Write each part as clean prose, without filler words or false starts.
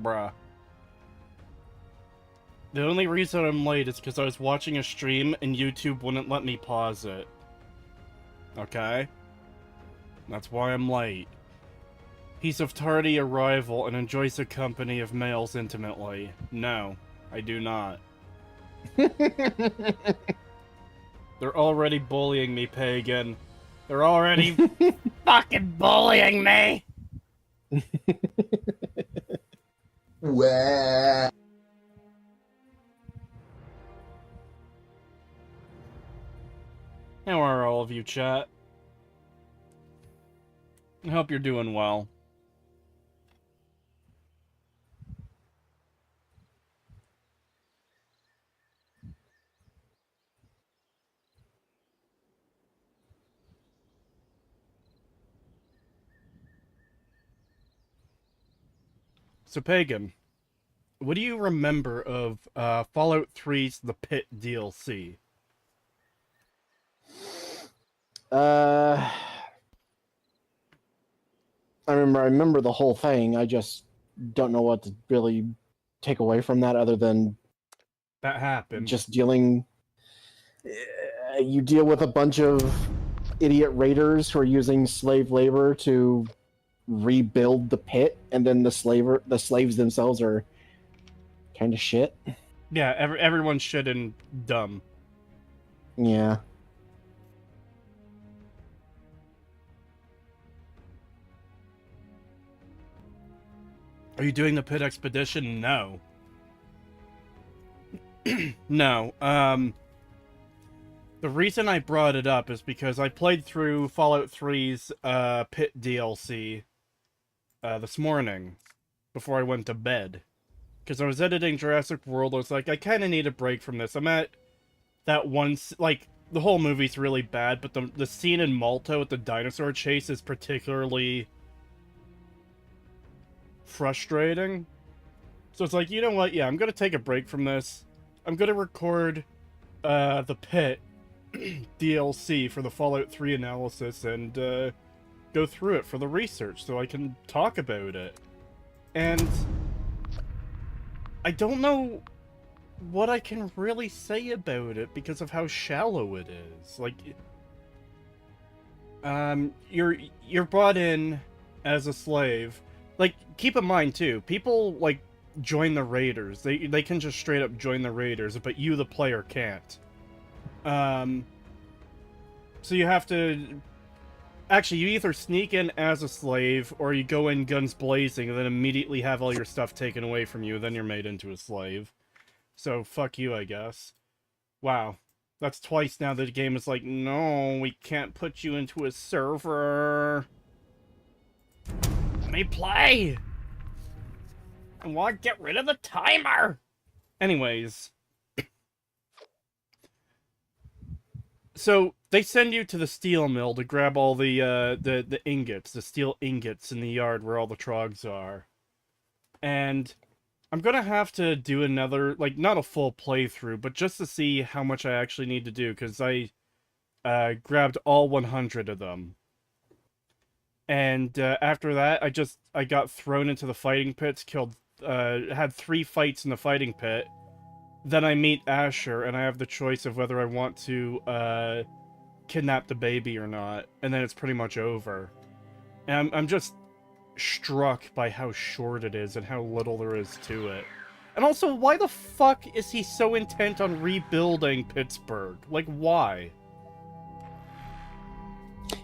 Bruh. The only reason I'm late is because I was watching a stream and YouTube wouldn't let me pause it. Okay? That's why I'm late. He's of tardy arrival and enjoys the company of males intimately. No, I do not. They're already bullying me, Pagan. They're already fucking bullying me! Wæææææææ. How are all of you, chat? I hope you're doing well. So, Pagan, what do you remember of Fallout 3's The Pit DLC? I remember the whole thing. I just don't know what to really take away from that other than That happened. just dealing... you deal with a bunch of idiot raiders who are using slave labor to rebuild the pit, and then the slaves themselves are kind of shit. Yeah, everyone's shit and dumb. Yeah. Are you doing the Pit Expedition? No. No. The reason I brought it up is because I played through Fallout 3's Pit DLC this morning before I went to bed. Because I was editing Jurassic World, I was like, I kind of need a break from this. I'm at that one... Like, the whole movie's really bad, but the scene in Malta with the dinosaur chase is particularly frustrating. So it's like, you know what? Yeah, I'm going to take a break from this. I'm going to record the Pit DLC for the Fallout 3 analysis and go through it for the research so I can talk about it. And I don't know what I can really say about it because of how shallow it is. Like, you're brought in as a slave. Like, keep in mind too, people like join the raiders. They can just straight up join the raiders, but you, the player, can't. So you have to... Actually, you either sneak in as a slave, or you go in guns blazing and then immediately have all your stuff taken away from you, then you're made into a slave. So, fuck you, I guess. Wow. That's twice now that the game is like, no, we can't put you into a server. Let me play! I want to get rid of the timer! Anyways. So, they send you to the steel mill to grab all the ingots, the steel ingots in the yard where all the trogs are. And I'm gonna have to do another, like, not a full playthrough, but just to see how much I actually need to do, because I grabbed all 100 of them. And after that, I got thrown into the fighting pits, had 3 fights in the fighting pit. Then I meet Asher, and I have the choice of whether I want to kidnap the baby or not, and then it's pretty much over. And I'm just struck by how short it is and how little there is to it. And also, why the fuck is he so intent on rebuilding Pittsburgh? Like, why?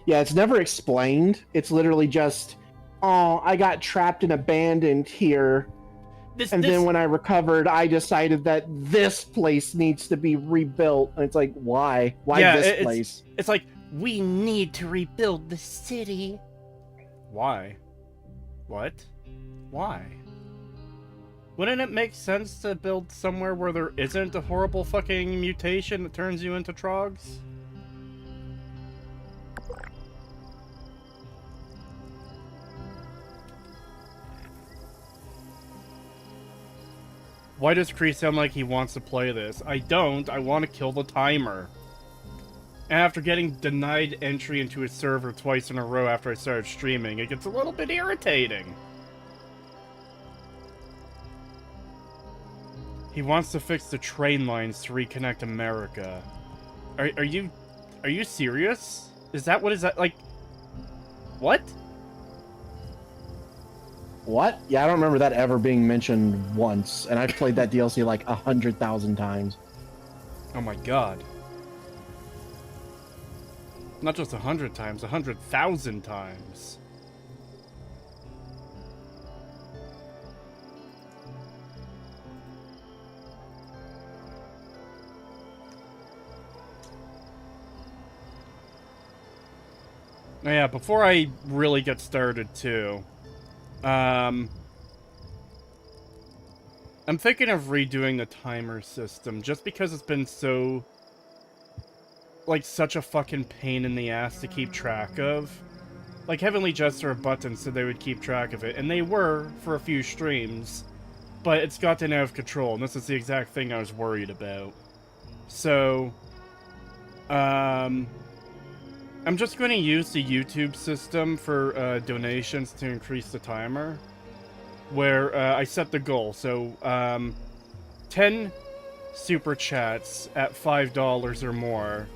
Yeah, it's never explained. It's literally just, oh, I got trapped and abandoned here. Then when I recovered, I decided that this place needs to be rebuilt. And it's like, why? Why this place? It's like, we need to rebuild the city. Why? What? Why? Wouldn't it make sense to build somewhere where there isn't a horrible fucking mutation that turns you into trogs? Why does Kree sound like he wants to play this? I don't. I want to kill the timer. And after getting denied entry into his server twice in a row after I started streaming, it gets a little bit irritating. He wants to fix the train lines to reconnect America. Are you serious? Is that what is that like? What? What? Yeah, I don't remember that ever being mentioned once, and I've played that DLC like 100,000 times. Oh my god. Not just 100 times, 100,000 times. Oh yeah, before I really get started too, I'm thinking of redoing the timer system just because it's been so, like, such a fucking pain in the ass to keep track of. Like, Heavenly Jester of Buttons said they would keep track of it, and they were for a few streams, but it's gotten out of control, and this is the exact thing I was worried about. So, I'm just going to use the YouTube system for donations to increase the timer, where I set the goal. So, 10 super chats at $5 or more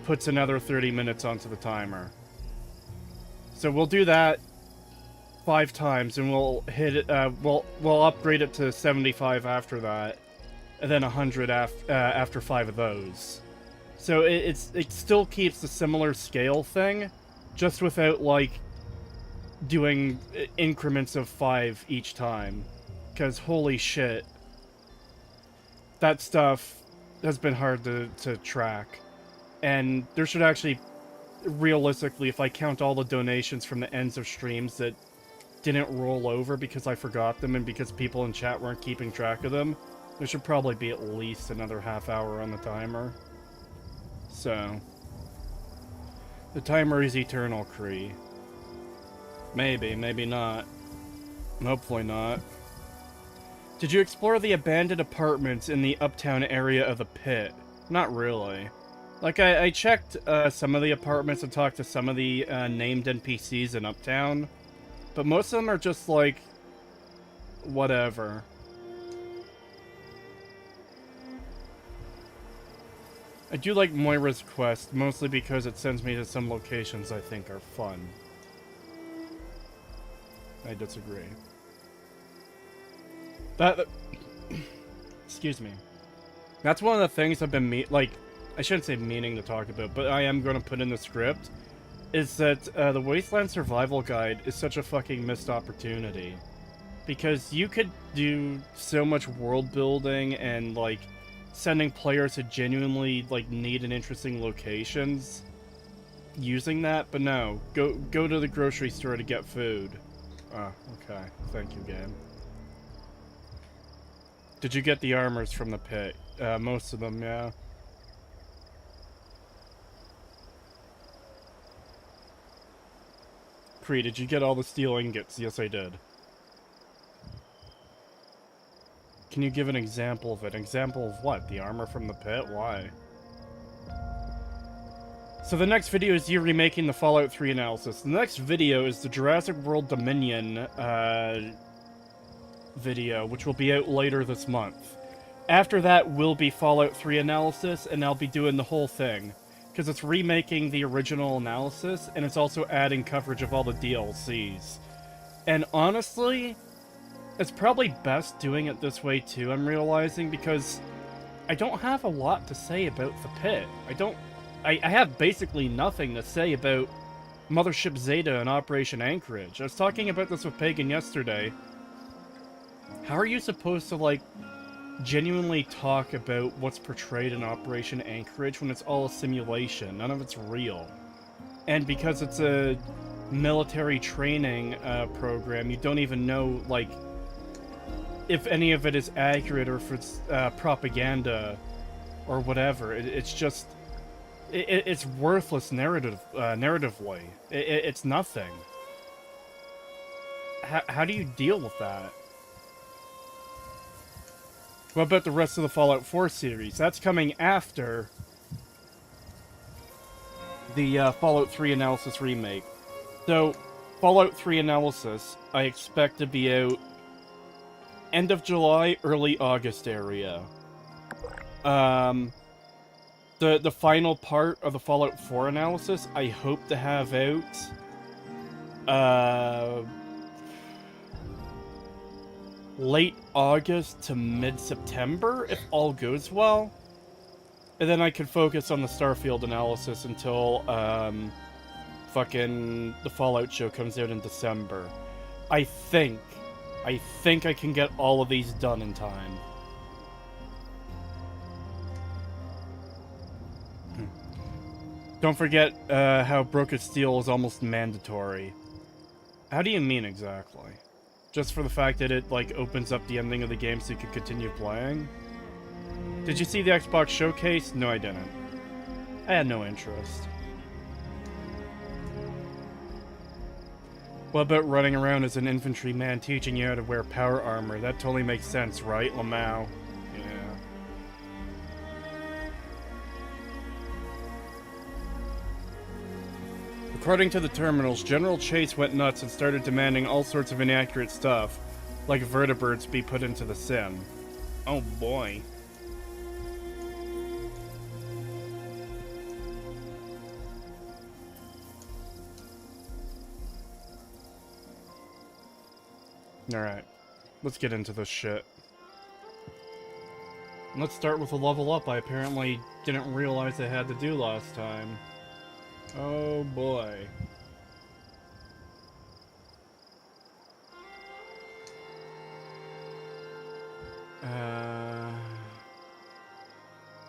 puts another 30 minutes onto the timer. So we'll do that 5 times, and we'll hit it. We'll upgrade it to 75 after that, and then 100 after 5 of those. So it still keeps the similar scale thing, just without like doing increments of 5 each time. Because holy shit, that stuff has been hard to track, and there should actually, realistically, if I count all the donations from the ends of streams that didn't roll over because I forgot them and because people in chat weren't keeping track of them, there should probably be at least another half hour on the timer. So, the timer is eternal, Kree. Maybe, maybe not. Hopefully not. Did you explore the abandoned apartments in the uptown area of the pit? Not really. Like, I checked some of the apartments and talked to some of the named NPCs in Uptown, but most of them are just like, whatever. I do like Moira's quest, mostly because it sends me to some locations I think are fun. I disagree. Excuse me. That's one of the things I've been I shouldn't say meaning to talk about, but I am going to put in the script, is that the Wasteland Survival Guide is such a fucking missed opportunity. Because you could do so much world building and, like, sending players to genuinely, like, neat and interesting locations using that, but no. Go to the grocery store to get food. Oh, okay. Thank you, game. Did you get the armors from the pit? Most of them, yeah. Kree, did you get all the steel ingots? Yes, I did. Can you give an example of it? An example of what? The armor from the pit? Why? So the next video is you remaking the Fallout 3 analysis. The next video is the Jurassic World Dominion video, which will be out later this month. After that will be Fallout 3 analysis, and I'll be doing the whole thing. Because it's remaking the original analysis, and it's also adding coverage of all the DLCs. And honestly, it's probably best doing it this way too, I'm realizing, because I don't have a lot to say about the pit. I have basically nothing to say about Mothership Zeta and Operation Anchorage. I was talking about this with Pagan yesterday. How are you supposed to, like, genuinely talk about what's portrayed in Operation Anchorage when it's all a simulation? None of it's real. And because it's a military training program, you don't even know, like, if any of it is accurate or if it's propaganda or whatever. It's just... It's worthless narratively. It's nothing. How do you deal with that? What about the rest of the Fallout 4 series? That's coming after the Fallout 3 Analysis remake. So, Fallout 3 Analysis, I expect to be out end of July, early August area. The final part of the Fallout 4 analysis, I hope to have out late August to mid-September, if all goes well. And then I can focus on the Starfield analysis until fucking the Fallout show comes out in December. I think I can get all of these done in time. Don't forget how Brotherhood of Steel is almost mandatory. How do you mean exactly? Just for the fact that it, like, opens up the ending of the game so you can continue playing? Did you see the Xbox showcase? No, I didn't. I had no interest. What about running around as an infantryman teaching you how to wear power armor? That totally makes sense, right, Lamau? Yeah. According to the terminals, General Chase went nuts and started demanding all sorts of inaccurate stuff, like vertebrates be put into the sim. Oh boy. Alright, let's get into this shit. Let's start with a level up I apparently didn't realize I had to do last time. Oh boy.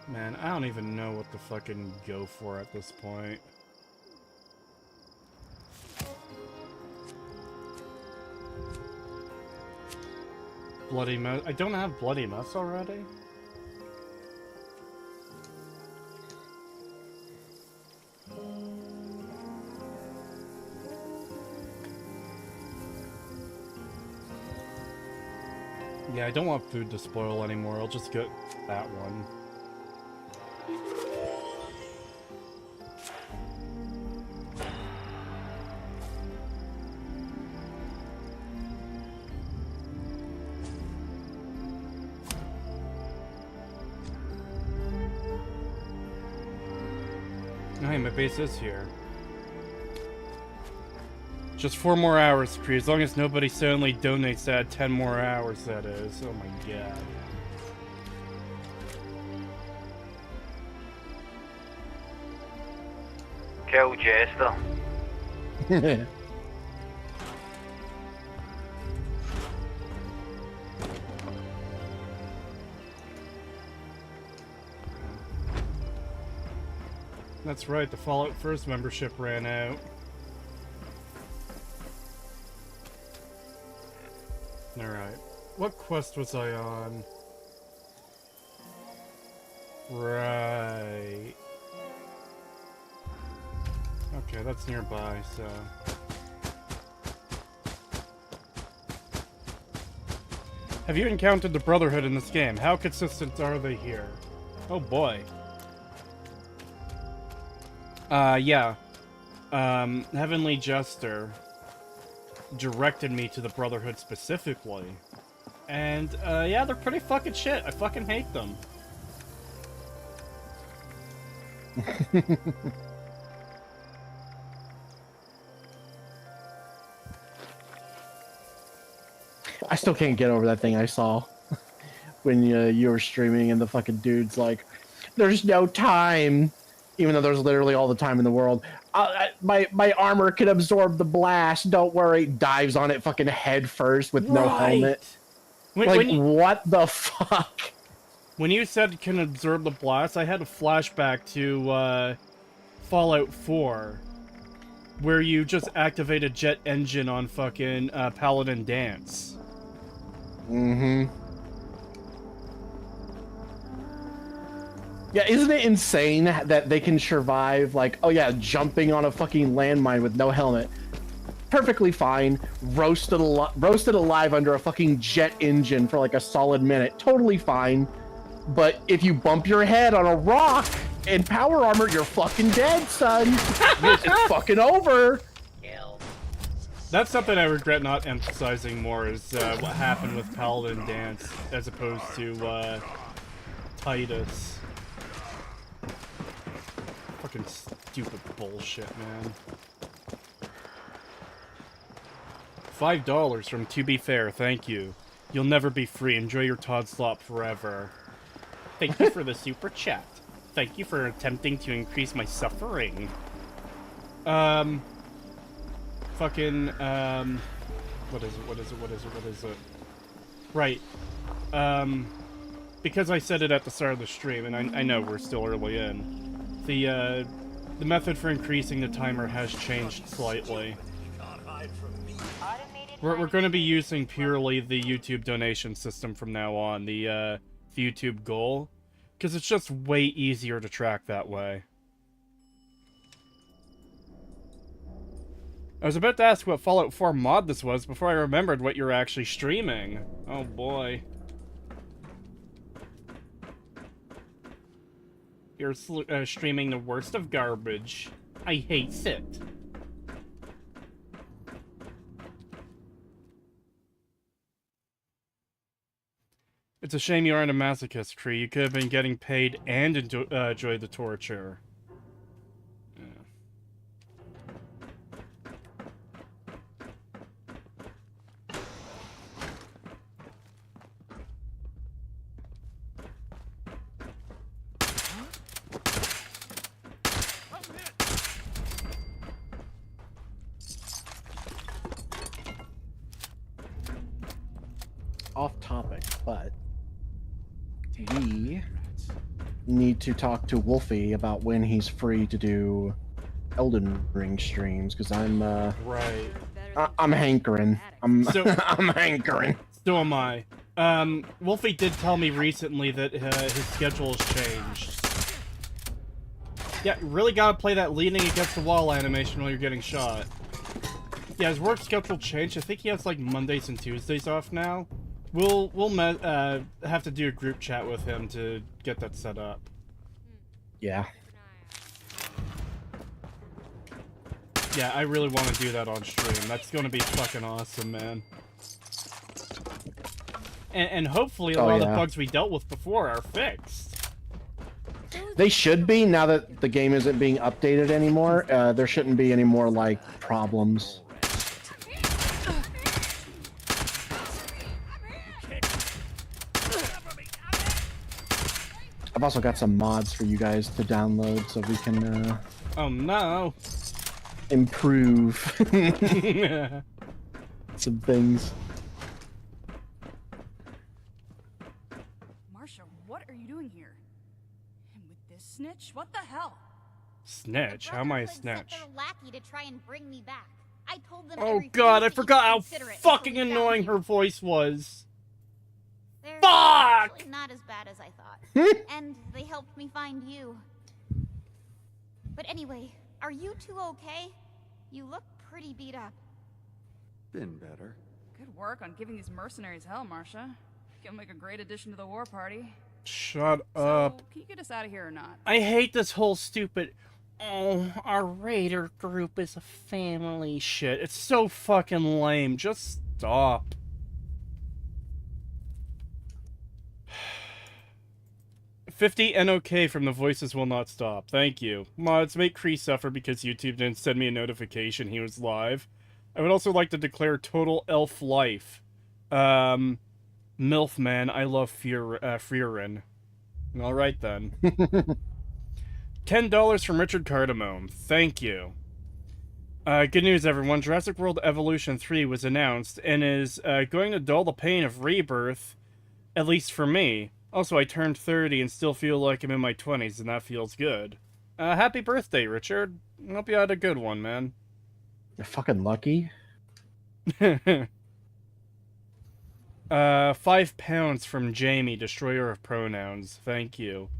Man, I don't even know what to fucking go for at this point. Bloody mess. I don't have bloody mess already? Yeah, I don't want food to spoil anymore. I'll just get that one. Hey, my base is here. Just 4 more hours, Cree. As long as nobody suddenly donates to add 10 more hours, that is. Oh my god. Kill Jester. That's right, the Fallout First membership ran out. Alright. What quest was I on? Right. Okay, that's nearby, so... Have you encountered the Brotherhood in this game? How consistent are they here? Oh boy. Yeah. Heavenly Jester directed me to the Brotherhood specifically. And, yeah, they're pretty fucking shit. I fucking hate them. I still can't get over that thing I saw when you were streaming and the fucking dude's like, there's no time. Even though there's literally all the time in the world. My armor can absorb the blast. Don't worry. Dives on it fucking head first with no helmet. What the fuck? When you said it can absorb the blast, I had a flashback to Fallout 4. Where you just activate a jet engine on fucking Paladin Dance. Mm-hmm. Yeah, isn't it insane that they can survive, like, oh yeah, jumping on a fucking landmine with no helmet? Perfectly fine. Roasted alive under a fucking jet engine for like a solid minute. Totally fine. But if you bump your head on a rock in power armor, you're fucking dead, son. It's fucking over. That's something I regret not emphasizing more, is what happened with Paladin Dance, as opposed to, Titus. Fucking stupid bullshit, man. $5 from To Be Fair, thank you. You'll never be free. Enjoy your Todd Slop forever. Thank you for the super chat. Thank you for attempting to increase my suffering. Fucking, what is it? Right. Because I said it at the start of the stream, and I know we're still early in, the method for increasing the timer has changed slightly. We're going to be using purely the YouTube donation system from now on, the YouTube goal, because it's just way easier to track that way. I was about to ask what Fallout 4 mod this was before I remembered what you're actually streaming. Oh boy. You're streaming the worst of garbage. I hate it. It's a shame you aren't a masochist, Cree. You could have been getting paid and enjoy the torture. Yeah. Off topic, but we need to talk to Wolfie about when he's free to do Elden Ring streams, because I'm Right. I'm hankering. I'm So- I'm hankering. So am I. Wolfie did tell me recently that his schedule has changed. Yeah, really gotta play that leaning against the wall animation while you're getting shot. Yeah, his work schedule changed. I think he has like Mondays and Tuesdays off now. We'll have to do a group chat with him to get that set up. Yeah. Yeah, I really want to do that on stream. That's going to be fucking awesome, man. And hopefully a lot of the bugs we dealt with before are fixed. They should be, now that the game isn't being updated anymore. There shouldn't be any more, like, problems. I've also got some mods for you guys to download so we can, Oh no! improve some things. Marsha, what are you doing here? And with this snitch? What the hell? Snitch? How am I a Brotherhood sent snitch? their lackey to try and bring me back. I told them I Oh refused god, I to forgot even how consider it fucking until we annoying found her voice was. They're Fuck! actually not as bad as I thought. And they helped me find you. But anyway, are you two okay? You look pretty beat up. Been better. Good work on giving these mercenaries hell, Marsha. You'll make a great addition to the war party. Shut up. So, can you get us out of here or not? I hate this whole stupid, oh, our raider group is a family shit. It's so fucking lame. Just stop. $50 NOK from the Voices Will Not Stop. Thank you. Mods, make Cree suffer because YouTube didn't send me a notification he was live. I would also like to declare total elf life. MILF man, I love Freerin. Alright then. $10 from Richard Cardamome. Thank you. Good news, everyone. Jurassic World Evolution 3 was announced and is going to dull the pain of rebirth, at least for me. Also, I turned 30 and still feel like I'm in my 20s, and that feels good. Happy birthday, Richard. I hope you had a good one, man. You're fucking lucky. £5 from Jamie, Destroyer of Pronouns. Thank you.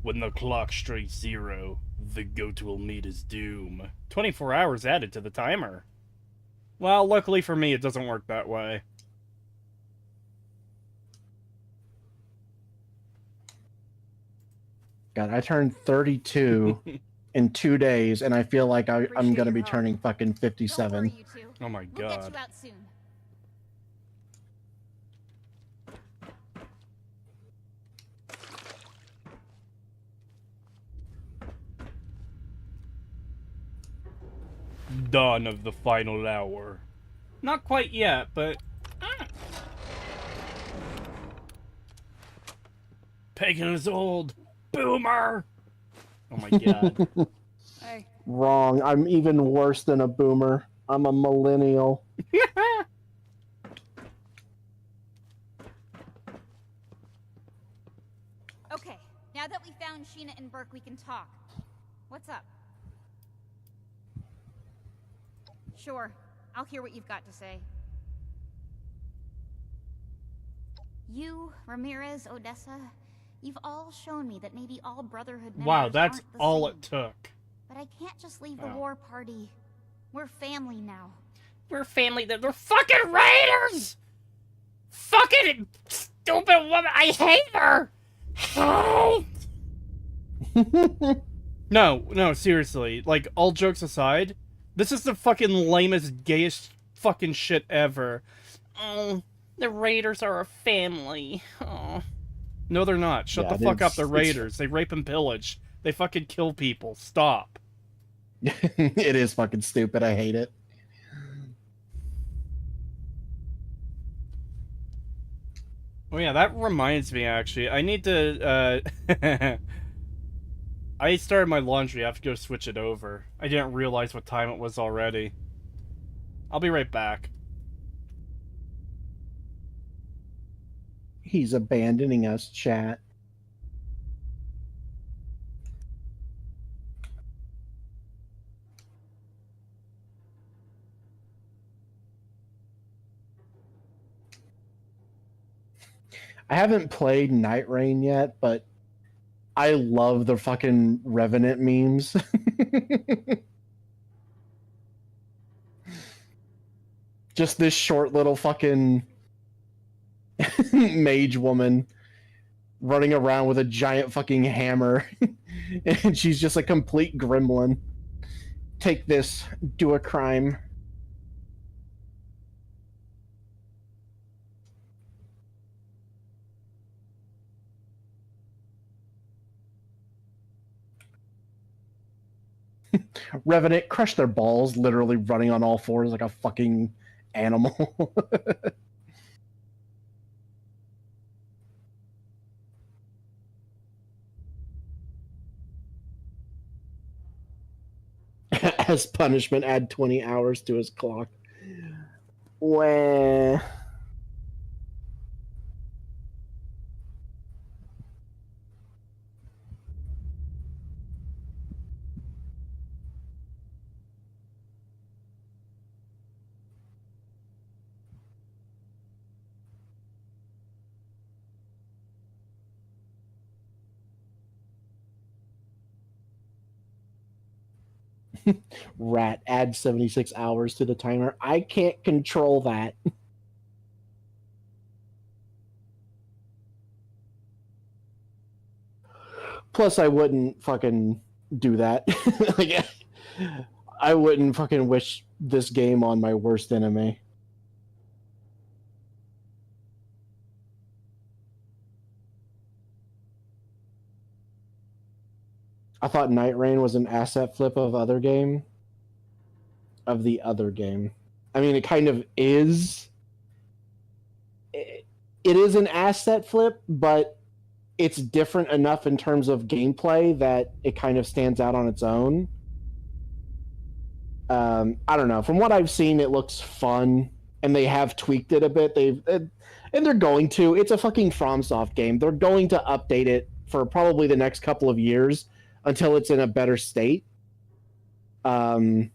When the clock strikes 0, the goat will meet his doom. 24 hours added to the timer. Well, luckily for me, it doesn't work that way. God, I turned 32 in 2 days, and I feel like I'm Appreciate gonna your be help. turning fucking Don't 57. worry, you two. Oh my We'll get god. you out soon. Dawn of the final hour. Not quite yet, but... Pagan is old. Boomer! Oh my god. Hey, Wrong. I'm even worse than a boomer. I'm a millennial. Okay, now that we found Sheena and Burke, we can talk. What's up? Sure, I'll hear what you've got to say. You, Ramirez, Odessa, you've all shown me that maybe all Brotherhood members Wow, that's aren't the all same. it took. But I can't just leave the Oh. war party. We're family now. We're family. They're fucking raiders! Fucking stupid woman. I hate her! Help! No, seriously. Like, all jokes aside, this is the fucking lamest, gayest fucking shit ever. Oh, the raiders are a family. Oh. No, they're not. Shut Yeah, the fuck up. They're it's- raiders. They rape and pillage. They fucking kill people. Stop. It is fucking stupid. I hate it. Oh yeah, that reminds me, actually. I need to, I started my laundry. I have to go switch it over. I didn't realize what time it was already. I'll be right back. He's abandoning us, chat. I haven't played Night Rain yet, but I love the fucking Revenant memes. Just this short little fucking mage woman running around with a giant fucking hammer. And she's just a complete gremlin. Take this, do a crime. Revenant, crush their balls, literally running on all fours like a fucking animal. As punishment, add 20 hours to his clock. Wah. Rat, add 76 hours to the timer. I can't control that. Plus, I wouldn't fucking do that. Like, I wouldn't fucking wish this game on my worst enemy. I thought Night Rain was an asset flip of the other game. I mean, it kind of is. It is an asset flip, but it's different enough in terms of gameplay that it kind of stands out on its own. I don't know. From what I've seen, it looks fun, and they have tweaked it a bit. And they're going to. It's a fucking FromSoft game. They're going to update it for probably the next couple of years until it's in a better state. They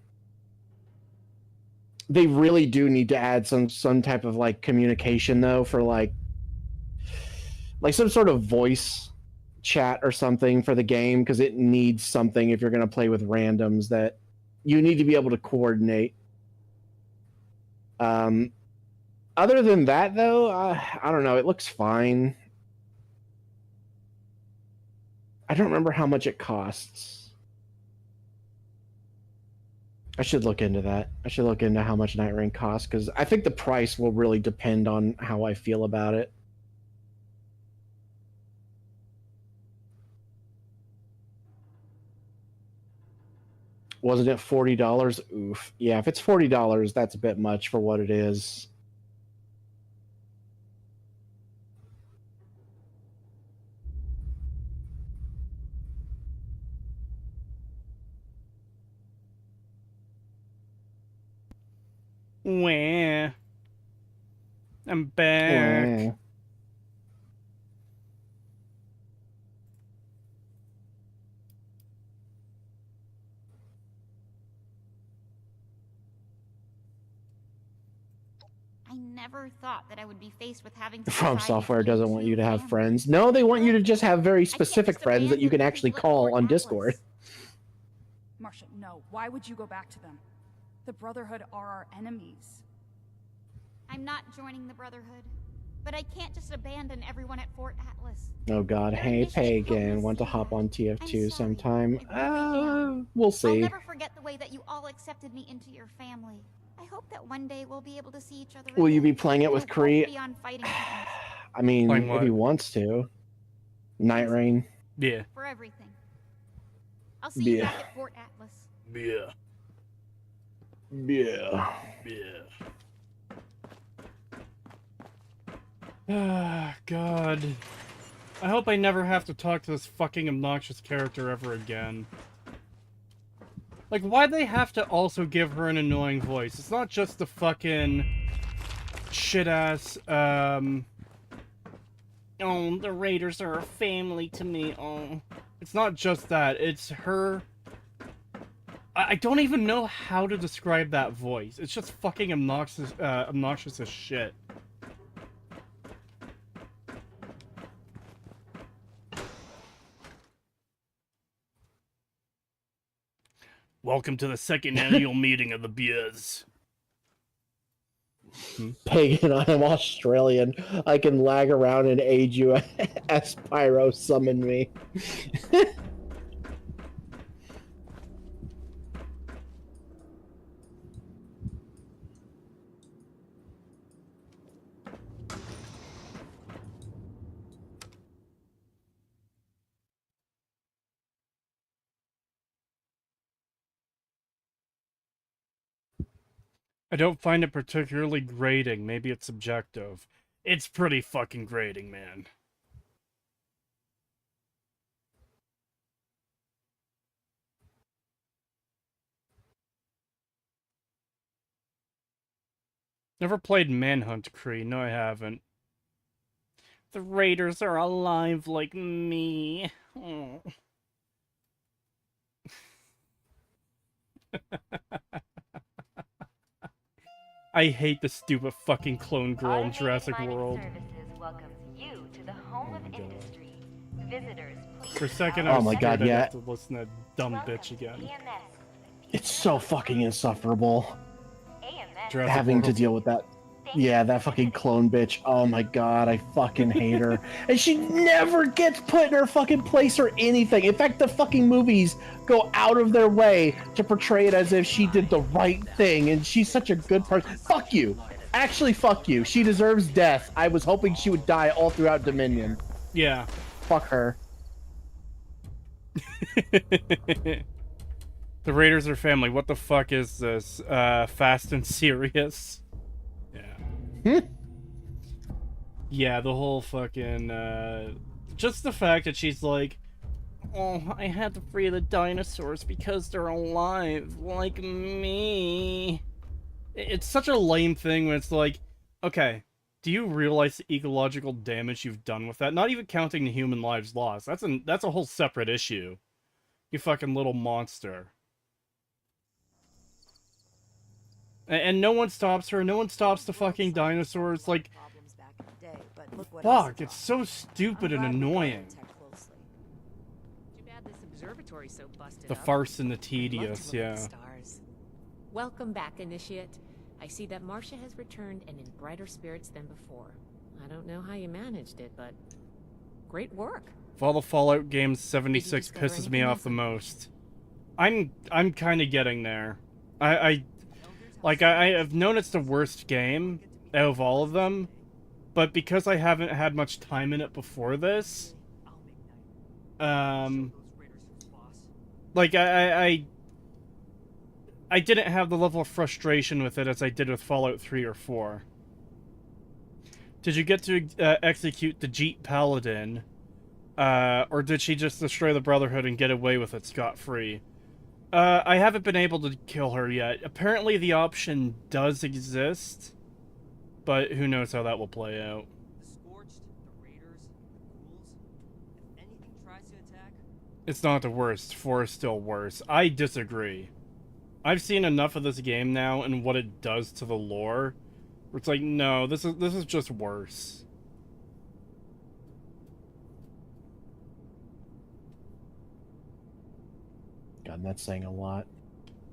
really do need to add some type of like communication though, for like some sort of voice chat or something for the game, because it needs something if you're going to play with randoms that you need to be able to coordinate. Other than that though, I don't know, it looks fine. I don't remember how much it costs. I should look into that. I should look into how much Night Rain costs, because I think the price will really depend on how I feel about it. Wasn't it $40? Oof. Yeah, if it's $40, that's a bit much for what it is. Wah. I'm back. Wow. I never thought that I would be faced with having to From decide Software between doesn't want two you to have families. friends. No, they want you to just have very I can't specific just friends that you can abandon actually people at call Fort on Atlas. Discord. Marcia, no. Why would you go back to them? The Brotherhood are our enemies. I'm not joining the Brotherhood, but I can't just abandon everyone at Fort Atlas. Oh god, Their hey initiative helped me Pagan, want to see hop that. on I'm TF2 sorry. sometime? I really am. We'll I'll see. never forget the way that you all accepted me into your family. I hope that one day we'll be able to see each other Will you be again. playing it with And won't Kree? be on fighting teams I mean, Playing if he what? wants to. Night Rain. Yeah. for everything. I'll see you Yeah. back at Fort Atlas. Yeah. Yeah. Yeah. Ah, God. I hope I never have to talk to this fucking obnoxious character ever again. Like, why'd they have to also give her an annoying voice? It's not just the fucking shit-ass, oh, the Raiders are a family to me, oh. It's not just that, it's her... I don't even know how to describe that voice. It's just fucking obnoxious, obnoxious as shit. Welcome to the second annual meeting of the Beers. Pagan, I am Australian. I can lag around and aid you as Pyro summon me. I don't find it particularly grating. Maybe it's subjective. It's pretty fucking grating, man. Never played Manhunt Kree. No, I haven't. The Raiders are alive like me. Oh. I hate the stupid fucking clone girl in Jurassic World. Welcomes you to the home of industry. Visitors, please. For a second, I Oh was my scared God, I'd yeah. have to listen to that dumb bitch again. It's so fucking insufferable Jurassic having to World. deal with that. Yeah, that fucking clone bitch. Oh my god, I fucking hate her. And she never gets put in her fucking place or anything. In fact, the fucking movies go out of their way to portray it as if she did the right thing and she's such a good person. Fuck you. Actually, fuck you. She deserves death. I was hoping she would die all throughout Dominion. Yeah. Fuck her. The Raiders are family. What the fuck is this? Fast and Serious? Yeah. Yeah, the whole fucking, just the fact that she's like, oh, I had to free the dinosaurs because they're alive, like me. It's such a lame thing when it's like, okay, do you realize the ecological damage you've done with that? Not even counting the human lives lost. That's a whole separate issue. You fucking little monster. And no one stops her. No one stops the fucking dinosaurs. Like, fuck, it's so stupid and annoying. Too bad this observatory's so busted The up. farce and the Love to tedious, look at yeah. the stars. Welcome back, Initiate. I see that Marcia has returned and in brighter spirits than before. I don't know how you managed it, but great work. Of all the Fallout games, 76 discover pisses me anything off else the on- most. I'm kind of getting there. I have known it's the worst game out of all of them, but because I haven't had much time in it before this, like I didn't have the level of frustration with it as I did with Fallout 3 or 4. Did you get to execute the Jeet Paladin, or did she just destroy the Brotherhood and get away with it scot-free? I haven't been able to kill her yet. Apparently the option does exist, but who knows how that will play out. The Scorched, the Raiders, the Ghouls, if anything tries to attack... It's not the worst. 4 is still worse. I disagree. I've seen enough of this game now and what it does to the lore, where it's like, no, this is just worse. God, that's saying a lot.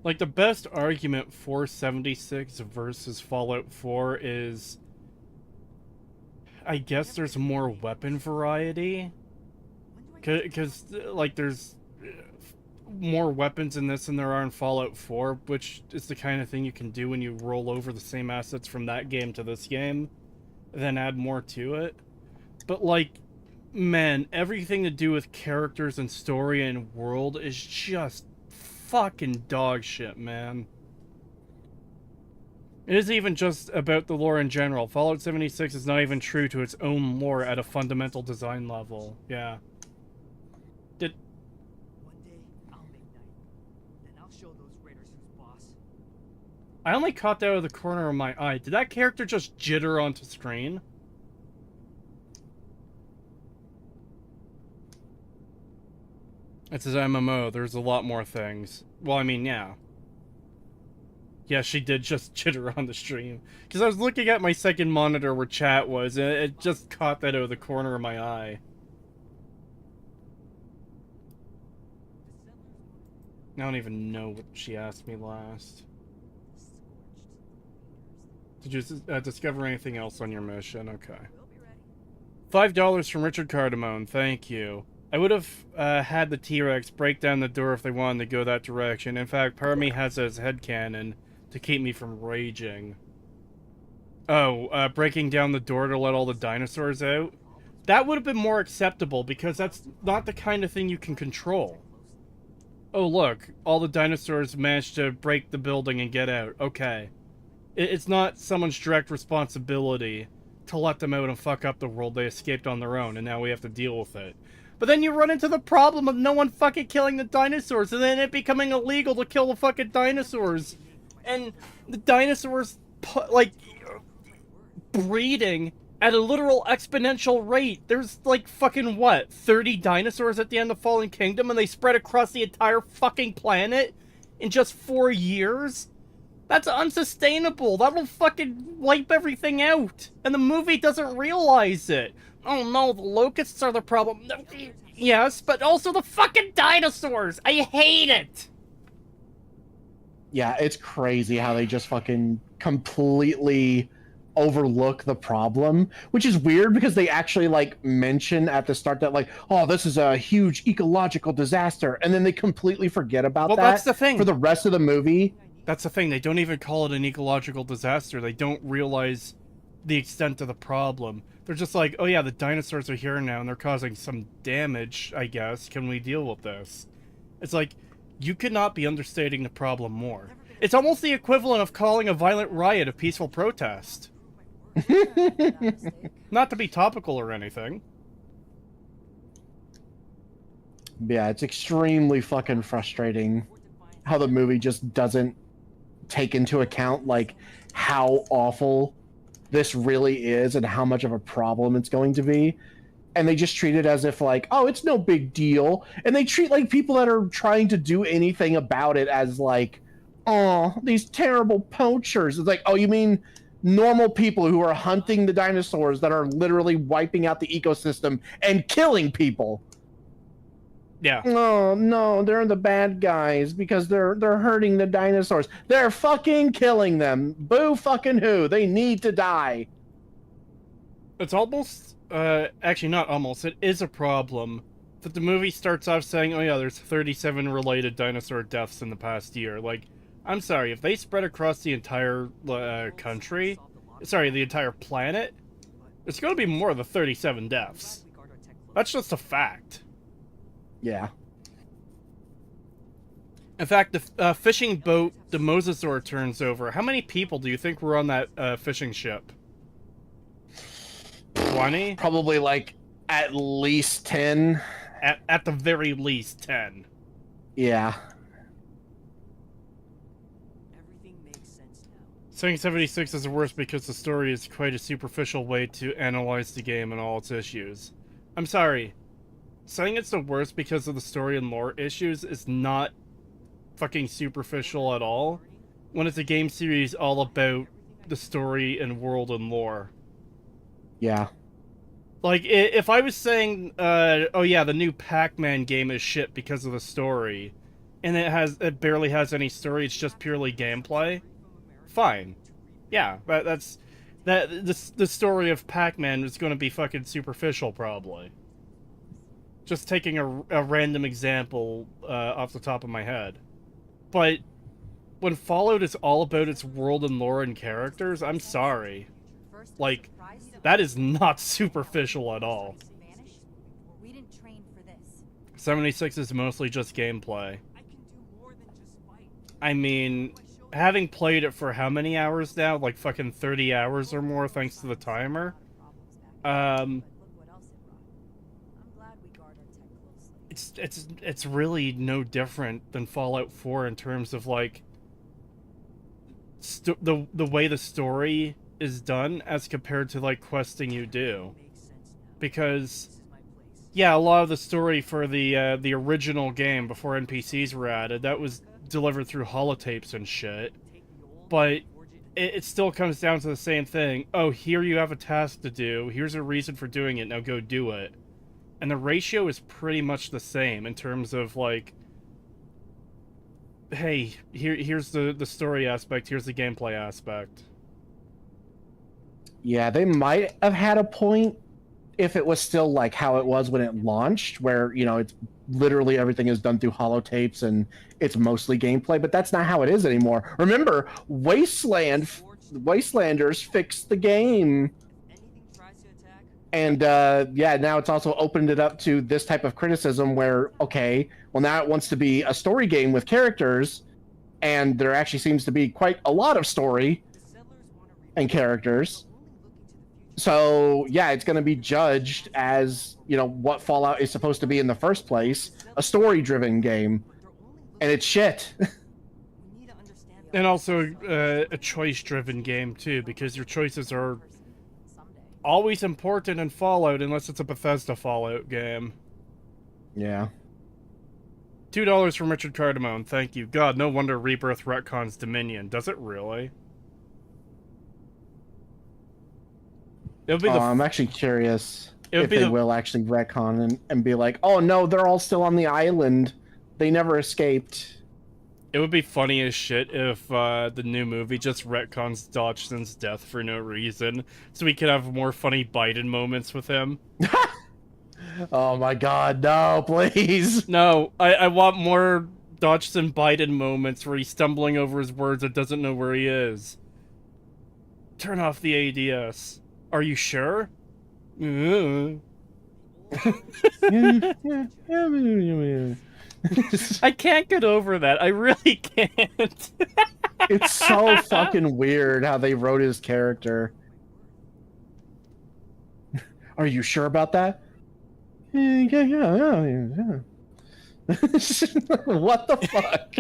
Like, the best argument for 76 versus Fallout 4 is, I guess there's more weapon variety. Because, like, there's more weapons in this than there are in Fallout 4, which is the kind of thing you can do when you roll over the same assets from that game to this game, then add more to it. But, like, man, everything to do with characters and story and world is just fucking dog shit, man. It isn't even just about the lore in general. Fallout 76 is not even true to its own lore at a fundamental design level. Yeah. One day, I'll make night. Then I'll show those Raiders who's boss. I only caught that out of the corner of my eye. Did that character just jitter onto screen? It's an MMO. There's a lot more things. Well, I mean, yeah. Yeah, she did just jitter on the stream. Because I was looking at my second monitor where chat was, and it just caught that out of the corner of my eye. I don't even know what she asked me last. Did you discover anything else on your mission? Okay. $5 from Richard Cardamone. Thank you. I would have had the T-Rex break down the door if they wanted to go that direction. In fact, part of me has it as headcanon to keep me from raging. Oh, breaking down the door to let all the dinosaurs out? That would have been more acceptable, because that's not the kind of thing you can control. Oh, look, all the dinosaurs managed to break the building and get out. Okay. It's not someone's direct responsibility to let them out and fuck up the world. They escaped on their own, and now we have to deal with it. But then you run into the problem of no one fucking killing the dinosaurs, and then it becoming illegal to kill the fucking dinosaurs. And the dinosaurs, like, breeding at a literal exponential rate. There's, like, fucking, what, 30 dinosaurs at the end of Fallen Kingdom, and they spread across the entire fucking planet in just 4 years? That's unsustainable. That'll fucking wipe everything out. And the movie doesn't realize it. Oh no, the locusts are the problem. Yes, but also the fucking dinosaurs. I hate it. Yeah, it's crazy how they just fucking completely overlook the problem, which is weird because they actually like mention at the start that like, oh, this is a huge ecological disaster, and then they completely forget about that. That's the thing. For the rest of the movie. That's the thing. They don't even call it an ecological disaster. They don't realize the extent of the problem. They're just like, oh yeah, the dinosaurs are here now and they're causing some damage, I guess. Can we deal with this? It's like, you could not be understating the problem more. It's almost the equivalent of calling a violent riot a peaceful protest. Not to be topical or anything. Yeah, it's extremely fucking frustrating how the movie just doesn't take into account, like, how awful this really is and how much of a problem it's going to be. And they just treat it as if, like, oh, it's no big deal. And they treat, like, people that are trying to do anything about it as, like, oh, these terrible poachers. It's like, oh, you mean normal people who are hunting the dinosaurs that are literally wiping out the ecosystem and killing people. Yeah. Oh, no, they're the bad guys because they're hurting the dinosaurs. They're fucking killing them. Boo fucking who. They need to die. It's almost, actually not almost, it is a problem that the movie starts off saying, oh yeah, there's 37 related dinosaur deaths in the past year. Like, I'm sorry, if they spread across the entire country, sorry, the entire planet, it's going to be more than 37 deaths. That's just a fact. Yeah. In fact, the fishing boat the Mosasaur turns over, how many people do you think were on that fishing ship? 20? Probably like at least 10. At the very least 10. Yeah. Everything makes sense now. Saying 76 is the worst because the story is quite a superficial way to analyze the game and all its issues. I'm sorry. Saying it's the worst because of the story and lore issues is not fucking superficial at all, when it's a game series all about the story and world and lore. Yeah. Like, if I was saying, oh yeah, the new Pac-Man game is shit because of the story, and it barely has any story, it's just purely gameplay, fine. Yeah, the story of Pac-Man is going to be fucking superficial, probably. Just taking a random example off the top of my head. But when Fallout is all about its world and lore and characters, I'm sorry. Like, that is not superficial at all. We didn't train for this. 76 is mostly just gameplay. I mean, having played it for how many hours now? Like fucking 30 hours or more thanks to the timer. It's really no different than Fallout 4 in terms of like the way the story is done as compared to like questing you do, because yeah, a lot of the story for the original game before NPCs were added, that was delivered through holotapes and shit, but it still comes down to the same thing. Oh, here you have a task to do, here's a reason for doing it, now go do it. And the ratio is pretty much the same in terms of, like, hey, here's the story aspect, here's the gameplay aspect. Yeah, they might have had a point if it was still like how it was when it launched, where, you know, it's literally everything is done through holotapes and it's mostly gameplay, but that's not how it is anymore. Remember, Wastelanders fixed the game. And yeah, now it's also opened it up to this type of criticism where, okay, well now it wants to be a story game with characters, and there actually seems to be quite a lot of story and characters. So yeah, it's going to be judged as, you know, what Fallout is supposed to be in the first place, a story-driven game, and it's shit. And also a choice-driven game too, because your choices are always important in Fallout unless it's a Bethesda Fallout game. Yeah. $2 from Richard Cardamone, thank you. God, no wonder Rebirth retcons Dominion. Does it really? It'll be I'm actually curious if they will actually retcon and be like, oh no, they're all still on the island. They never escaped. It would be funny as shit if the new movie just retcons Dodgson's death for no reason, so we could have more funny Biden moments with him. Oh my god, no, please. No, I want more Dodgson Biden moments where he's stumbling over his words and doesn't know where he is. Turn off the ADS. Are you sure? I can't get over that. I really can't. It's so fucking weird how they wrote his character. Are you sure about that? Yeah. What the fuck?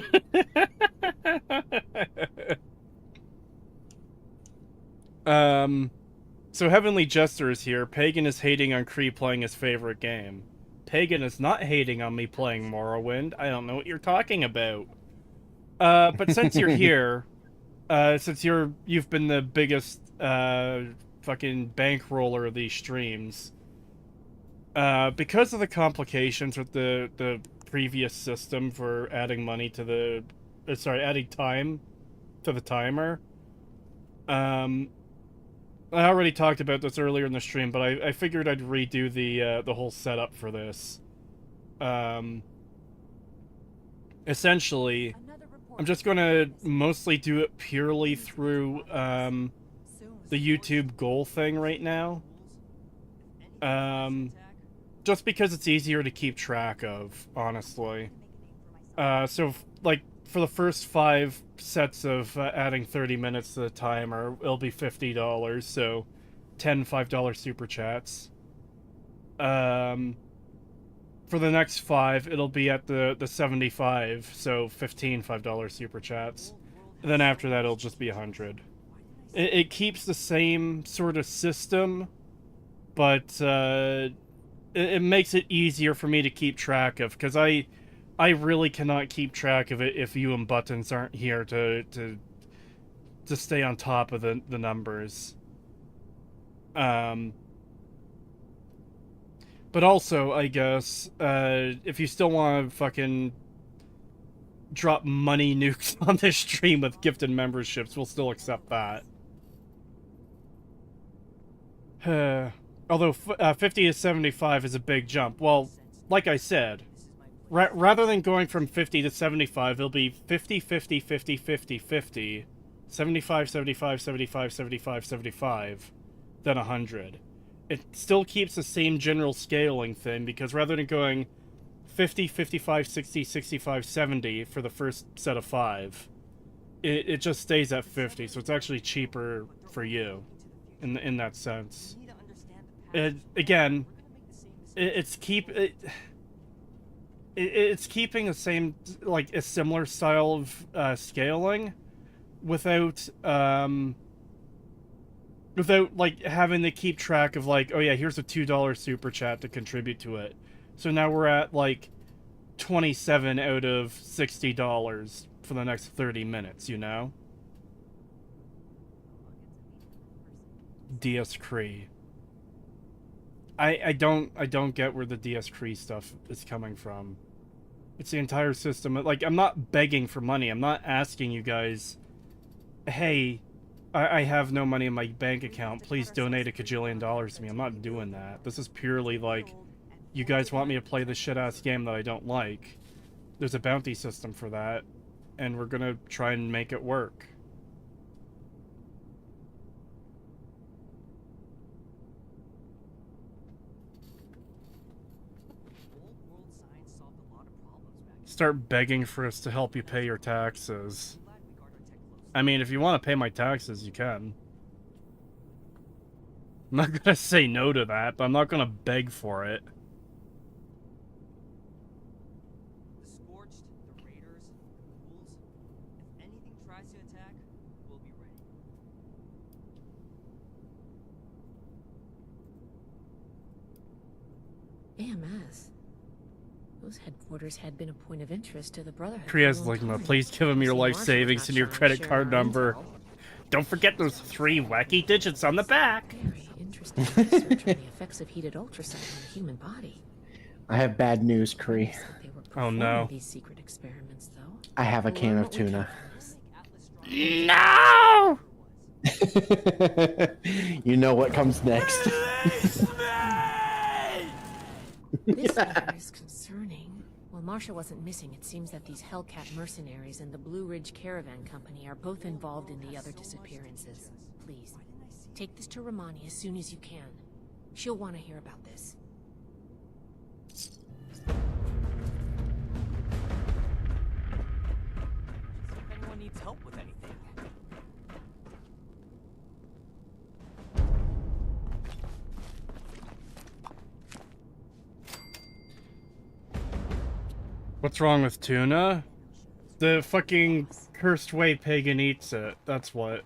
So Heavenly Jester is here. Pagan is hating on Kree playing his favorite game. Pagan is not hating on me playing Morrowind. I don't know what you're talking about. But since you're here, since you've been the biggest fucking bankroller of these streams, because of the complications with the previous system for adding money to the, adding time to the timer, I already talked about this earlier in the stream, but I figured I'd redo the whole setup for this. Essentially, I'm just gonna mostly do it purely through the YouTube goal thing right now. Just because it's easier to keep track of, honestly. So, like, for the first 5 sets of adding 30 minutes to the timer, it'll be $50, so 10 $5 super chats. For the next 5, it'll be at the 75, so 15 $5 super chats. And then after that, it'll just be 100. It keeps the same sort of system, but it makes it easier for me to keep track of, because I really cannot keep track of it if you and Buttons aren't here to stay on top of the numbers. But also, I guess, if you still want to fucking drop money nukes on this stream with gifted memberships, we'll still accept that. Although 50 to 75 is a big jump. Well, like I said, rather than going from 50 to 75, it'll be 50, 50, 50, 50, 50, 75, 75, 75, 75, 75, then 100. It still keeps the same general scaling thing, because rather than going 50, 55, 60, 65, 70 for the first set of 5, it just stays at 50, so it's actually cheaper for you in that sense. Again, it's keeping the same, like, a similar style of scaling without like having to keep track of, like, oh yeah, here's a $2 super chat to contribute to it. So now we're at like 27 out of $60 for the next 30 minutes, you know? DS Cree. I don't get where the DS Cree stuff is coming from. It's the entire system. Like, I'm not begging for money. I'm not asking you guys, hey, I have no money in my bank account, please donate a $1 kajillion to me. I'm not doing that. This is purely like, you guys want me to play this shit-ass game that I don't like. There's a bounty system for that, and we're gonna try and make it work. Start begging for us to help you pay your taxes. I mean, if you want to pay my taxes, you can. I'm not gonna say no to that, but I'm not gonna beg for it. The Scorched, the Raiders, the Ghouls. If anything tries to attack, we'll be ready. AMS. Those headquarters had been a point of interest to the Brotherhood. Kriya's like, please give him your life savings and your credit card number. Don't forget those 3 wacky digits on the back. Very interesting research on the effects of heated ultrasound on the human body. I have bad news, Kree. Oh no. These secret experiments, though. I have a can of tuna. No! You know what comes next. This matter is concerning. While Marsha wasn't missing, it seems that these Hellcat mercenaries and the Blue Ridge Caravan Company are both involved in the other disappearances. Please, take this to Romani as soon as you can. She'll want to hear about this. If anyone needs help with anything. What's wrong with tuna? The fucking cursed way pagan eats it. That's what.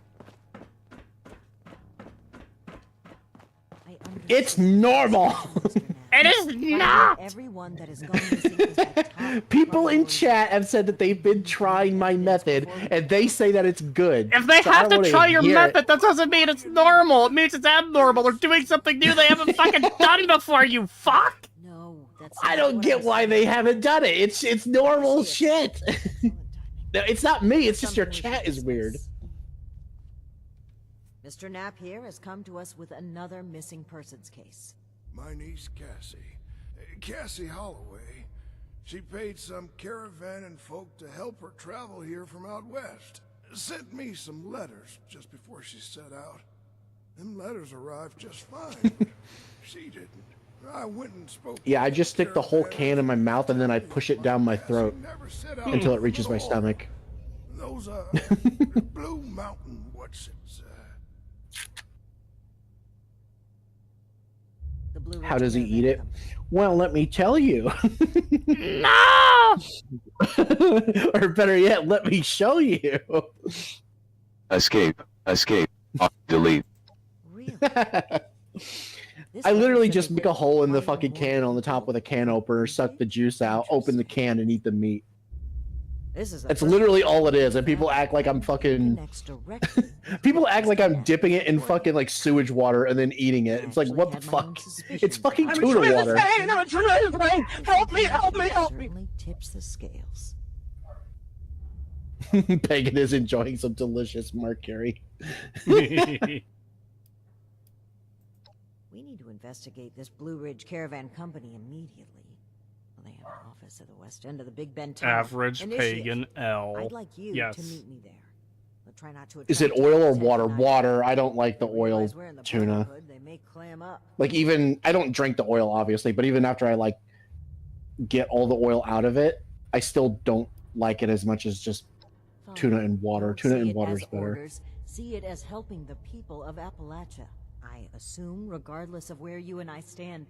It's normal! It is not! Everyone that is going to People in chat have said that they've been trying my method, and they say that it's good. If they So have I to wanna try your hear method, it. that doesn't mean it's normal. It means it's abnormal. They're doing something new they haven't fucking done before, you fuck! No, that's I don't get why they haven't done it. It's normal shit. No, it's not me. It's just your chat is weird. Mr. Knapp here has come to us with another missing persons case. My niece Cassie. Cassie Holloway. She paid some caravan and folk to help her travel here from out west. Sent me some letters just before she set out. Them letters arrived just fine, but she didn't. I went and spoke. Yeah, I just stick the whole can in my mouth and then I push it down my throat until it reaches my stomach. Those, Blue Mountain, what's it, The Blue How Ridge does he Caravan eat it? Company. Well, let me tell you. No! Or better yet, let me show you. Escape. Escape. Delete. Really? I literally just make a hole in the fucking can on the top with a can opener, suck the juice out, open the can, and eat the meat. That's literally all it is, and people act like I'm fucking... People act like I'm dipping it in fucking, like, sewage water and then eating it. It's like, what the fuck? It's fucking tuna water. Help me, help me, help me! Certainly tips the scales. Pagan is enjoying some delicious mercury. We need to investigate this Blue Ridge Caravan Company immediately. They have an office at the west end of the Big Bend Tunnel. Average Initiate. pagan L. I'd like you Yes. to meet me there. But try not to Is it attract oil or attention. water? Water. I don't like the oil Realize we're in the tuna. Brotherhood, they may clam up. Like, even... I don't drink the oil, obviously, but even after I, like, get all the oil out of it, I still don't like it as much as just tuna and water. Don't Tuna see and it water is as better. orders. See it as helping the people of Appalachia. I assume, regardless of where you and I stand,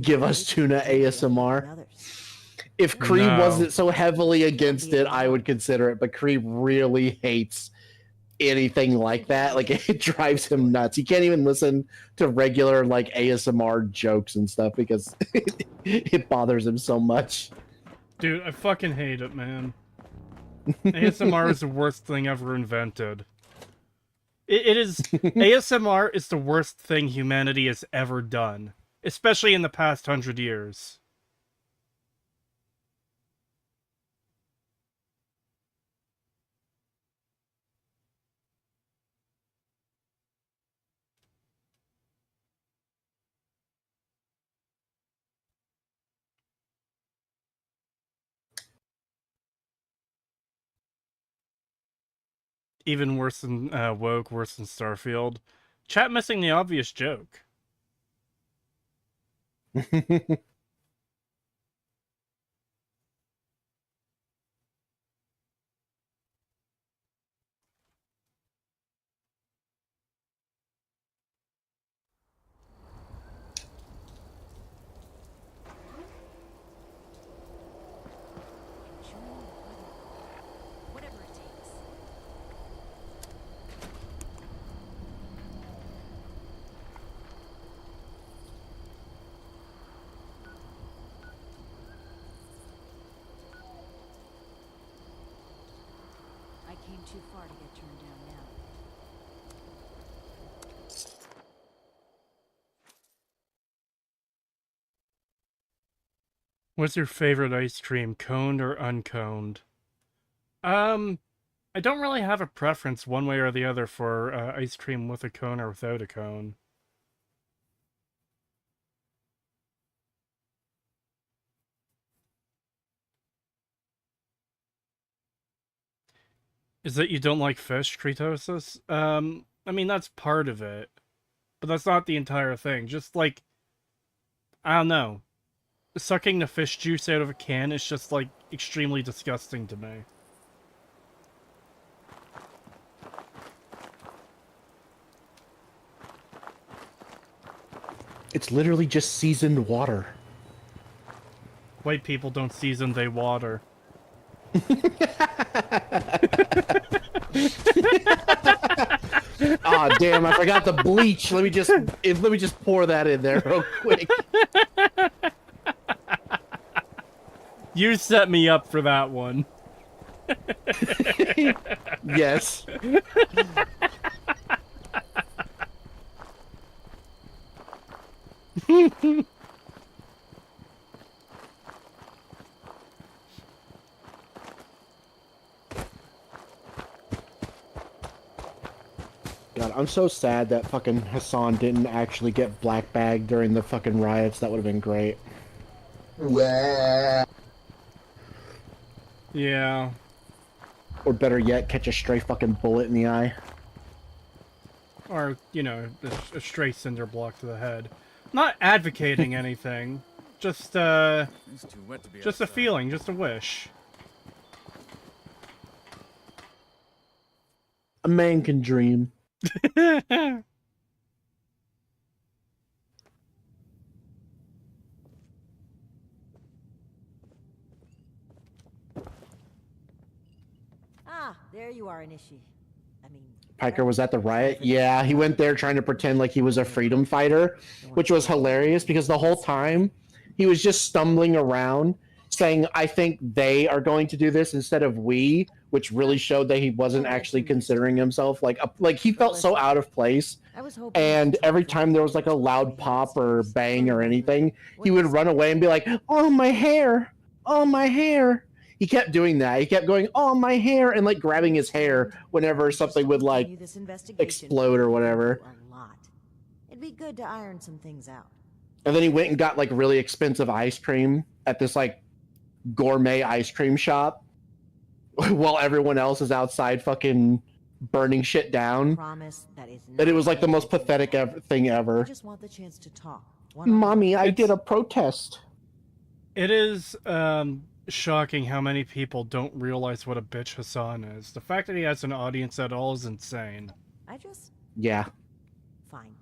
Give us tuna ASMR. If Cree No. wasn't so heavily against it, I would consider it, but Cree really hates anything like that. Like, it drives him nuts. He can't even listen to regular, like, ASMR jokes and stuff because it bothers him so much. Dude, I fucking hate it, man. ASMR is the worst thing ever invented. It is... ASMR is the worst thing humanity has ever done. Especially in the past 100 years. Even worse than Woke, worse than Starfield. Chat missing the obvious joke. Whatever it takes. I came too far to get turned down now. What's your favorite ice cream, coned or unconed? I don't really have a preference one way or the other for ice cream with a cone or without a cone. Is that you don't like fish, Kretosis? I mean, that's part of it. But that's not the entire thing. Just like, I don't know. Sucking the fish juice out of a can is just, like, extremely disgusting to me. It's literally just seasoned water. White people don't season, they water. Ah, damn! I forgot the bleach. Let me just pour that in there real quick. You set me up for that one. Yes. God, I'm so sad that fucking Hassan didn't actually get black bagged during the fucking riots. That would have been great. Yeah. Or better yet, catch a stray fucking bullet in the eye. Or, you know, a stray cinder block to the head. Not advocating anything. Just, just a feeling, just a wish. A man can dream. Ah, there you are, Inishi. I mean, Piker was at the riot. Yeah, he went there trying to pretend like he was a freedom fighter, which was hilarious because the whole time he was just stumbling around saying, I think they are going to do this instead of we, which really showed that he wasn't actually considering himself like he felt so out of place. And every time there was like a loud pop or bang or anything, he would run away and be like, oh, my hair, oh, my hair. He kept doing that. He kept going, oh, my hair, and like grabbing his hair whenever something would like explode or whatever. It'd be good to iron some things out. And then he went and got like really expensive ice cream at this like gourmet ice cream shop while everyone else is outside fucking burning shit down. And it was like the most pathetic thing ever. I just want the chance to talk. Mommy, I did a protest. It is shocking how many people don't realize what a bitch Hassan is. The fact that he has an audience at all is insane. Yeah. Fine.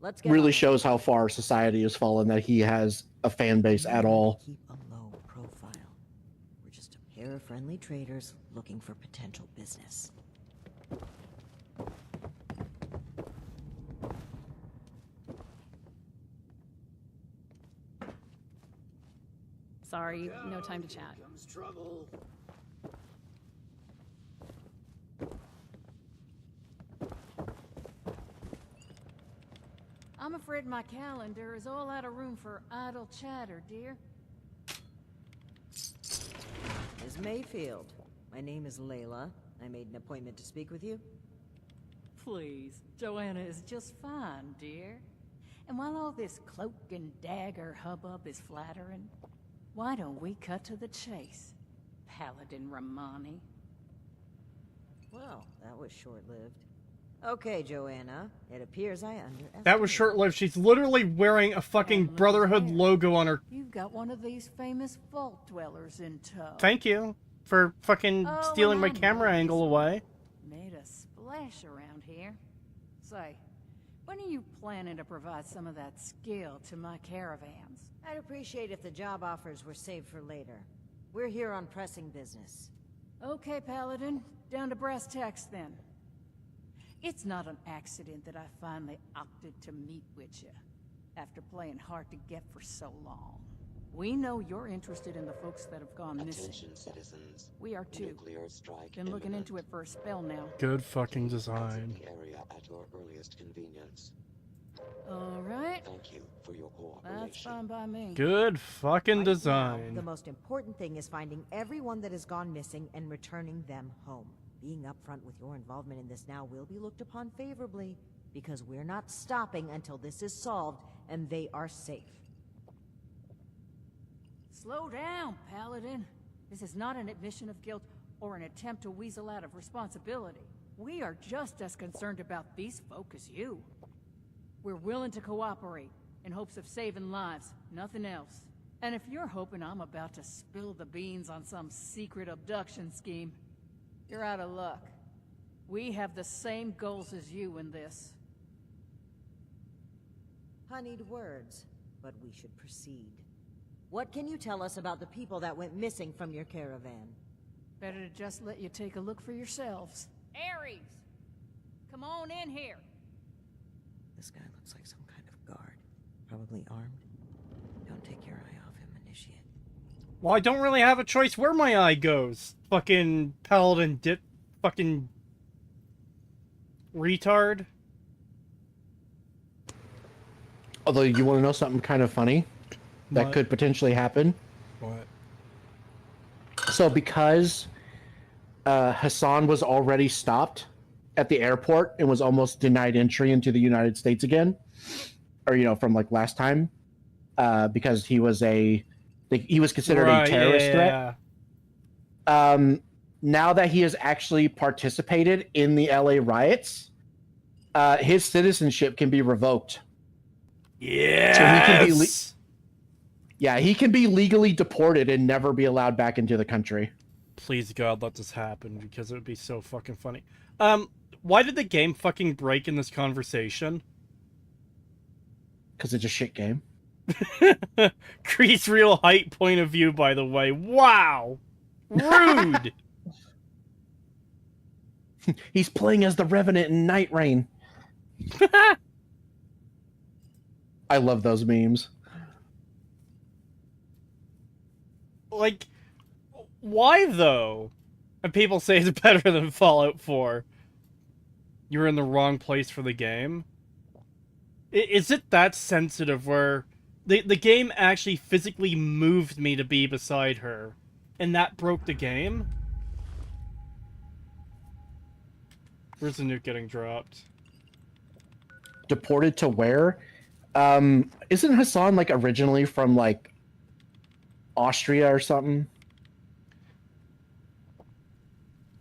Let's get really shows how far society has fallen that he has a fan base at all. Keep a low profile. We're just a pair of friendly traders looking for potential business. Sorry, no time to chat. Trouble. I'm afraid my calendar is all out of room for idle chatter, dear. Ms. Mayfield, my name is Layla. I made an appointment to speak with you. Please, Joanna is just fine, dear. And while all this cloak and dagger hubbub is flattering, why don't we cut to the chase, Paladin Romani? Well, that was short-lived. Okay, Joanna, it appears I underestimated. That was short-lived. She's literally wearing a fucking Brotherhood logo on her. You've got one of these famous vault dwellers in tow. Thank you for fucking stealing my camera angle away. Made a splash around here. Say, when are you planning to provide some of that skill to my caravans? I'd appreciate if the job offers were saved for later. We're here on pressing business. Okay, Paladin. Down to brass tacks, then. It's not an accident that I finally opted to meet with you, after playing hard to get for so long. We know you're interested in the folks that have gone missing. Citizens. We are too. Nuclear strike Been looking into it for a spell now. Good fucking design. The area at your earliest convenience. All right. Thank you for your cooperation. That's fine by me. Good fucking design. The most important thing is finding everyone that has gone missing and returning them home. Being upfront with your involvement in this now will be looked upon favorably, because we're not stopping until this is solved and they are safe. Slow down, Paladin. This is not an admission of guilt or an attempt to weasel out of responsibility. We are just as concerned about these folk as you. We're willing to cooperate in hopes of saving lives, nothing else. And if you're hoping I'm about to spill the beans on some secret abduction scheme, you're out of luck. We have the same goals as you in this. Honeyed words, but we should proceed. What can you tell us about the people that went missing from your caravan? Better to just let you take a look for yourselves. Ares! Come on in here! This guy looks like some kind of guard. Probably armed. Don't take your eye off him, Initiate. Well, I don't really have a choice where my eye goes. Fucking Paladin fucking retard. Although, you want to know something kind of funny that could potentially happen? What? So because Hassan was already stopped at the airport and was almost denied entry into the United States again, or, you know, from like last time, because he was considered a terrorist threat. now that he has actually participated in the LA riots, his citizenship can be revoked. Yes! So he can be he can be legally deported and never be allowed back into the country. Please God, let this happen, because it would be so fucking funny. Why did the game fucking break in this conversation? Because it's a shit game. Creed's real height point of view, by the way. Wow! Rude! He's playing as the Revenant in Night Rain. I love those memes. Like, why though? And people say it's better than Fallout 4. You're in the wrong place for the game. Is it that sensitive where the game actually physically moved me to be beside her, and that broke the game? Where's the nuke getting dropped? Deported to where? Isn't Hassan like originally from like Austria or something?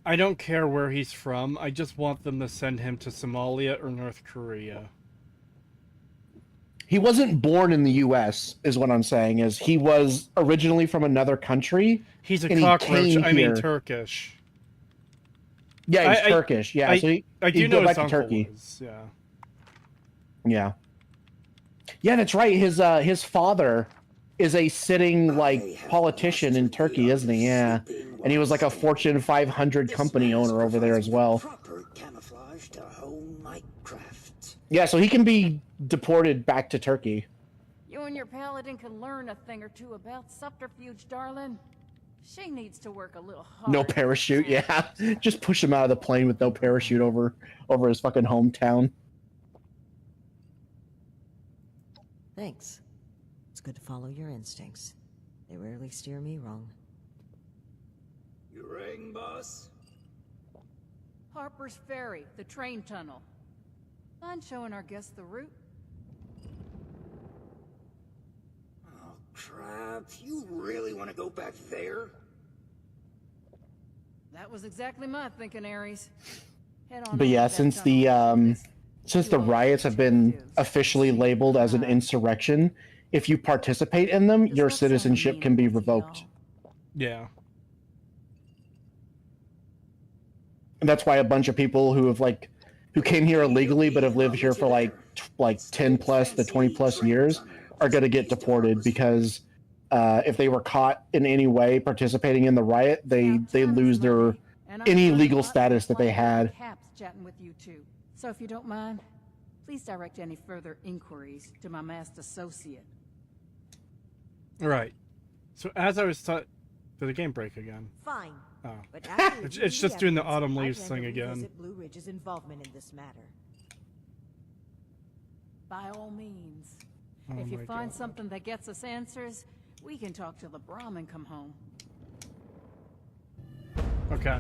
I don't care where he's from. I just want them to send him to Somalia or North Korea. He wasn't born in the U.S., is what I'm saying. Is he was originally from another country? He's a cockroach. I mean Turkish. Yeah, he's Turkish. Yeah, so I do know his uncle was, yeah. Yeah. Yeah, that's right. His father is a sitting like politician in Turkey, isn't he? Yeah. And he was like a Fortune 500 company owner over there as well. Yeah, so he can be deported back to Turkey. You and your paladin can learn a thing or two about subterfuge, darling. She needs to work a little harder. No parachute, yeah. Just push him out of the plane with no parachute over his fucking hometown. Thanks. It's good to follow your instincts. They rarely steer me wrong. You ring, boss? Harper's Ferry, the train tunnel. Mind showing our guests the route? Oh, crap. You really want to go back there? That was exactly my thinking, Ares. Head on But yeah, since the riots have been officially labeled as an insurrection, if you participate in them, your citizenship can be revoked. Yeah. And that's why a bunch of people who came here illegally but have lived here for like 10 plus to 20 plus years are going to get deported, because if they were caught in any way participating in the riot, they lose their any legal status that they had. Chatting with you too. So if you don't mind, please direct any further inquiries to my masked associate. Right. So as I was did the game break again? Fine. Oh. But it's just doing the autumn leaves thing again. Blue Ridge's involvement in this matter. By all means. Oh if you my find God. something that gets us answers, we can talk till the Brahmin come home. Okay.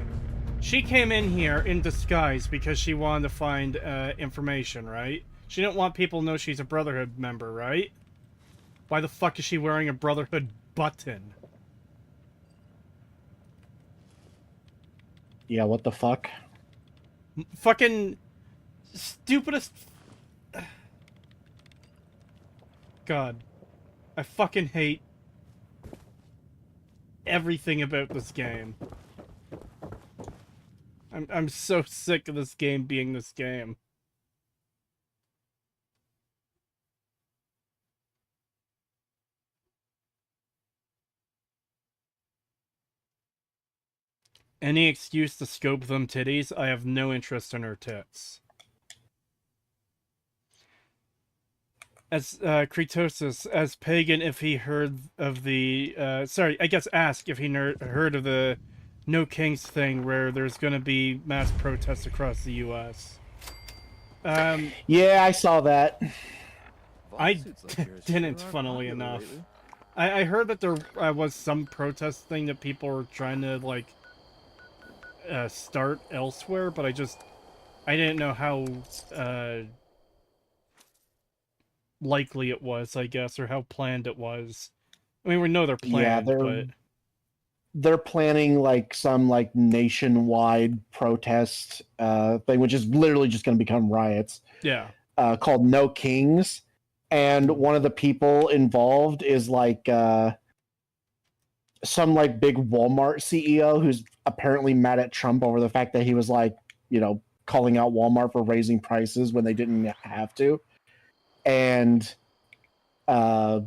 She came in here in disguise because she wanted to find information, right? She didn't want people to know she's a Brotherhood member, right? Why the fuck is she wearing a Brotherhood button? Yeah, what the fuck? Fucking stupidest... God. I fucking hate everything about this game. I'm so sick of this game being this game. Any excuse to scope them titties, I have no interest in her tits. As Kretosis, as pagan, if he heard of the ask if he heard of the No Kings thing, where there's going to be mass protests across the U.S. Yeah, I saw that. I didn't, funnily enough. I heard that there was some protest thing that people were trying to like start elsewhere, but I didn't know how likely it was, I guess, or how planned it was. I mean, we know they're planned, but they're planning like some like nationwide protest thing, which is literally just going to become riots. Yeah. Called No Kings, and one of the people involved is like some like big Walmart CEO who's apparently mad at Trump over the fact that he was like, you know, calling out Walmart for raising prices when they didn't have to. And yeah,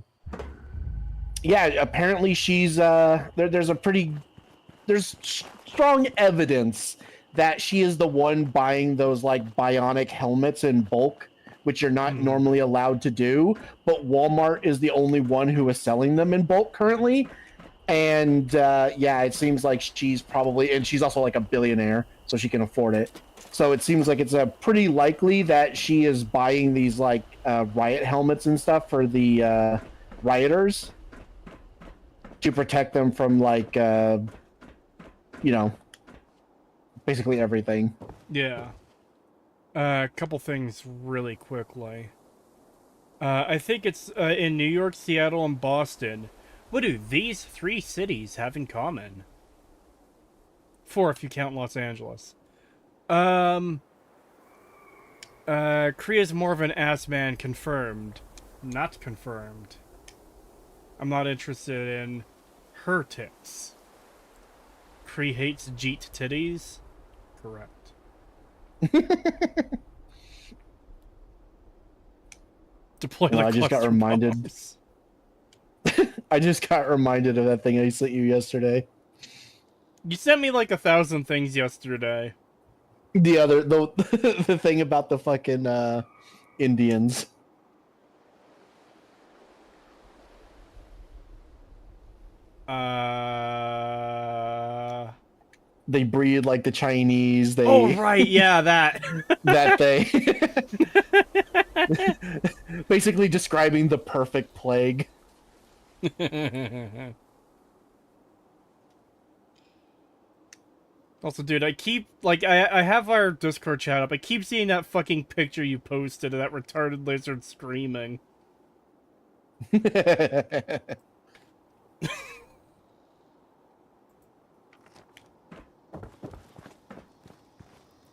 apparently she's there's strong evidence that she is the one buying those like bionic helmets in bulk, which you're not normally allowed to do, but Walmart is the only one who is selling them in bulk currently. And yeah, it seems like she's probably, and she's also like a billionaire, so she can afford it. So it seems like it's pretty likely that she is buying these like riot helmets and stuff for the rioters to protect them from like, you know, basically everything. Yeah. A couple things really quickly. I think it's in New York, Seattle, and Boston. What do these 3 cities have in common? 4 if you count Los Angeles. Kriya's more of an ass man, confirmed. Not confirmed. I'm not interested in her tits. Kree hates Jeet titties? Correct. Deploy the I just got reminded. I just got reminded of that thing I sent you yesterday. You sent me like 1,000 things yesterday. The thing about the fucking Indians. They breed like the Chinese. They... Oh right, yeah, that. That they basically describing the perfect plague. Also, dude, I keep, like, I have our Discord chat up. I keep seeing that fucking picture you posted of that retarded lizard screaming.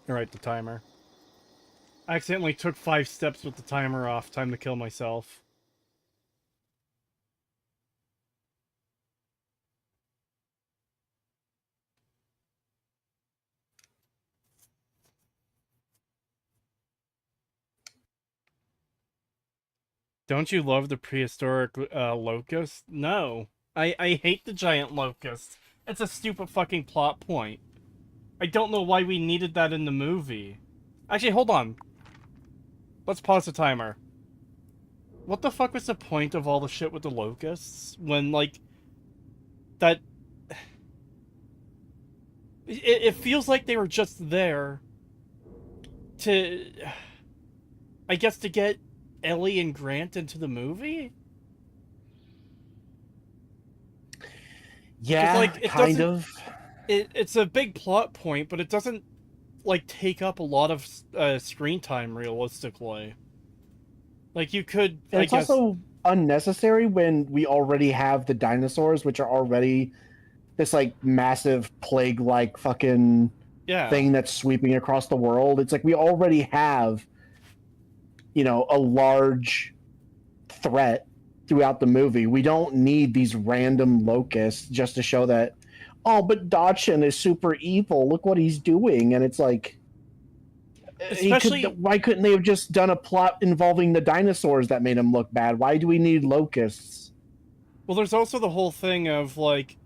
Alright, the timer. I accidentally took 5 steps with the timer off. Time to kill myself. Don't you love the prehistoric locust? No. I hate the giant locust. It's a stupid fucking plot point. I don't know why we needed that in the movie. Actually, hold on. Let's pause the timer. What the fuck was the point of all the shit with the locusts? When, like, that... It feels like they were just there to... I guess to get Ellie and Grant into the movie? Yeah, like, it kind of. It's a big plot point, but it doesn't, like, take up a lot of screen time, realistically. Like, you could, and I guess... It's also unnecessary when we already have the dinosaurs, which are already this, like, massive plague-like fucking thing that's sweeping across the world. It's like we already have, you know, a large threat throughout the movie. We don't need these random locusts just to show that, oh, but Dodson is super evil. Look what he's doing. And it's like, why couldn't they have just done a plot involving the dinosaurs that made him look bad? Why do we need locusts? Well, there's also the whole thing of, like,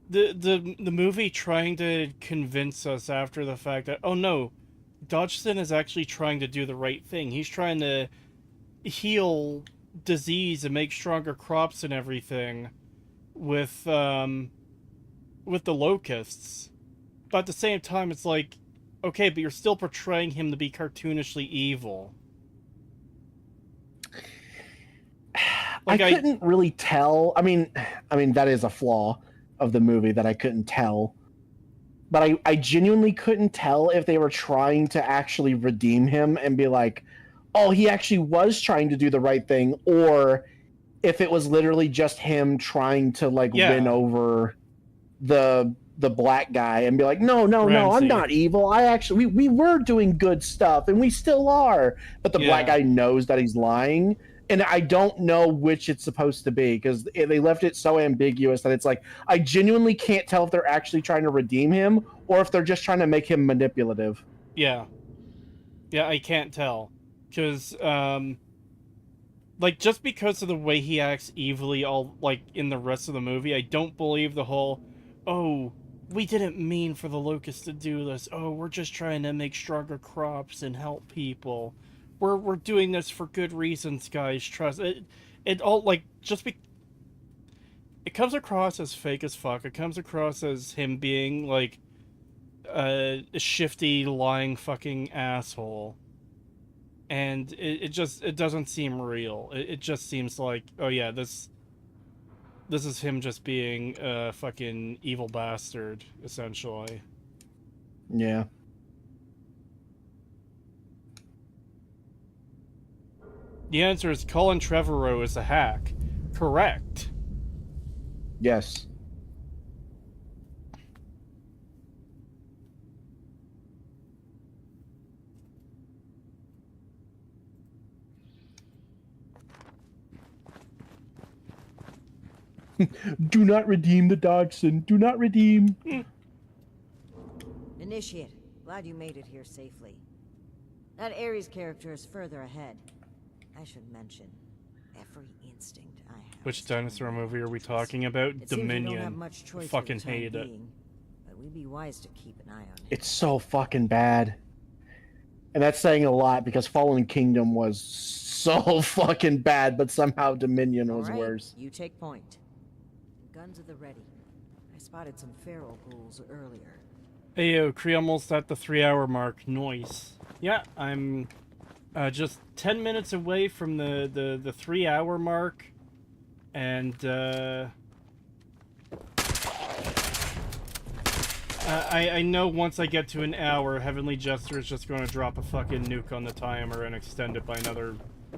the movie trying to convince us after the fact that, oh no, Dodgson is actually trying to do the right thing. He's trying to heal disease and make stronger crops and everything with the locusts. But at the same time, it's like, okay, but you're still portraying him to be cartoonishly evil. Like, I couldn't really tell. I mean, that is a flaw of the movie that I couldn't tell. But I genuinely couldn't tell if they were trying to actually redeem him and be like, oh, he actually was trying to do the right thing, or if it was literally just him trying to, like, win over the black guy and be like, no, I'm Ramsey. not evil. I actually we were doing good stuff and we still are. But the black guy knows that he's lying. And I don't know which it's supposed to be because they left it so ambiguous that it's like I genuinely can't tell if they're actually trying to redeem him or if they're just trying to make him manipulative. Yeah. Yeah, I can't tell. Because, like, just because of the way he acts evilly all, like, in the rest of the movie, I don't believe the whole, oh, we didn't mean for the Locust to do this. Oh, we're just trying to make stronger crops and help people. We're doing this for good reasons, guys. Trust it. It all, like, it comes across as fake as fuck. It comes across as him being, like, a shifty, lying fucking asshole. And it doesn't seem real. It just seems like, oh yeah, this is him just being a fucking evil bastard, essentially. Yeah. The answer is Colin Trevorrow is a hack. Correct. Yes. Do not redeem the dachshund. Do not redeem. Initiate. Glad you made it here safely. That Ares character is further ahead. I should mention, every instinct I have. Which dinosaur movie are we talking about? It seems we don't Dominion. have much choice Fucking for the time hate it. being, but we'd be wise to keep an eye on it. It's so fucking bad. And that's saying a lot because Fallen Kingdom was so fucking bad, but somehow Dominion was worse. You take point. Guns at the ready. I spotted some feral ghouls earlier. Ayo, Cree almost at the 3-hour mark. Nice. Yeah, I'm just 10 minutes away from the 3-hour mark. And I know once I get to an hour, Heavenly Jester is just going to drop a fucking nuke on the timer and extend it by another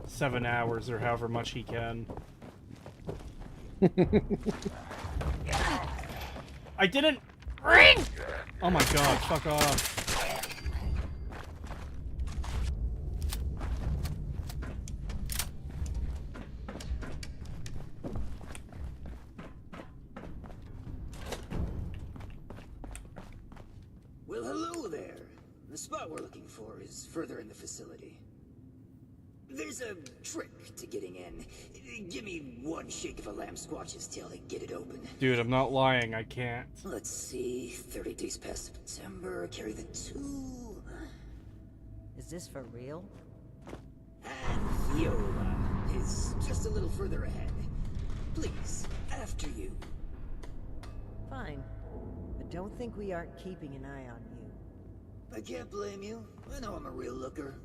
7 hours or however much he can. I didn't ring! Oh my god, fuck off. Well, hello there. The spot we're looking for is further in the facility. There's a trick to getting in. Give me one shake of a lamb squatch's tail to get it open. Dude, I'm not lying, I can't. Let's see, 30 days past September, carry the 2. Is this for real? Fiola is just a little further ahead. Please, after you. Fine. But don't think we aren't keeping an eye on you. I can't blame you. I know I'm a real looker.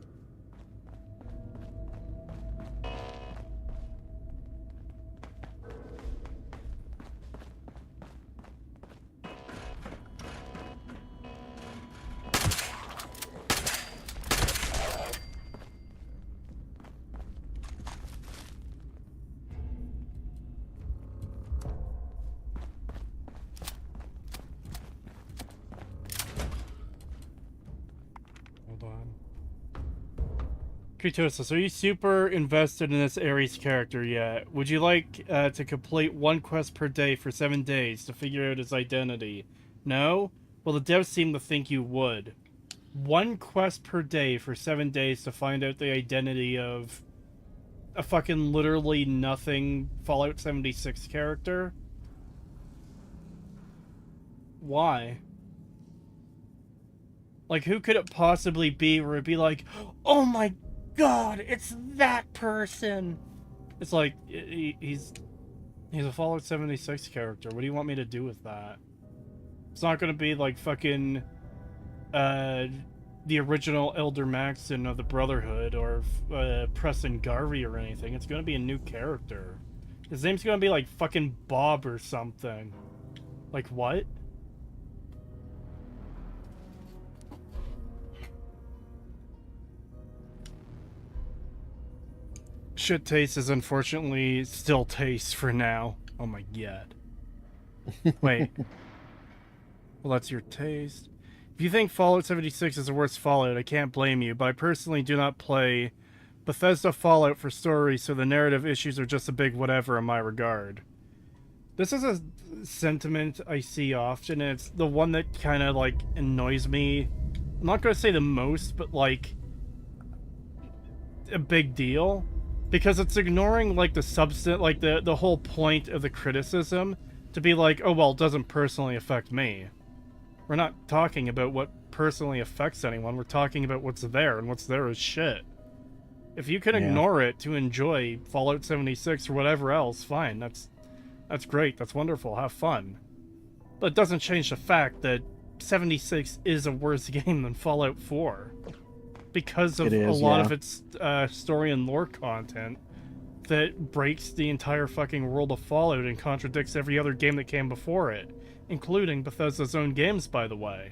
Kritosis, are you super invested in this Ares character yet? Would you like to complete one quest per day for 7 days to figure out his identity? No? Well, the devs seem to think you would. One quest per day for 7 days to find out the identity of a fucking literally nothing Fallout 76 character? Why? Like, who could it possibly be where it'd be like, oh my god, it's that person! It's like, he's a Fallout 76 character. What do you want me to do with that? It's not gonna be like fucking, the original Elder Maxon of the Brotherhood or Preston Garvey or anything. It's gonna be a new character. His name's gonna be like fucking Bob or something. Like, what? Shit taste is unfortunately still taste for now. Oh my god. Wait. Well, that's your taste. If you think Fallout 76 is the worst Fallout, I can't blame you, but I personally do not play Bethesda Fallout for story, so the narrative issues are just a big whatever in my regard. This is a sentiment I see often, and it's the one that kind of, like, annoys me. I'm not going to say the most, but, like, a big deal. Because it's ignoring, like, the substance, like, the whole point of the criticism to be like, oh, well, it doesn't personally affect me. We're not talking about what personally affects anyone, we're talking about what's there, and what's there is shit. If you can ignore it to enjoy Fallout 76 or whatever else, fine, that's great, that's wonderful, have fun. But it doesn't change the fact that 76 is a worse game than Fallout 4. Because of a lot of its story and lore content that breaks the entire fucking world of Fallout and contradicts every other game that came before it, including Bethesda's own games, by the way.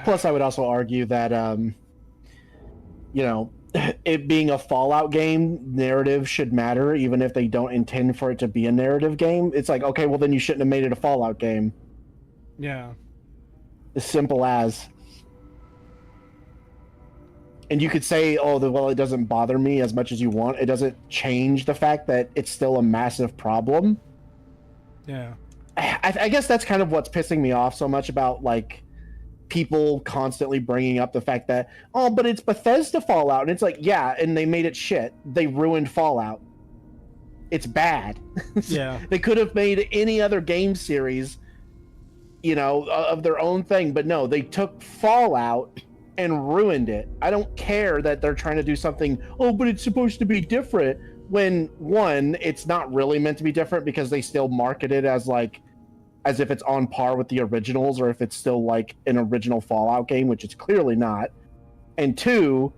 Plus, I would also argue that, you know, it being a Fallout game, narrative should matter, even if they don't intend for it to be a narrative game. It's like, okay, well, then you shouldn't have made it a Fallout game. Yeah. As simple as. And you could say, oh, well, it doesn't bother me as much as you want. It doesn't change the fact that it's still a massive problem. Yeah. I guess that's kind of what's pissing me off so much about, like, people constantly bringing up the fact that, oh, but it's Bethesda Fallout. And it's like, yeah, and they made it shit. They ruined Fallout. It's bad. Yeah. They could have made any other game series, you know, of their own thing. But no, they took Fallout and ruined it. I don't care that they're trying to do something, oh, but it's supposed to be different. When, one, it's not really meant to be different because they still market it as, like, as if it's on par with the originals, or if it's still like an original Fallout game, which it's clearly not. And two,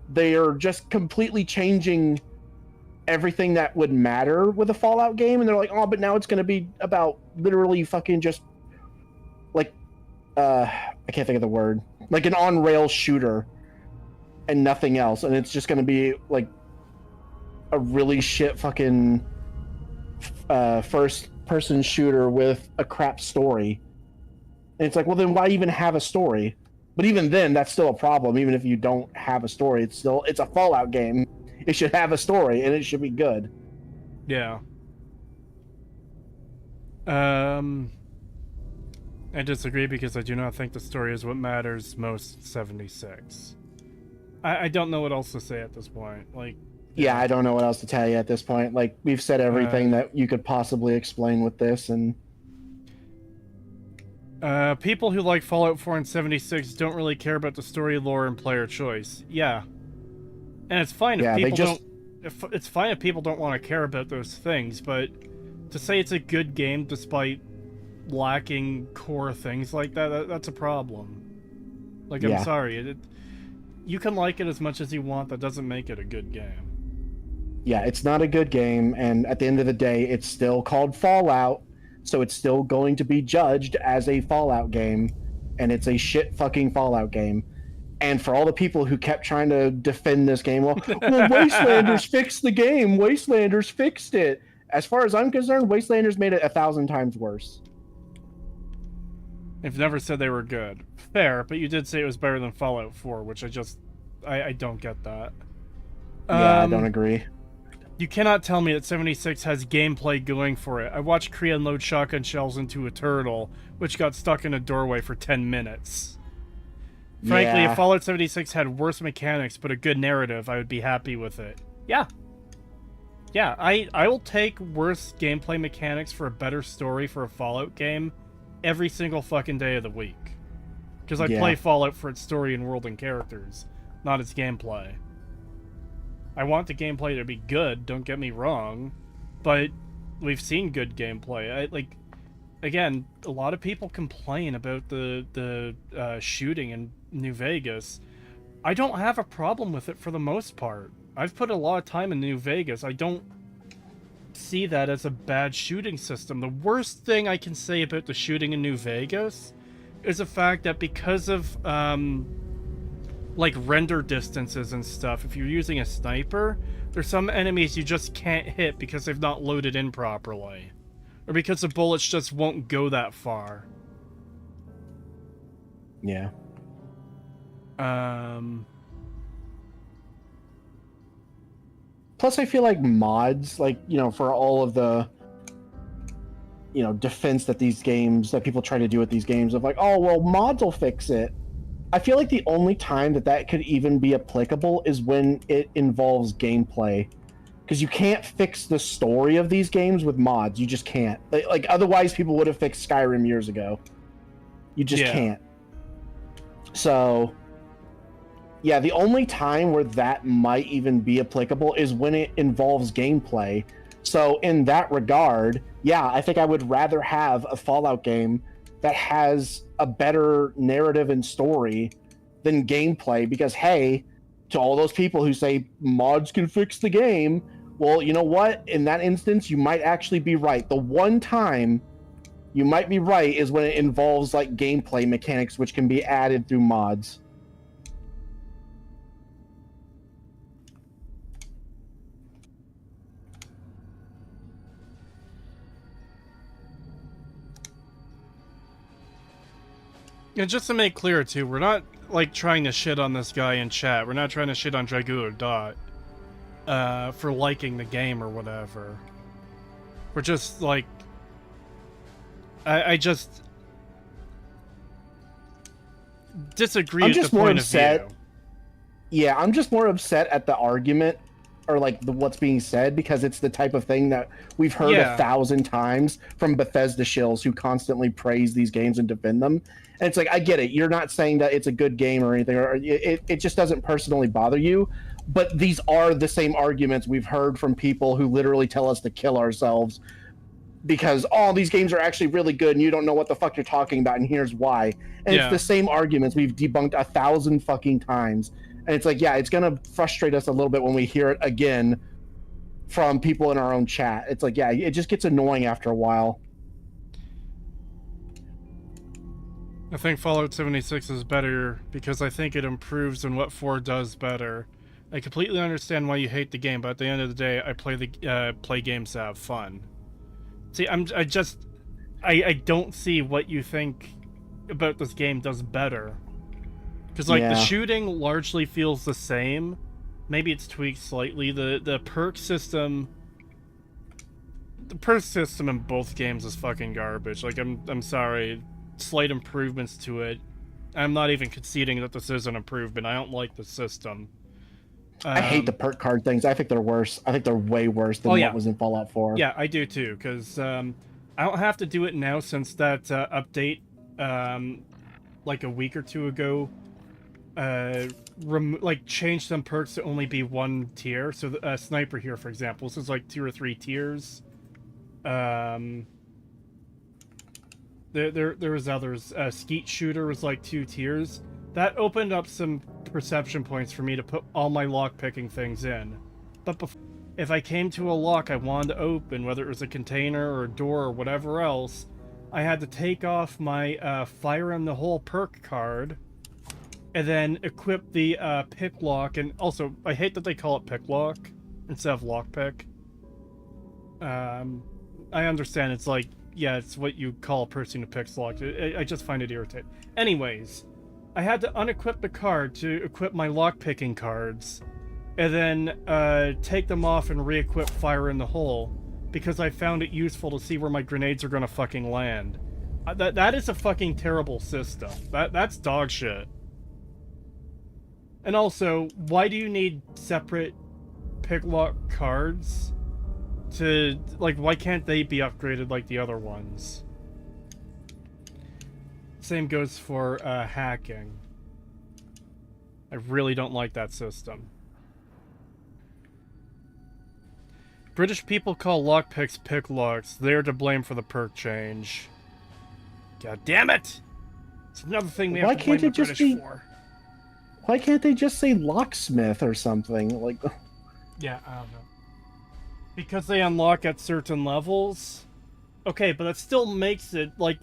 they are just completely changing everything that would matter with a Fallout game, and they're like, oh, but now it's going to be about literally fucking just like I can't think of the word, like an on-rail shooter and nothing else, and it's just going to be like a really shit fucking first person shooter with a crap story. And it's like, well, then why even have a story? But even then, that's still a problem. Even if you don't have a story, it's a Fallout game. It should have a story, and it should be good. Yeah. I disagree because I do not think the story is what matters most in 76. I don't know what else to say at this point. Like, yeah, I don't know what else to tell you at this point. Like, we've said everything that you could possibly explain with this, and people who like Fallout 4 and 76 don't really care about the story, lore, and player choice. Yeah. And it's fine if people don't... It's fine if people don't want to care about those things, but to say it's a good game despite lacking core things like that, that's a problem. Like, I'm sorry. You can like it as much as you want, that doesn't make it a good game. Yeah, it's not a good game, and at the end of the day, it's still called Fallout, so it's still going to be judged as a Fallout game, and it's a shit fucking Fallout game. And for all the people who kept trying to defend this game, well, Wastelanders fixed the game. Wastelanders fixed it. As far as I'm concerned, Wastelanders made it 1,000 times worse. I've never said they were good. Fair, but you did say it was better than Fallout 4, which I don't get that. Yeah, I don't agree. You cannot tell me that 76 has gameplay going for it. I watched Kree unload shotgun shells into a turtle, which got stuck in a doorway for 10 minutes. Frankly, if Fallout 76 had worse mechanics but a good narrative, I would be happy with it. Yeah. Yeah, I will take worse gameplay mechanics for a better story for a Fallout game every single fucking day of the week. Because I play Fallout for its story and world and characters, not its gameplay. I want the gameplay to be good, don't get me wrong, but we've seen good gameplay. Again, a lot of people complain about the shooting in New Vegas. I don't have a problem with it for the most part. I've put a lot of time in New Vegas. I don't see that as a bad shooting system. The worst thing I can say about the shooting in New Vegas is the fact that because of like render distances and stuff, if you're using a sniper, there's some enemies you just can't hit because they've not loaded in properly. or because the bullets just won't go that far. Yeah. Plus, I feel like mods, like, you know, for all of the, you know, defense that these games, that people try to do with these games of like, oh, well, mods will fix it. I feel like the only time that that could even be applicable is when it involves gameplay. Because you can't fix the story of these games with mods. You just can't. Like otherwise, people would have fixed Skyrim years ago. You just can't. So, yeah, the only time where that might even be applicable is when it involves gameplay. So, in that regard, yeah, I think I would rather have a Fallout game that has a better narrative and story than gameplay. Because, hey, to all those people who say mods can fix the game, well, you know what? In that instance, you might actually be right. The one time you might be right is when it involves like gameplay mechanics, which can be added through mods. And just to make clear too, we're not like trying to shit on this guy in chat. We're not trying to shit on Dragoo or Dot for liking the game or whatever. We're just like, I just disagree with the point of view. Yeah, I'm just more upset at the argument or like what's being said, because it's the type of thing that we've heard 1,000 times from Bethesda shills who constantly praise these games and defend them. And it's like, I get it. You're not saying that it's a good game or anything, or it just doesn't personally bother you. But these are the same arguments we've heard from people who literally tell us to kill ourselves because, oh, these games are actually really good and you don't know what the fuck you're talking about, and here's why. And it's the same arguments we've debunked 1,000 fucking times. And it's like, yeah, it's going to frustrate us a little bit when we hear it again from people in our own chat. It's like, yeah, it just gets annoying after a while. I think Fallout 76 is better because I think it improves on what 4 does better. I completely understand why you hate the game, but at the end of the day, I play games to have fun. See, I don't see what you think about this game does better. Because, like, the shooting largely feels the same. Maybe it's tweaked slightly. The perk system... The perk system in both games is fucking garbage. Like, I'm sorry. Slight improvements to it. I'm not even conceding that this is an improvement. I don't like the system. I hate the perk card things. I think they're worse. I think they're way worse than what was in Fallout 4. Yeah, I do too, because I don't have to do it now since that update, like a week or two ago, like changed some perks to only be 1 tier. So the sniper here, for example, this is like 2 or 3 tiers. There was others. Skeet shooter was like 2 tiers. That opened up some perception points for me to put all my lock-picking things in. But if I came to a lock I wanted to open, whether it was a container or a door or whatever else, I had to take off my fire in the hole perk card, and then equip the pick lock. And also, I hate that they call it pick lock instead of lockpick. I understand it's like, yeah, it's what you call a person who picks lock. I just find it irritating. Anyways, I had to unequip the card to equip my lockpicking cards, and then take them off and re-equip fire in the hole, because I found it useful to see where my grenades are gonna fucking land. That is a fucking terrible system. That's dog shit. And also, why do you need separate picklock cards? To, like, why can't they be upgraded like the other ones? Same goes for hacking. I really don't like that system. British people call lockpicks picklocks. They're to blame for the perk change. God damn it! It's another thing we have to blame the British for. Why can't they just say locksmith or something? Like, yeah, I don't know. Because they unlock at certain levels? Okay, but that still makes it, like...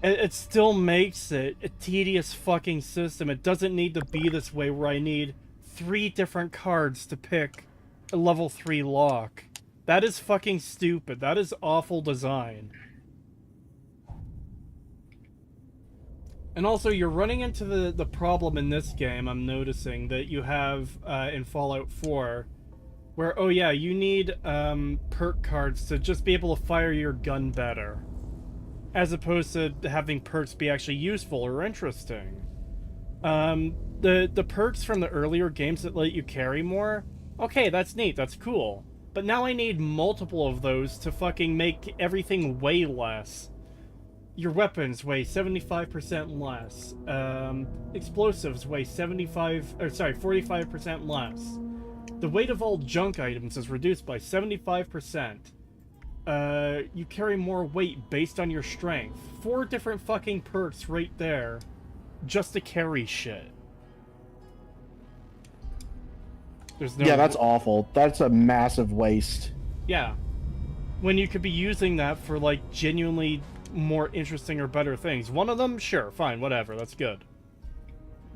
it still makes it a tedious fucking system. It doesn't need to be this way where I need 3 different cards to pick a level 3 lock. That is fucking stupid. That is awful design. And also, you're running into the problem in this game, I'm noticing, that you have in Fallout 4, where, oh yeah, you need perk cards to just be able to fire your gun better, as opposed to having perks be actually useful or interesting. The perks from the earlier games that let you carry more, okay, that's neat, that's cool. But now I need multiple of those to fucking make everything way less. Your weapons weigh 75% less. Explosives weigh 45% less. The weight of all junk items is reduced by 75%. You carry more weight based on your strength. 4 different fucking perks right there, just to carry shit. There's no. Yeah, that's awful. That's a massive waste. Yeah. When you could be using that for, like, genuinely more interesting or better things. One of them, sure, fine, whatever, that's good.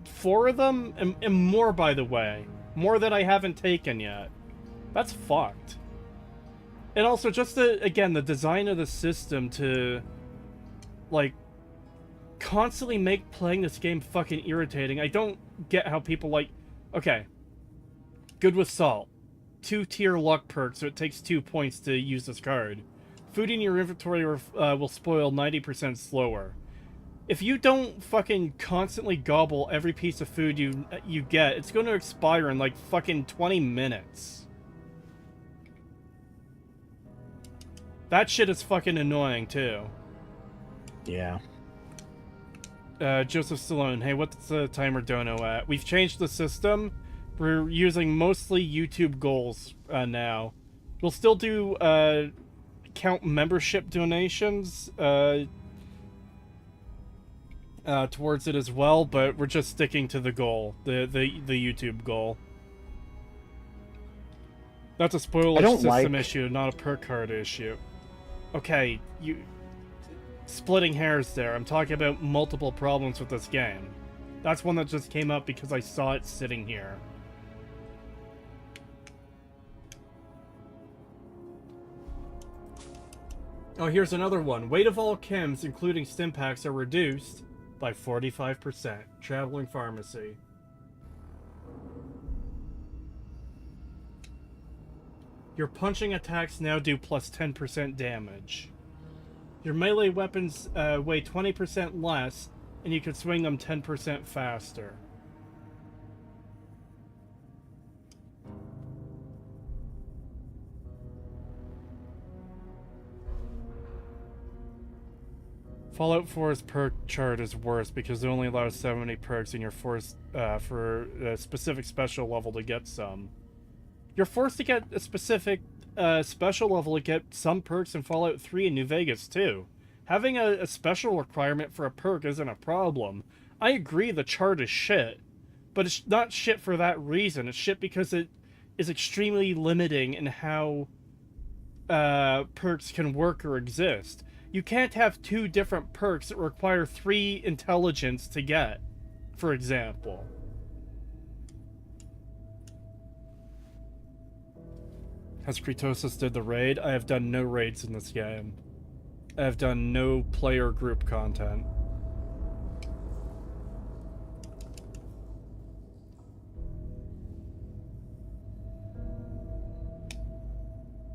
4 of them, and more, by the way. More that I haven't taken yet. That's fucked. And also, just again, the design of the system to, like, constantly make playing this game fucking irritating. I don't get how people, like, okay, good with salt. 2-tier luck perk, so it takes 2 points to use this card. Food in your inventory will spoil 90% slower. If you don't fucking constantly gobble every piece of food you get, it's going to expire in like fucking 20 minutes. That shit is fucking annoying too. Yeah. Joseph Stallone, hey, what's the timer dono at? We've changed the system. We're using mostly YouTube goals now. We'll still do count membership donations towards it as well, but we're just sticking to the goal, the YouTube goal. That's a spoiler system issue, not a perk card issue. Okay, you splitting hairs there. I'm talking about multiple problems with this game. That's one that just came up because I saw it sitting here. Oh, here's another one. Weight of all chems, including stim packs, are reduced by 45%. Traveling pharmacy. Your punching attacks now do plus 10% damage. Your melee weapons weigh 20% less, and you can swing them 10% faster. Fallout 4's perk chart is worse because it only allows 70 perks and you're forced for a specific special level to get some. You're forced to get a specific special level to get some perks in Fallout 3 and New Vegas too. Having a special requirement for a perk isn't a problem. I agree the chart is shit, but it's not shit for that reason. It's shit because it is extremely limiting in how perks can work or exist. You can't have 2 different perks that require 3 intelligence to get, for example. Has Kretosis did the raid? I have done no raids in this game. I have done no player group content.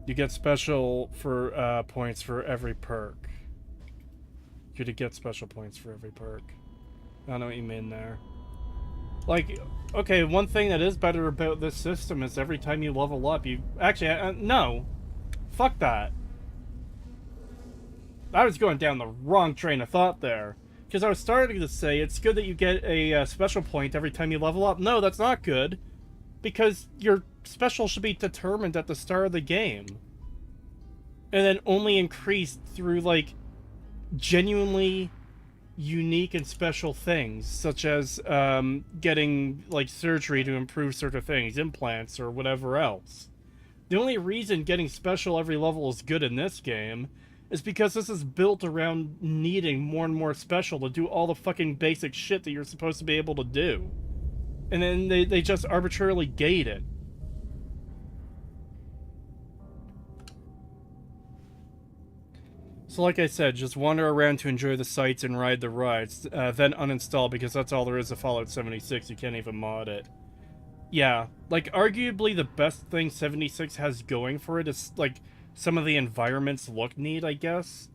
You get special for points for every perk. You could get special points for every perk. I don't know what you mean there. Like, okay, one thing that is better about this system is every time you level up, you... Actually, no. Fuck that. I was going down the wrong train of thought there. Because I was starting to say it's good that you get a special point every time you level up. No, that's not good. Because your special should be determined at the start of the game. And then only increased through, like, genuinely unique and special things. Such as getting, like, surgery to improve certain things. Implants or whatever else. The only reason getting special every level is good in this game is because this is built around needing more and more special to do all the fucking basic shit that you're supposed to be able to do. And then they just arbitrarily gate it. So like I said, just wander around to enjoy the sights and ride the rides, then uninstall because that's all there is of Fallout 76, you can't even mod it. Yeah, like, arguably the best thing 76 has going for it is, like, some of the environments look neat, I guess.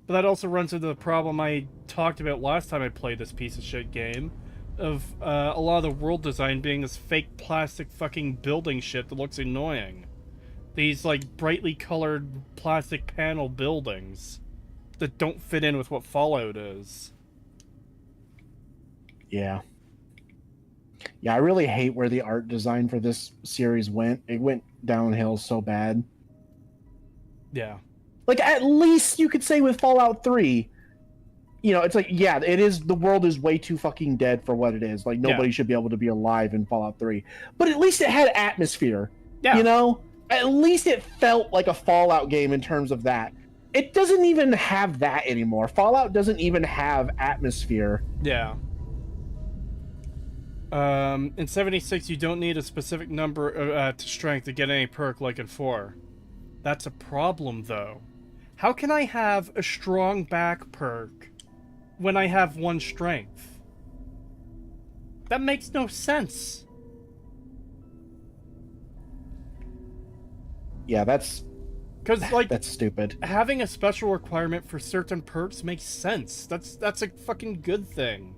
But that also runs into the problem I talked about last time I played this piece of shit game, of a lot of the world design being this fake plastic fucking building shit that looks annoying. These, like, brightly colored plastic panel buildings that don't fit in with what Fallout is. Yeah. Yeah, I really hate where the art design for this series went. It went downhill so bad. Yeah. Like, at least you could say with Fallout 3, you know, it's like, yeah, it is, the world is way too fucking dead for what it is. Like, nobody should be able to be alive in Fallout 3. But at least it had atmosphere. Yeah. You know? At least it felt like a Fallout game in terms of that. It doesn't even have that anymore. Fallout doesn't even have atmosphere. Yeah. In 76, you don't need a specific number to strength to get any perk like in 4. That's a problem, though. How can I have a strong back perk when I have 1 strength? That makes no sense. Yeah, that's... Because, like, that's stupid. Having a special requirement for certain perks makes sense. That's a fucking good thing.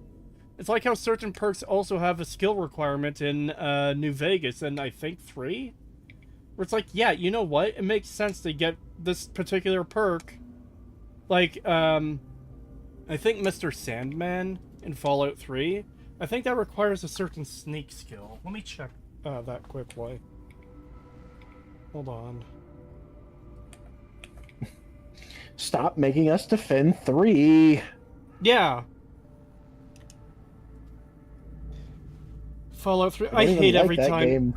It's like how certain perks also have a skill requirement in New Vegas and I think 3? Where it's like, yeah, you know what? It makes sense to get this particular perk. Like, I think Mr. Sandman in Fallout 3, I think that requires a certain sneak skill. Let me check that quickly. Hold on. Stop making us defend 3. Yeah. Fallout 3. I hate every time. Game.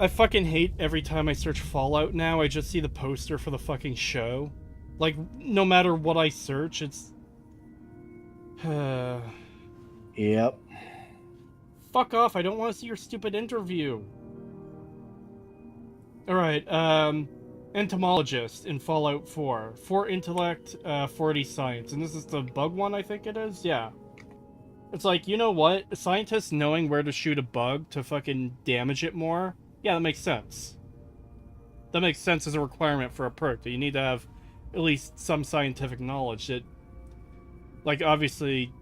I fucking hate every time I search Fallout now. I just see the poster for the fucking show. Like, no matter what I search, it's... Yep. Fuck off. I don't want to see your stupid interview. Alright, entomologist in Fallout 4. 4 intellect, 40 science. And this is the bug one, I think it is? Yeah. It's like, you know what? Scientists knowing where to shoot a bug to fucking damage it more? Yeah, that makes sense. That makes sense as a requirement for a perk, that you need to have at least some scientific knowledge that... Like, obviously,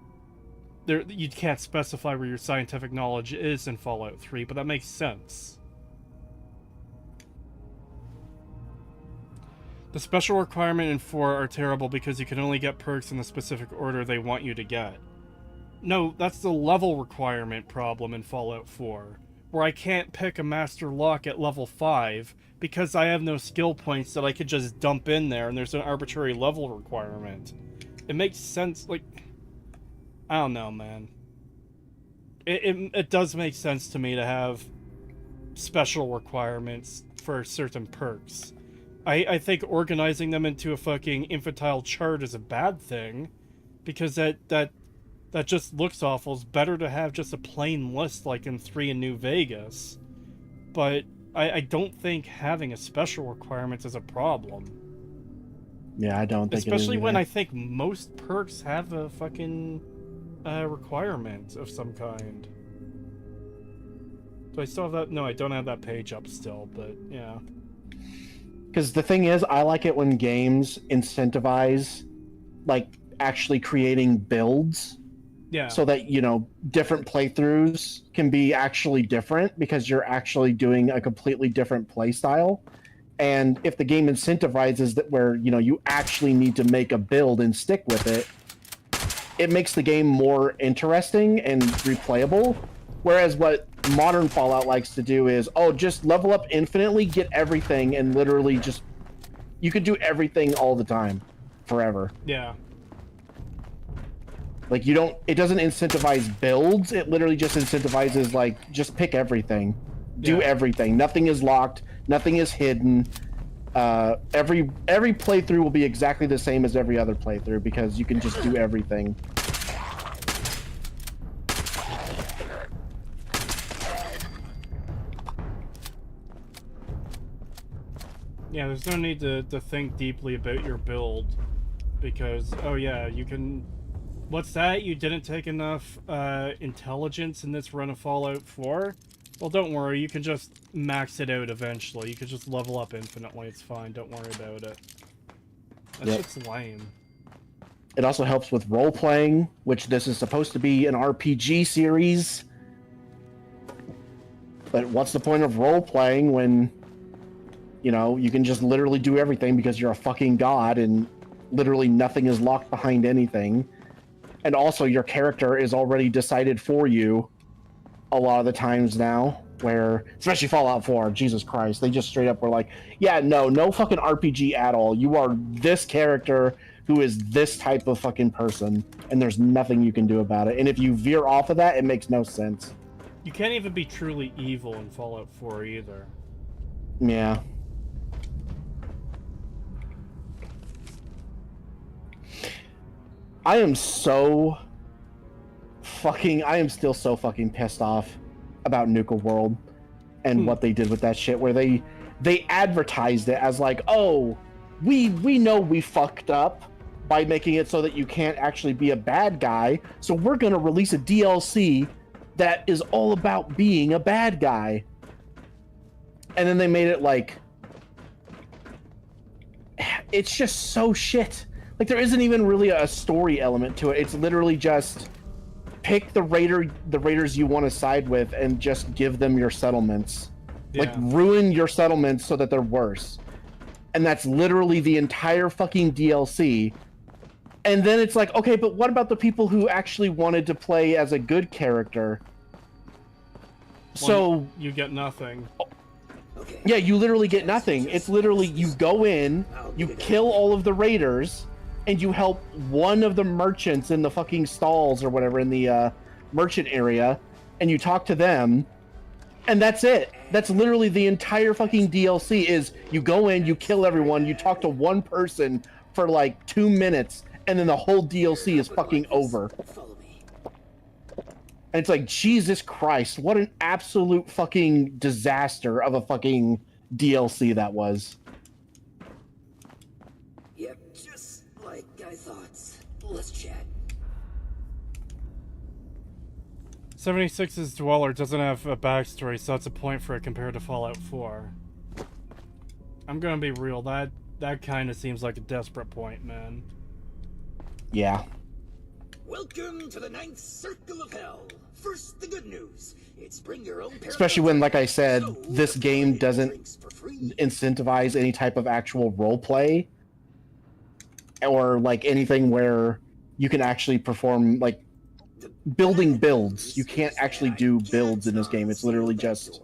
you can't specify where your scientific knowledge is in Fallout 3, but that makes sense. The special requirement in 4 are terrible because you can only get perks in the specific order they want you to get. No, that's the level requirement problem in Fallout 4, where I can't pick a Master Lock at level 5 because I have no skill points that I could just dump in there and there's an arbitrary level requirement. It makes sense, like... I don't know, man. It does make sense to me to have special requirements for certain perks. I think organizing them into a fucking infantile chart is a bad thing, because that just looks awful. It's better to have just a plain list like in 3 in New Vegas. But I don't think having a special requirement is a problem. Yeah, I don't think especially it is when either. I think most perks have a fucking requirement of some kind. Do I still have that? No, I don't have that page up still, but yeah. Because the thing is, I like it when games incentivize, like, actually creating builds. Yeah. So that, you know, different playthroughs can be actually different because you're actually doing a completely different play style. And if the game incentivizes that where, you know, you actually need to make a build and stick with it, it makes the game more interesting and replayable. Whereas what modern Fallout likes to do is, oh, just level up infinitely, get everything, and literally just... You could do everything all the time. Forever. Yeah. Like, you don't... It doesn't incentivize builds, it literally just incentivizes, like, just pick everything. Do everything. Nothing is locked. Nothing is hidden. Every playthrough will be exactly the same as every other playthrough because you can just do everything. Yeah, there's no need to think deeply about your build. Because, oh yeah, you can... What's that? You didn't take enough intelligence in this run of Fallout 4? Well, don't worry, you can just max it out eventually. You can just level up infinitely, it's fine, don't worry about it. That's just lame. It also helps with role-playing, which this is supposed to be an RPG series. But what's the point of role-playing when, you know, you can just literally do everything because you're a fucking god and literally nothing is locked behind anything. And also your character is already decided for you a lot of the times now, where, especially Fallout 4, Jesus Christ, they just straight up were like, yeah, no fucking RPG at all. You are this character who is this type of fucking person, and there's nothing you can do about it. And if you veer off of that, it makes no sense. You can't even be truly evil in Fallout 4 either. Yeah. I am still so fucking pissed off about Nuka World and what they did with that shit, where they advertised it as like, oh, we know we fucked up by making it so that you can't actually be a bad guy, so we're gonna release a DLC that is all about being a bad guy. And then they made it like, it's just so shit. Like, there isn't even really a story element to it. It's literally just pick the raiders you want to side with and just give them your settlements. Yeah. Like, ruin your settlements so that they're worse. And that's literally the entire fucking DLC. And then it's like, okay, but what about the people who actually wanted to play as a good character? Well, so you get nothing. Yeah, you literally get nothing. It's literally, you go in, you kill all of the raiders, and you help one of the merchants in the fucking stalls or whatever in the merchant area, and you talk to them, and that's it. That's literally the entire fucking DLC is you go in, you kill everyone, you talk to one person for like 2 minutes, and then the whole DLC is fucking over. And it's like, Jesus Christ, what an absolute fucking disaster of a fucking DLC that was. Yep, just like I thought. Let's chat. 76's Dweller doesn't have a backstory, so that's a point for it compared to Fallout 4. I'm gonna be real, that kind of seems like a desperate point, man. Yeah. Welcome to the 9th Circle of Hell. First, the good news. It's bring your own. Especially when, like I said, this game doesn't incentivize any type of actual roleplay or like anything where you can actually perform like building builds. You can't actually do builds in this game. It's literally just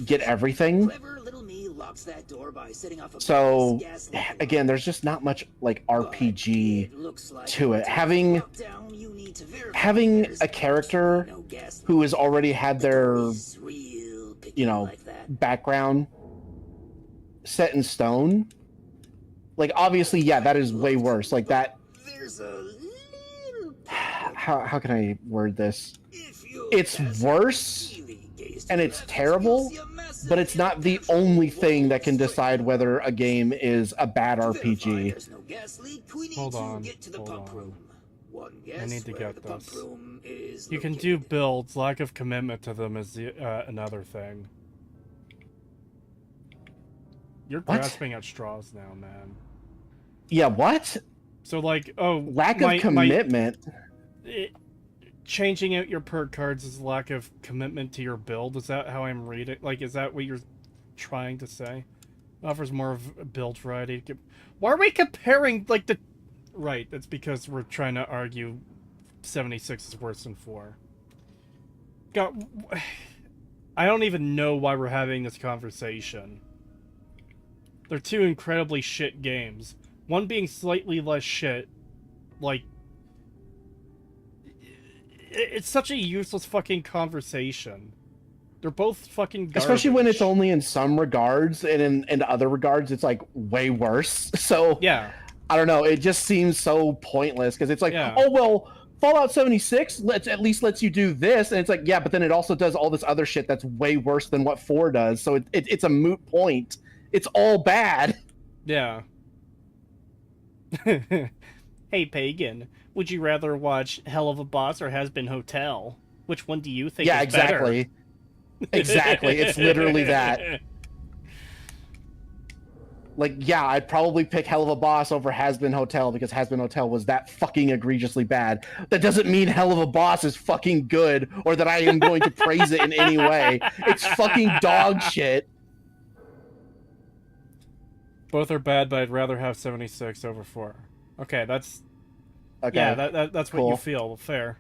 get everything. So again, there's just not much like RPG to it. Having a character who has already had their, you know, background set in stone, like obviously, yeah, that is way worse. Like that. How can I word this? It's worse and it's terrible, but it's not the only thing that can decide whether a game is a bad RPG. Hold on. I need to get this. You can do builds. Lack of commitment to them is another thing. You're grasping at straws now, man. Yeah, what? So like, oh, lack of commitment. Changing out your perk cards is lack of commitment to your build. Is that how I'm reading? Like, is that what you're trying to say? Offers more of a build variety. Why are we comparing like the? Right, that's because we're trying to argue 76 is worse than 4. God, I don't even know why we're having this conversation. They're two incredibly shit games. One being slightly less shit, like... It's such a useless fucking conversation. They're both fucking garbage. Especially when it's only in some regards, and in other regards, it's like way worse. So yeah, I don't know. It just seems so pointless because it's like, oh well, Fallout 76 at least lets you do this, and it's like, yeah, but then it also does all this other shit that's way worse than what 4 does. So it's a moot point It's all bad. Yeah. Hey, Pagan, would you rather watch Hell of a Boss or Has Been Hotel? Which one do you think is exactly. better? Exactly. It's literally that. Like, yeah, I'd probably pick Hell of a Boss over Has Been Hotel because Has Been Hotel was that fucking egregiously bad. That doesn't mean Hell of a Boss is fucking good or that I am going to praise it in any way. It's fucking dog shit. Both are bad, but I'd rather have 76 over 4. Okay, that's... Okay. Yeah, that's Cool. what you feel. Fair.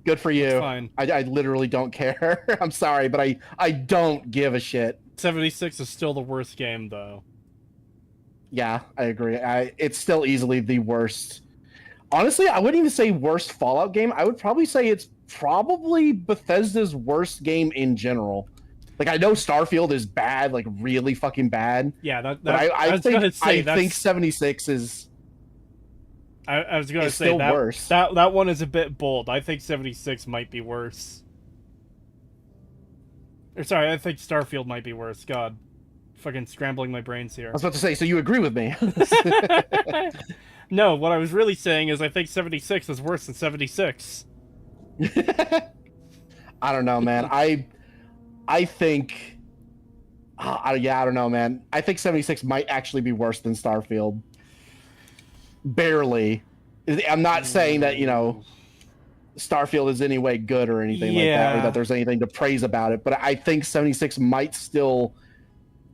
Good for you. That's fine. I literally don't care. I'm sorry, but I don't give a shit. 76 is still the worst game, though. Yeah, I agree. It's still easily the worst. Honestly, I wouldn't even say worst Fallout game. I would probably say it's probably Bethesda's worst game in general. Like, I know Starfield is bad, like really fucking bad. Yeah, but I think 76 is. I was going to say still that worse. That one is a bit bold. I think 76 might be worse. Or sorry, I think Starfield might be worse. God, fucking scrambling my brains here. I was about to say, so you agree with me? No, what I was really saying is I think 76 is worse than 76. I don't know, man. I think. I don't know, man. I think 76 might actually be worse than Starfield. Barely. I'm not saying that, Starfield is any way good or anything like that, or that there's anything to praise about it, but I think 76 might still...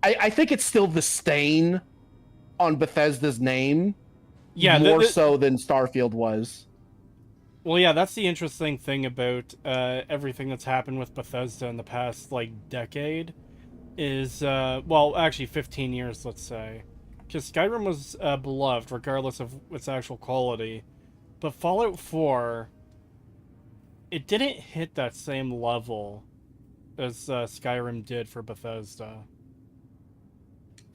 I think it's still the stain on Bethesda's name, more so than Starfield was. Well, yeah, that's the interesting thing about everything that's happened with Bethesda in the past, decade, is, well, actually 15 years, let's say. Because Skyrim was beloved, regardless of its actual quality. But Fallout 4, it didn't hit that same level as Skyrim did for Bethesda.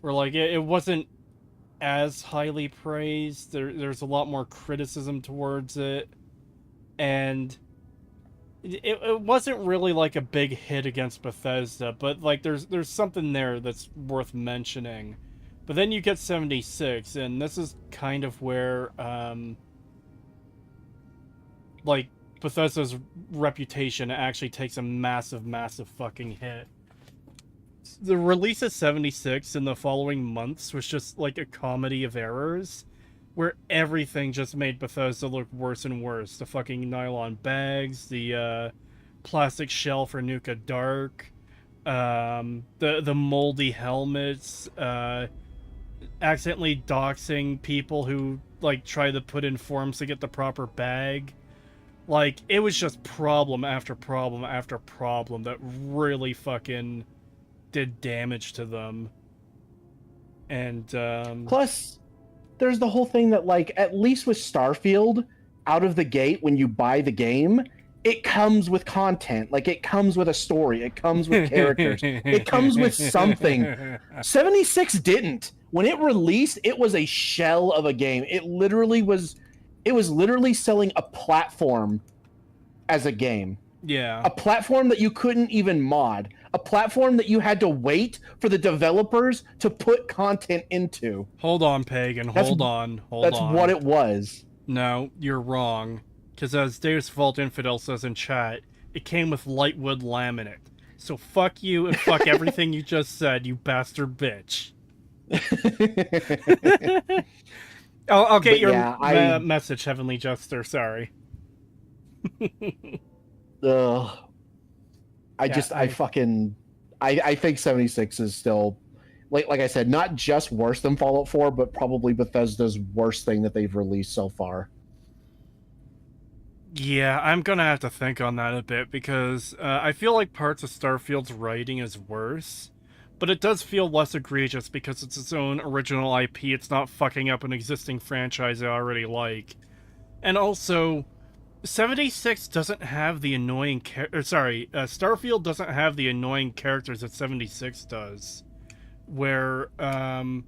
Where, it wasn't as highly praised. There's a lot more criticism towards it. And it wasn't really, a big hit against Bethesda. But, there's something there that's worth mentioning. But then you get 76, and this is kind of where, Bethesda's reputation actually takes a massive, massive fucking hit. The release of 76 in the following months was just, a comedy of errors, where everything just made Bethesda look worse and worse. The fucking nylon bags, the, plastic shell for Nuka Dark, the moldy helmets, accidentally doxing people who try to put in forms to get the proper bag. It was just problem after problem after problem that really fucking did damage to them. And plus there's the whole thing that at least with Starfield, out of the gate when you buy the game, it comes with content. It comes with a story, it comes with characters, it comes with something. 76 didn't. When it released, it was a shell of a game. It was literally selling a platform as a game. Yeah. A platform that you couldn't even mod. A platform that you had to wait for the developers to put content into. Hold on, Pagan. Hold on. That's what it was. No, you're wrong. Because as Deus Vault Infidel says in chat, it came with lightwood laminate. So fuck you and fuck everything you just said, you bastard bitch. I'll get your message, Heavenly Jester. Sorry. I think 76 is still, like I said, not just worse than Fallout 4, but probably Bethesda's worst thing that they've released so far. Yeah, I'm gonna have to think on that a bit, because I feel like parts of Starfield's writing is worse. But it does feel less egregious because it's its own original IP. It's not fucking up an existing franchise I already like. And also, 76 doesn't have the annoying Starfield doesn't have the annoying characters that 76 does. Where, in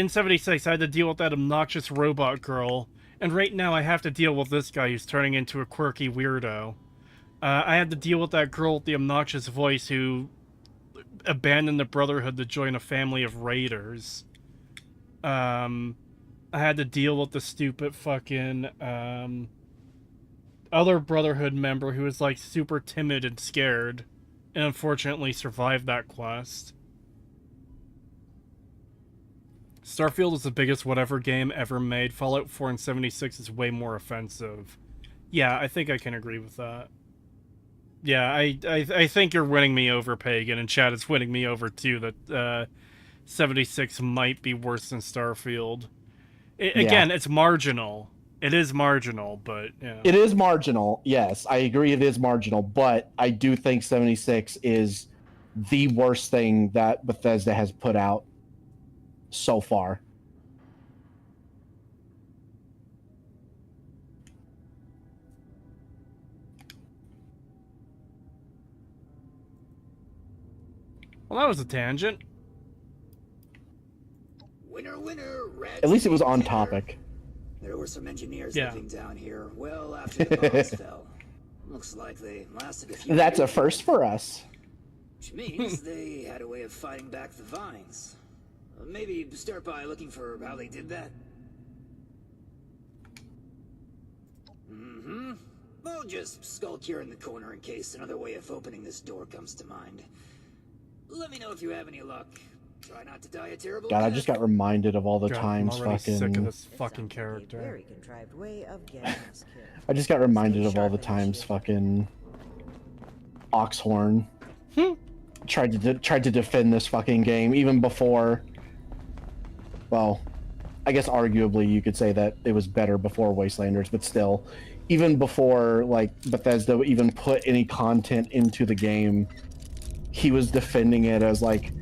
76, I had to deal with that obnoxious robot girl. And right now I have to deal with this guy who's turning into a quirky weirdo. I had to deal with that girl with the obnoxious voice who abandon the Brotherhood to join a family of raiders. I had to deal with the stupid fucking other Brotherhood member who was like super timid and scared, and unfortunately survived that quest. Starfield is the biggest whatever game ever made. Fallout 4 and 76 is way more offensive. Yeah, I think I can agree with that. Yeah, I think you're winning me over, Pagan, and Chad is winning me over too, that 76 might be worse than Starfield. Again, it's marginal. It is marginal, but yeah. It is marginal, yes. I agree it is marginal, but I do think 76 is the worst thing that Bethesda has put out so far. Well, that was a tangent. Winner, winner, At least it was on topic. There were some engineers living down here well after the bombs fell. Looks like they lasted a few That's years, a first for us. which means they had a way of fighting back the vines. Maybe start by looking for how they did that. Mm-hmm. I'll just skulk here in the corner in case another way of opening this door comes to mind. Let me know if you have any luck. Try not to die a terrible God, I death. just got reminded of all the God, times I'm already fucking... sick of this fucking character. Very contrived way of getting us killed. I just got reminded of all the times fucking Oxhorn tried to defend this fucking game even before. Well, I guess arguably you could say that it was better before Wastelanders, but still, even before like Bethesda even put any content into the game, he was defending it as like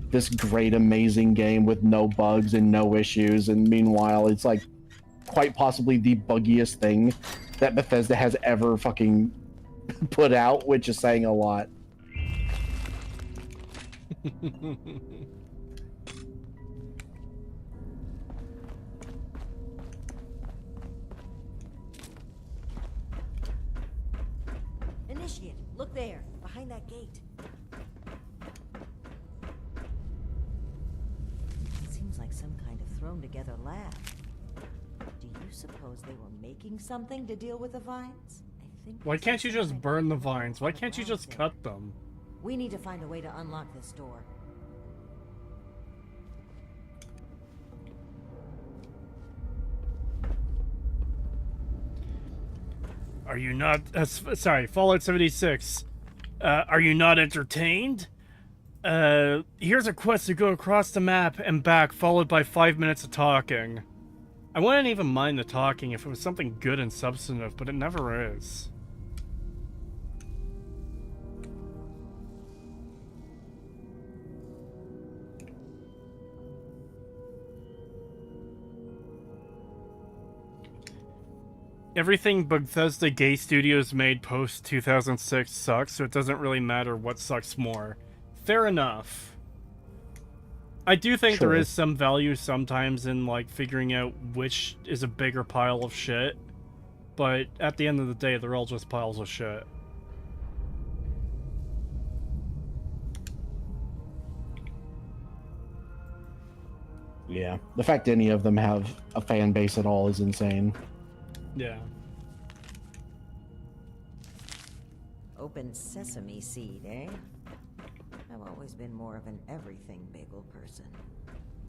this great, amazing game with no bugs and no issues. And meanwhile, it's like quite possibly the buggiest thing that Bethesda has ever fucking put out, which is saying a lot. Initiate, look there, behind that gate. Seems like some kind of thrown together lab. Do you suppose they were making something to deal with the vines? I think. Why can't you just burn the vines? Why can't you just cut them? We need to find a way to unlock this door. Are you not... sorry, Fallout 76. Are you not entertained? Here's a quest to go across the map and back, followed by 5 minutes of talking. I wouldn't even mind the talking if it was something good and substantive, but it never is. Everything Bethesda Gay Studios made post-2006 sucks, so it doesn't really matter what sucks more. Fair enough. I do think there is some value sometimes in, like, figuring out which is a bigger pile of shit. But at the end of the day, they're all just piles of shit. Yeah. The fact any of them have a fan base at all is insane. Yeah. Open sesame seed, eh? I've always been more of an everything bagel person.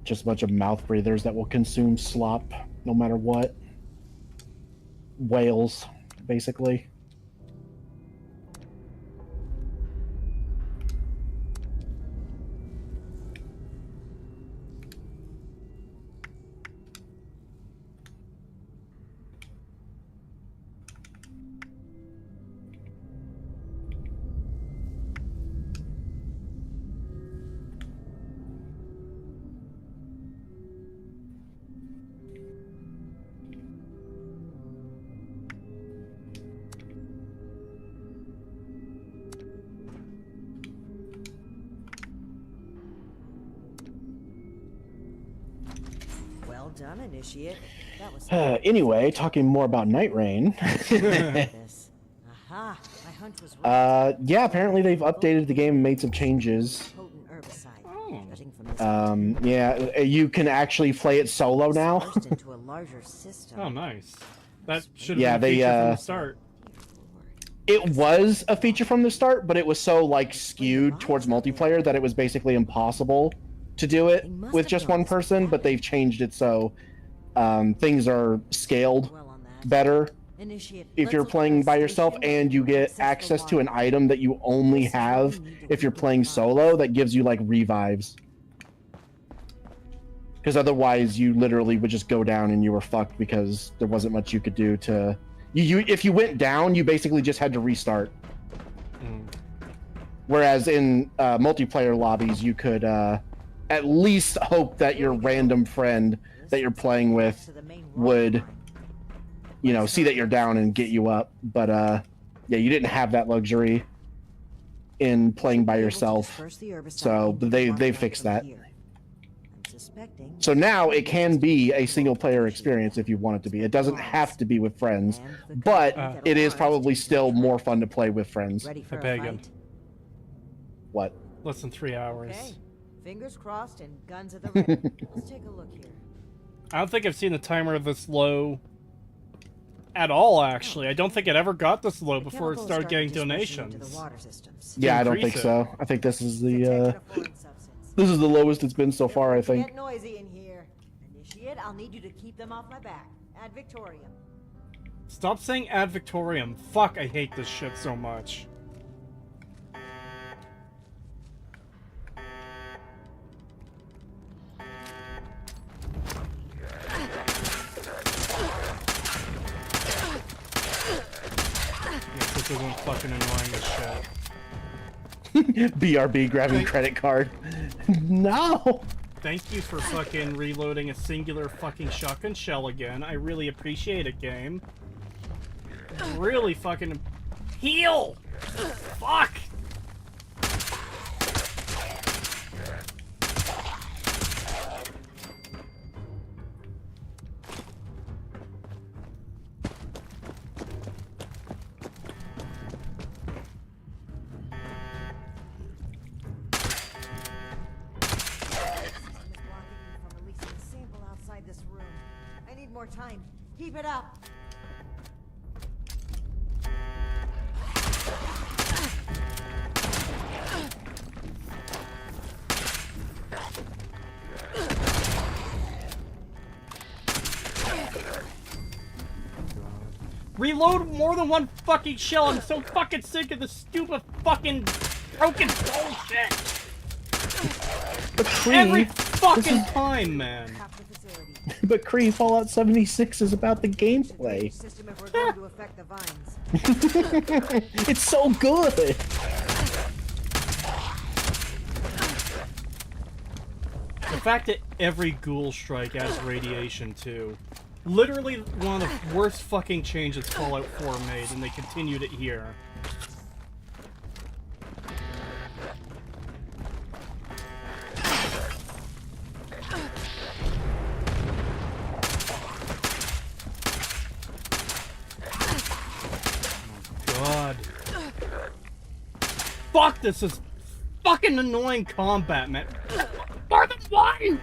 Just a bunch of mouth breathers that will consume slop no matter what. Whales, basically. Well done, Initiate. That was Anyway, talking more about Night Rain. this. Aha, my hunch was right. Yeah, apparently they've updated the game and made some changes. Potent Yeah, you can actually play it solo now. Oh, nice. That should have been a feature from the start. It was a feature from the start, but it was so like skewed towards multiplayer that it was basically impossible to do it with just one person. But they've changed it so things are scaled better if you're playing by yourself, and you get access to an item that you only have if you're playing solo that gives you like revives. Because otherwise, you literally would just go down and you were fucked because there wasn't much you could do to. If you went down, you basically just had to restart. Whereas in multiplayer lobbies, you could at least hope that your random friend that you're playing with would, you know, see that you're down and get you up. But yeah, you didn't have that luxury in playing by yourself. So they fixed that. So now it can be a single player experience if you want it to be. It doesn't have to be with friends, but it is probably still more fun to play with friends. I beg him. What? Less than 3 hours. Okay. Fingers crossed and guns at the ready. Let's take a look here. I don't think I've seen the timer this low at all, actually. I don't think it ever got this low before it started getting donations. Yeah, I don't think so. I think this is the lowest it's been so far, I think. Get noisy in here. Initiate, I'll need you to keep them off my back. Ad Victorium. Stop saying ad Victorium. Fuck, I hate this shit so much. This isn't fucking annoying as shit. BRB grabbing credit card. No! Thank you for fucking reloading a singular fucking shotgun shell again. I really appreciate it, game. Really fucking... Heal! Fuck! Time. Keep it up. Reload more than one fucking shell. I'm so fucking sick of this stupid fucking broken bullshit. Every fucking time, man. But Kree, Fallout 76 is about the gameplay. It's so good. The fact that every ghoul strike adds radiation too. Literally one of the worst fucking changes Fallout 4 made, and they continued it here. God. Fuck, this is fucking annoying combat, man. More than one!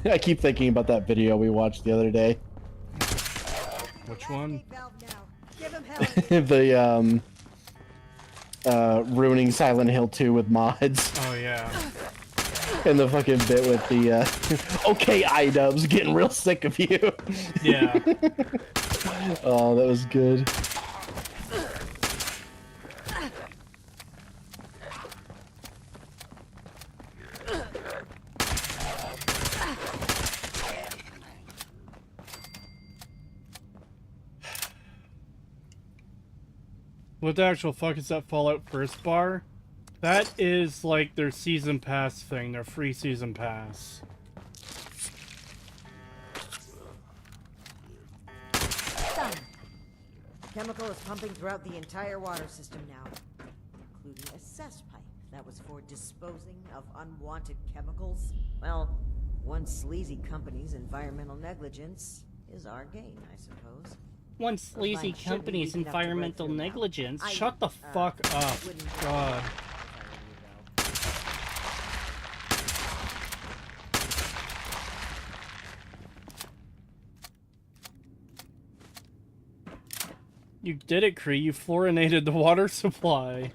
I keep thinking about that video we watched the other day. Which one? The ruining Silent Hill 2 with mods. Oh yeah. And the fucking bit with the okay, iDubbbz, getting real sick of you. Yeah. Oh, that was good. What the actual fuck is that Fallout First bar? That is like their season pass thing, their free season pass. Chemical is pumping throughout the entire water system now, including a cess pipe that was for disposing of unwanted chemicals. Well, one sleazy company's environmental negligence is our gain, I suppose. One sleazy company's environmental negligence? Shut the fuck up. God. You did it, Kree. You fluorinated the water supply.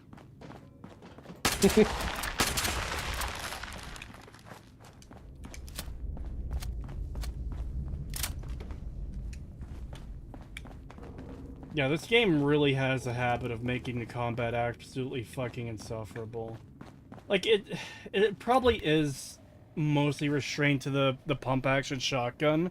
Yeah, this game really has a habit of making the combat absolutely fucking insufferable. Like, it probably is mostly restrained to the pump-action shotgun,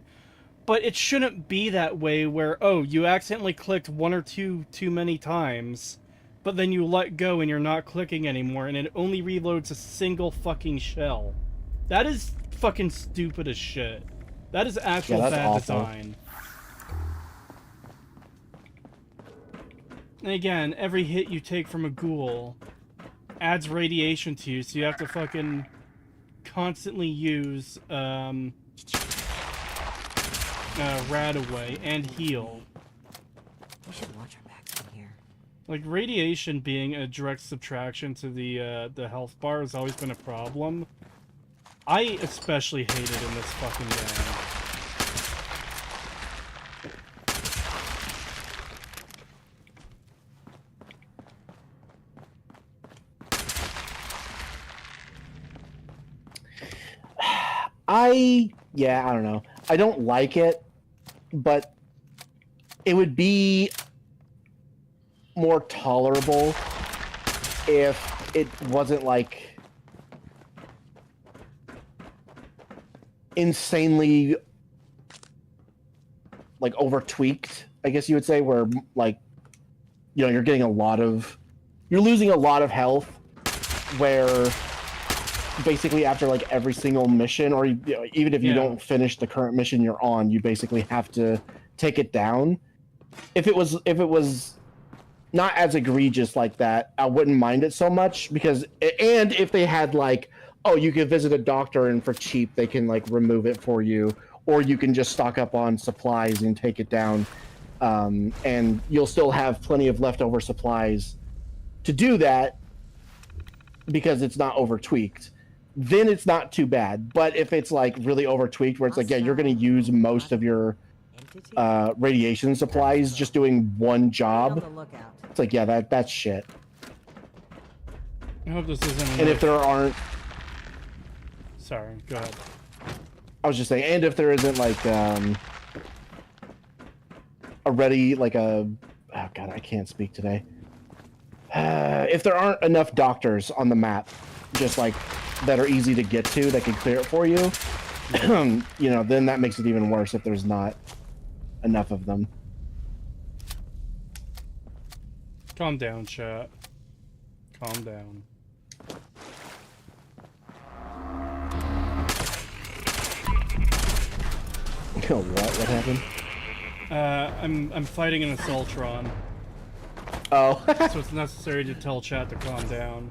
but it shouldn't be that way where, oh, you accidentally clicked one or two too many times, but then you let go and you're not clicking anymore, and it only reloads a single fucking shell. That is fucking stupid as shit. That is actual bad design. And again, every hit you take from a ghoul adds radiation to you, so you have to fucking constantly use Radaway and heal. We should watch our backs from here. Like, radiation being a direct subtraction to the health bar has always been a problem. I especially hate it in this fucking game. I don't know. I don't like it, but it would be more tolerable if it wasn't like insanely like over tweaked, I guess you would say, where like, you know, you're losing a lot of health where basically after like every single mission, or you know, even if you don't finish the current mission you're on, you basically have to take it down. If it was not as egregious like that, I wouldn't mind it so much, because, and if they had like, oh, you can visit a doctor and for cheap they can like remove it for you, or you can just stock up on supplies and take it down, and you'll still have plenty of leftover supplies to do that because it's not over tweaked, then it's not too bad. But if it's like really over tweaked, where it's like, yeah, you're going to use most of your radiation supplies just doing one job, it's like, yeah, that's shit. I hope this isn't. And if there aren't, sorry, go ahead. I was just saying, and if there isn't like already like oh god, I can't speak today. If there aren't enough doctors on the map, just like that are easy to get to, that can clear it for you, you know, then that makes it even worse if there's not enough of them. Calm down, chat. Calm down. What happened? I'm fighting an Assaultron. Oh. So it's necessary to tell chat to calm down.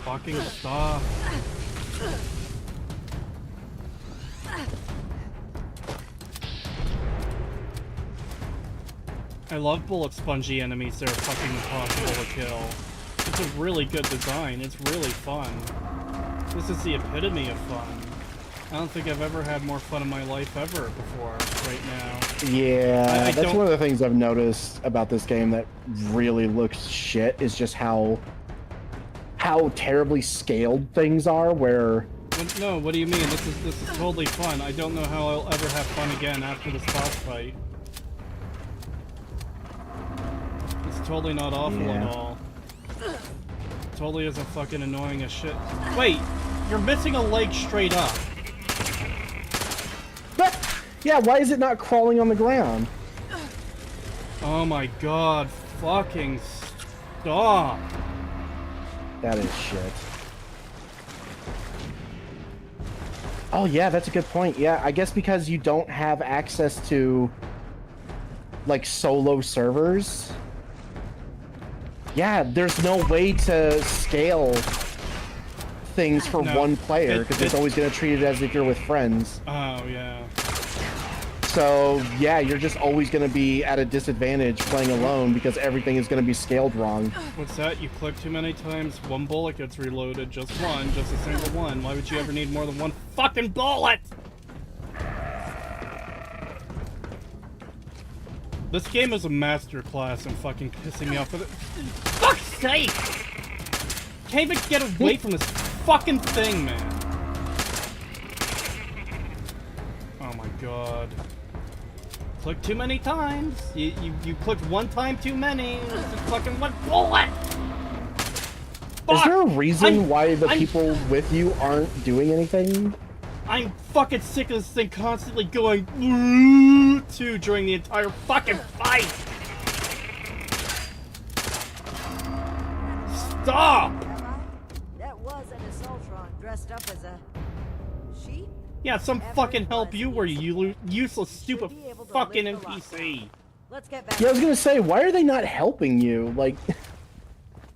Fucking stop. I love bullet spongy enemies that are fucking impossible to kill. It's a really good design. It's really fun. This is the epitome of fun. I don't think I've ever had more fun in my life ever before, right now. Yeah, that's one of the things I've noticed about this game that really looks shit, is just how terribly scaled things are, where No, what do you mean? This is totally fun. I don't know how I'll ever have fun again after this boss fight. It's totally not awful at all. Totally isn't fucking annoying as shit. Wait, you're missing a leg straight up. But yeah, why is it not crawling on the ground? Oh my god, fucking stop. That is shit. Oh yeah, that's a good point. Yeah, I guess because you don't have access to like solo servers. Yeah, there's no way to scale things for one player because it's always going to treat it as if you're with friends. Oh, yeah. So, yeah, you're just always going to be at a disadvantage playing alone because everything is going to be scaled wrong. What's that? You click too many times, one bullet gets reloaded. Just one, just a single one. Why would you ever need more than one fucking bullet? This game is a masterclass in fucking pissing me off. Fuck's sake! Can't even get away from this fucking thing, man. Oh my god. Click too many times. You clicked one time too many. It's just fucking one bullet! Fuck! Is there a reason why the people with you aren't doing anything? I'm fucking sick of this thing constantly going too during the entire fucking fight. Stop! That was an Assaultron dressed up as a sheep? Yeah, some fucking help you were you useless stupid fucking NPC. Let's get back. Yeah, I was gonna say, why are they not helping you? Like,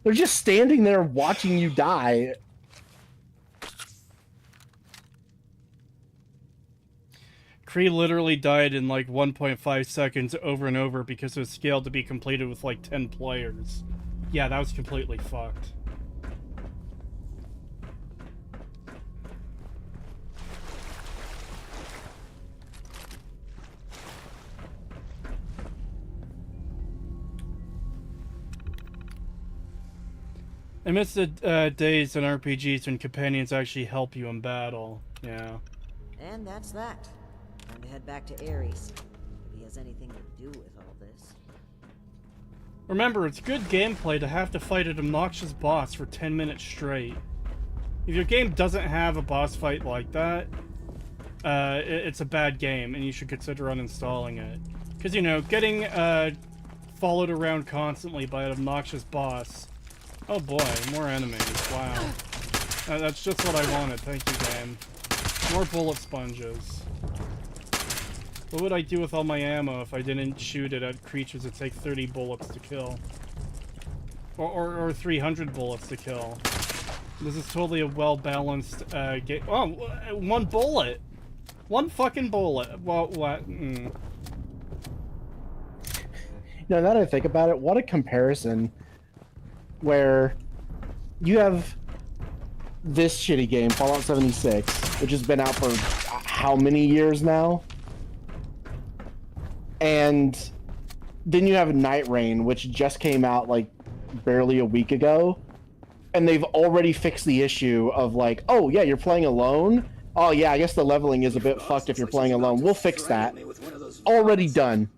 they're just standing there watching you die. Kree literally died in like 1.5 seconds over and over because it was scaled to be completed with like 10 players. Yeah, that was completely fucked. I miss the days in RPGs when companions actually help you in battle. Yeah. And that's that. Time to head back to Ares. If he has anything to do with all this. Remember, it's good gameplay to have to fight an obnoxious boss for 10 minutes straight. If your game doesn't have a boss fight like that, it's a bad game, and you should consider uninstalling it. Because, you know, getting followed around constantly by an obnoxious boss... Oh boy, more enemies, wow. That's just what I wanted, thank you, game. More bullet sponges. What would I do with all my ammo if I didn't shoot it at creatures that take 30 bullets to kill? Or 300 bullets to kill? This is totally a well-balanced game. Oh, one bullet! One fucking bullet. Well, what? You know, now that I think about it, what a comparison. Where you have this shitty game, Fallout 76, which has been out for how many years now? And then you have Night Rain, which just came out like barely a week ago. And they've already fixed the issue of like, oh yeah, you're playing alone? Oh yeah, I guess the leveling is a bit fucked if you're playing alone. We'll fix that. Already done.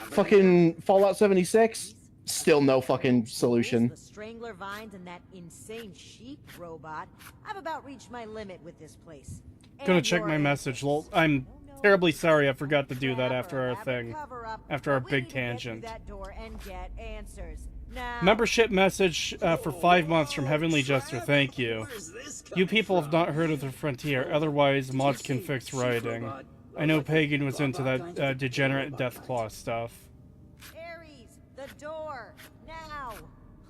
Fucking Fallout 76? Still no fucking solution. The strangler vines and that insane sheep robot. I've about reached my limit with this place. Gonna check my message. Lol. I'm terribly sorry I forgot to do that after our thing. After our big tangent. Membership message for 5 months from Heavenly Jester. Thank you. You people have not heard of the Frontier. Otherwise, mods can fix writing. I know Pagan was into that degenerate Deathclaw stuff. The door now,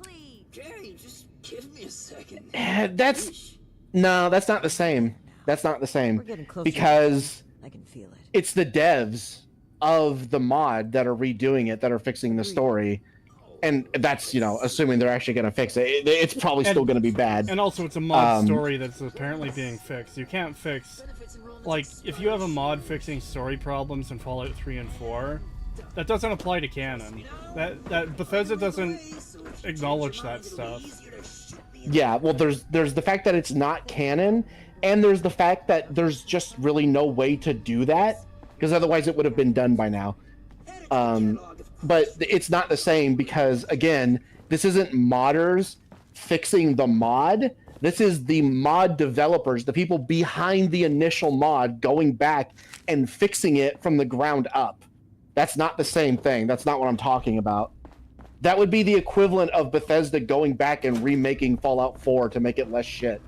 please. Gary, just give me a second. No, that's not the same. That's not the same. We're getting closer. Because I can feel it. It's the devs of the mod that are redoing it, that are fixing the story. And that's, you know, assuming they're actually going to fix it. It's probably still going to be bad. And also, it's a mod story that's apparently being fixed. You can't fix... Like, if you have a mod fixing story problems in Fallout 3 and 4... That doesn't apply to canon. That Bethesda doesn't acknowledge that stuff. Yeah, well, there's the fact that it's not canon, and there's the fact that there's just really no way to do that, because otherwise it would have been done by now. But it's not the same because, again, this isn't modders fixing the mod. This is the mod developers, the people behind the initial mod, going back and fixing it from the ground up. That's not the same thing. That's not what I'm talking about. That would be the equivalent of Bethesda going back and remaking Fallout 4 to make it less shit.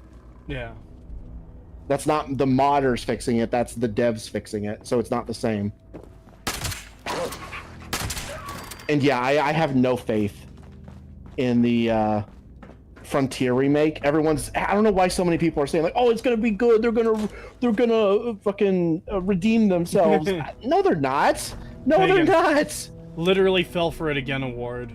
Yeah. That's not the modders fixing it, that's the devs fixing it, so it's not the same. And yeah, I have no faith in the Frontier remake. I don't know why so many people are saying like, oh, it's gonna be good, they're gonna fucking redeem themselves. No, they're not. No, they're not. Literally fell for it again award.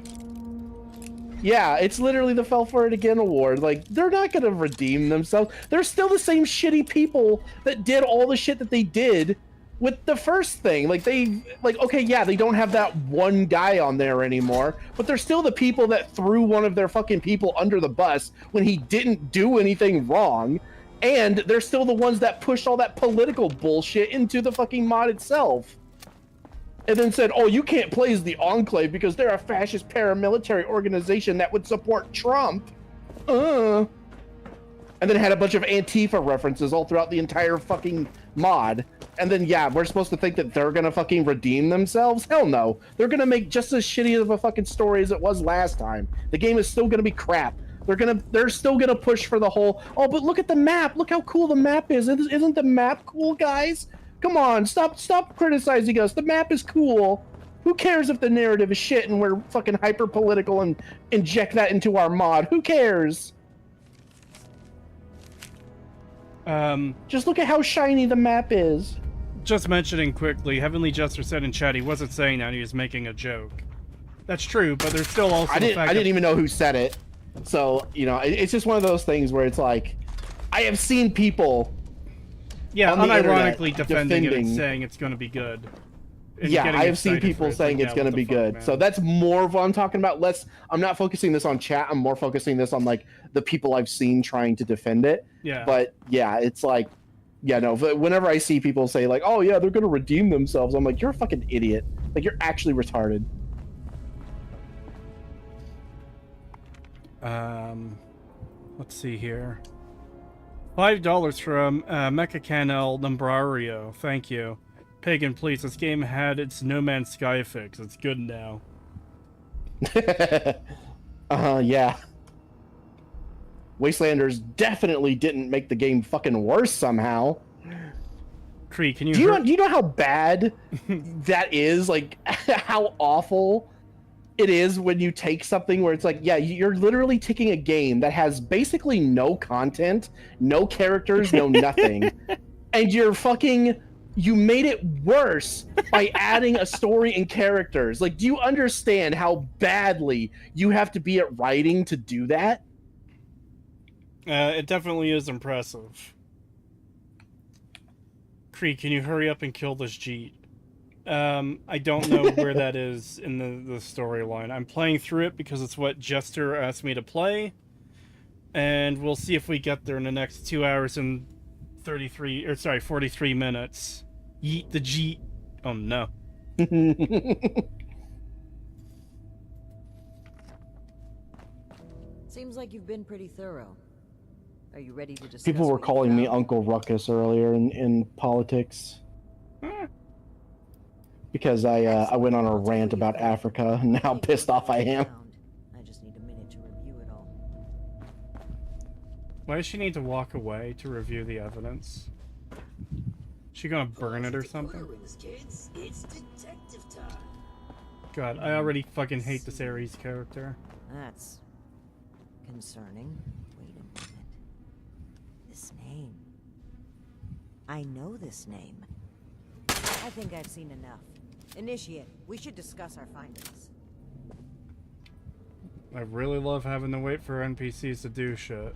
Yeah, it's literally the Fell For It Again award. Like, they're not gonna redeem themselves. They're still the same shitty people that did all the shit that they did with the first thing. Like, okay, yeah, they don't have that one guy on there anymore, but they're still the people that threw one of their fucking people under the bus when he didn't do anything wrong, and they're still the ones that pushed all that political bullshit into the fucking mod itself. And then said, oh, you can't play as the Enclave because they're a fascist paramilitary organization that would support Trump. And then had a bunch of Antifa references all throughout the entire fucking mod. And then, yeah, we're supposed to think that they're gonna fucking redeem themselves? Hell no. They're gonna make just as shitty of a fucking story as it was last time. The game is still gonna be crap. They're still gonna push for the whole, oh, but look at the map. Look how cool the map is. Isn't the map cool, guys? Come on, stop criticizing us. The map is cool. Who cares if the narrative is shit and we're fucking hyper political and inject that into our mod? Who cares? Just look at how shiny the map is. Just mentioning quickly, Heavenly Jester said in chat he wasn't saying that, he was making a joke. That's true, but there's still also I didn't even know who said it. So, you know, it's just one of those things where it's like, I have seen people... Yeah, unironically defending it and saying it's going to be good. Yeah, I have seen people saying it's going to be good. Man. So that's more of what I'm talking about. I'm not focusing this on chat. I'm more focusing this on, like, the people I've seen trying to defend it. Yeah. But, yeah, it's like, yeah, no, whenever I see people say, like, oh, yeah, they're going to redeem themselves, I'm like, you're a fucking idiot. Like, you're actually retarded. Let's see here. $5 from Mechacanel Numbrario. Thank you. Pagan, please. This game had its No Man's Sky fix. It's good now. Yeah. Wastelanders definitely didn't make the game fucking worse somehow. Cree, can you... Do you know how bad that is? Like, how awful it is when you take something where it's like, yeah, you're literally taking a game that has basically no content, no characters, no nothing, and you made it worse by adding a story and characters. Like, do you understand how badly you have to be at writing to do that? It definitely is impressive. Cree, can you hurry up and kill this Jeet? I don't know where that is in the storyline. I'm playing through it because it's what Jester asked me to play, and we'll see if we get there in the next 2 hours and 43 minutes. Yeet the Jeet. Oh no. Seems like you've been pretty thorough. Are you ready to discuss? People were calling me Uncle Ruckus earlier in politics. Because I went on a rant about Africa and how pissed off I am. I just need a minute to review it all. Why does she need to walk away to review the evidence? She gonna burn it or something? It's detective time. God, I already fucking hate this Ares character. That's concerning. Wait a minute. This name. I know this name. I think I've seen enough. Initiate, we should discuss our findings. I really love having to wait for NPCs to do shit.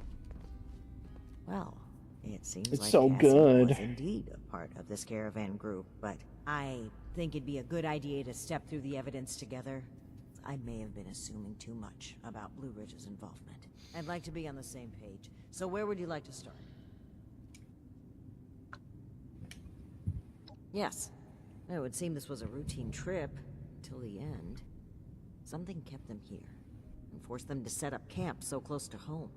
Well, it seems it's like so Cassie good. was indeed a part of this caravan group, but I think it'd be a good idea to step through the evidence together. I may have been assuming too much about Blue Ridge's involvement. I'd like to be on the same page, so where would you like to start? Yes. It would seem this was a routine trip, till the end. Something kept them here, and forced them to set up camp so close to home.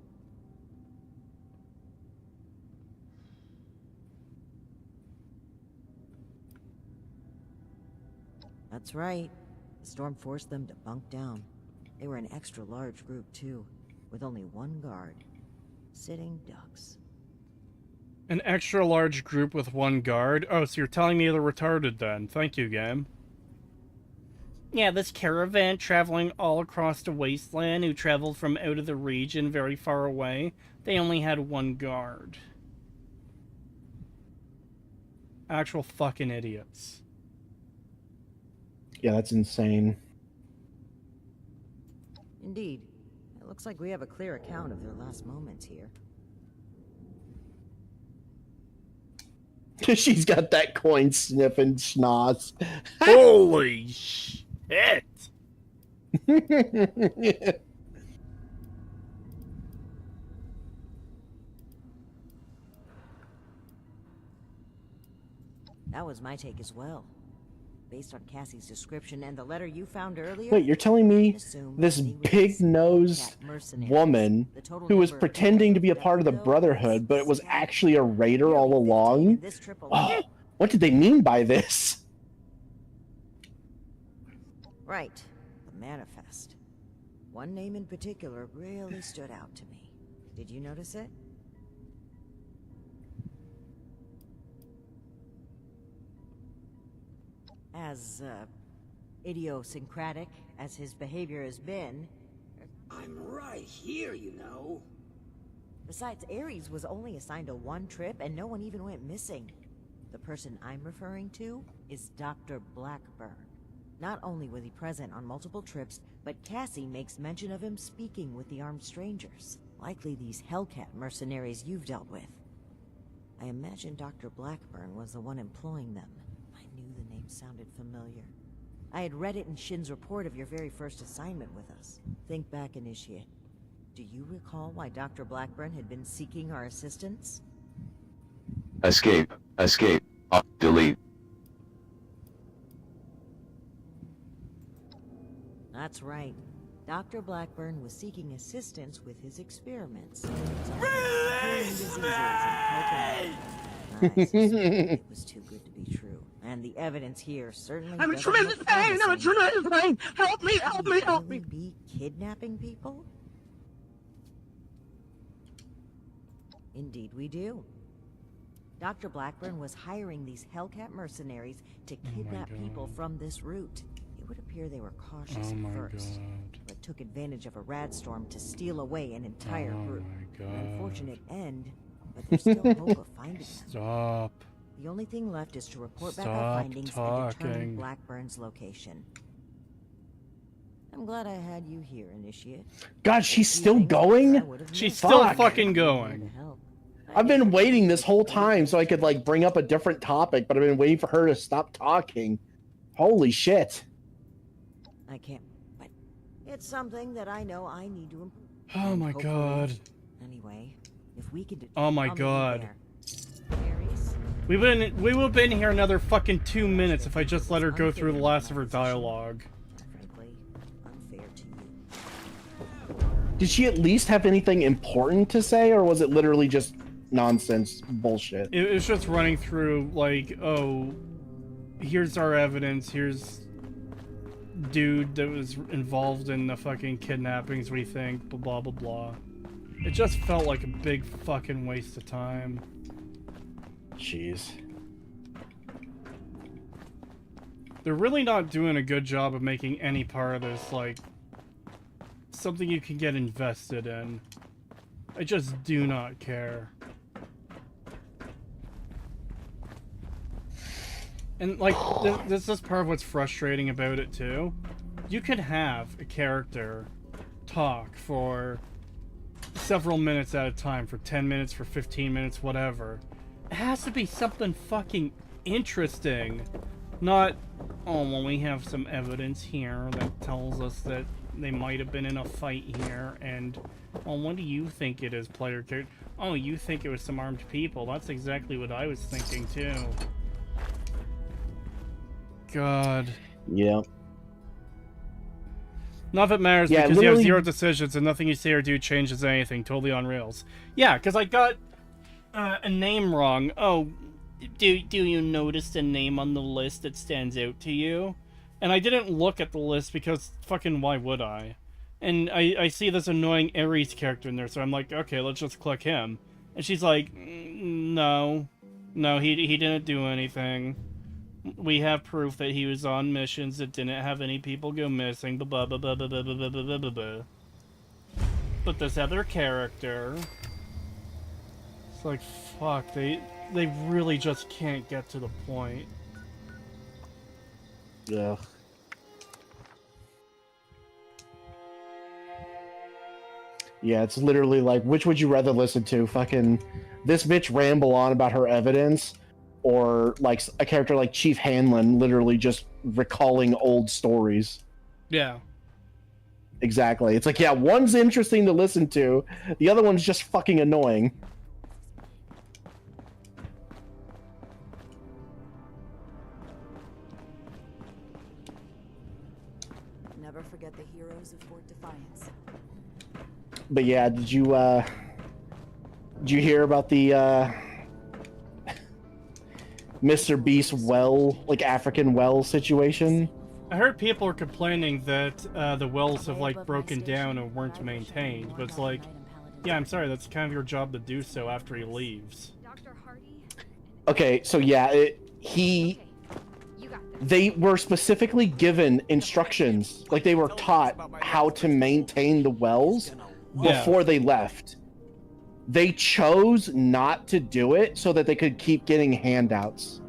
That's right. The storm forced them to bunk down. They were an extra large group, too, with only one guard. Sitting ducks. An extra large group with one guard? Oh, so you're telling me they're retarded then. Thank you, game. Yeah, this caravan traveling all across the wasteland who traveled from out of the region very far away, they only had one guard. Actual fucking idiots. Yeah, that's insane. Indeed. It looks like we have a clear account of their last moments here. She's got that coin sniffing schnoz. Holy shit! That was my take as well. Based on Cassie's description and the letter you found earlier... Wait, you're telling me this pig-nosed woman who was pretending to be a part of the Brotherhood, but was actually a raider all along? Oh, what did they mean by this? Right. The manifest. One name in particular really stood out to me. Did you notice it? As, idiosyncratic as his behavior has been... I'm right here, you know. Besides, Ares was only assigned a one trip, and no one even went missing. The person I'm referring to is Dr. Blackburn. Not only was he present on multiple trips, but Cassie makes mention of him speaking with the armed strangers. Likely these Hellcat mercenaries you've dealt with. I imagine Dr. Blackburn was the one employing them. I knew the name sounded familiar. I had read it in Shin's report of your very first assignment with us. Think back, Initiate. Do you recall why Dr. Blackburn had been seeking our assistance? Escape. Escape. Delete. That's right. Dr. Blackburn was seeking assistance with his experiments. Release me! It was too good to be true. And the evidence here certainly I'm in tremendous pain! I'm in tremendous pain! Help me! Help me! Help me! Be kidnapping people? Indeed we do. Dr. Blackburn was hiring these Hellcat mercenaries to kidnap people from this route. It would appear they were cautious at first, but took advantage of a rad storm to steal away an entire group. An unfortunate end, but there's still hope of finding them. Stop. The only thing left is to report back our findings and determine Blackburn's location. I'm glad I had you here, Initiate. God, she's still going? She's still fucking going. I've been waiting this whole time so I could, like, bring up a different topic, but I've been waiting for her to stop talking. Holy shit. I can't, but it's something that I know I need to improve. Oh my god. Anyway, if we could... Oh my god. We would have been here another fucking 2 minutes if I just let her go through the last of her dialogue. Frankly, unfair to you. Did she at least have anything important to say, or was it literally just nonsense bullshit? It was just running through, like, oh, here's our evidence, here's dude that was involved in the fucking kidnappings, we think, blah blah blah. It just felt like a big fucking waste of time. Jeez. They're really not doing a good job of making any part of this, like, something you can get invested in. I just do not care. And, like, this is part of what's frustrating about it, too. You could have a character talk for several minutes at a time, for 10 minutes, for 15 minutes, whatever. It has to be something fucking interesting. Not, oh, well, we have some evidence here that tells us that they might have been in a fight here, and, well, what do you think it is, player character? Oh, you think it was some armed people. That's exactly what I was thinking, too. god. Yeah. Not if it matters, Yeah, because you have literally- 0 decisions and nothing you say or do changes anything. Totally on rails. Yeah, because I got a name wrong. Oh, do you notice the name on the list that stands out to you? And I didn't look at the list because fucking why would I? And I see this annoying Ares character in there, so I'm like, okay, let's just click him. And she's like, no, he didn't do anything. We have proof that he was on missions that didn't have any people go missing. Blah blah blah blah blah blah blah blah blah blah. But this other character, it's like, fuck, they really just can't get to the point. Yeah. Yeah, it's literally like, which would you rather listen to? Fucking this bitch ramble on about her evidence, or like a character like Chief Hanlon literally just recalling old stories. Yeah. Exactly. It's like, yeah, one's interesting to listen to, the other one's just fucking annoying. Never forget the heroes of Fort Defiance. But yeah, did you hear about the Mr. Beast well, like African well situation? I heard people are complaining that the wells have like broken down and weren't maintained, but it's like, yeah, I'm sorry, that's kind of your job to do so after he leaves. Okay, so yeah, they were specifically given instructions, like they were taught how to maintain the wells before they left. They chose not to do it so that they could keep getting handouts.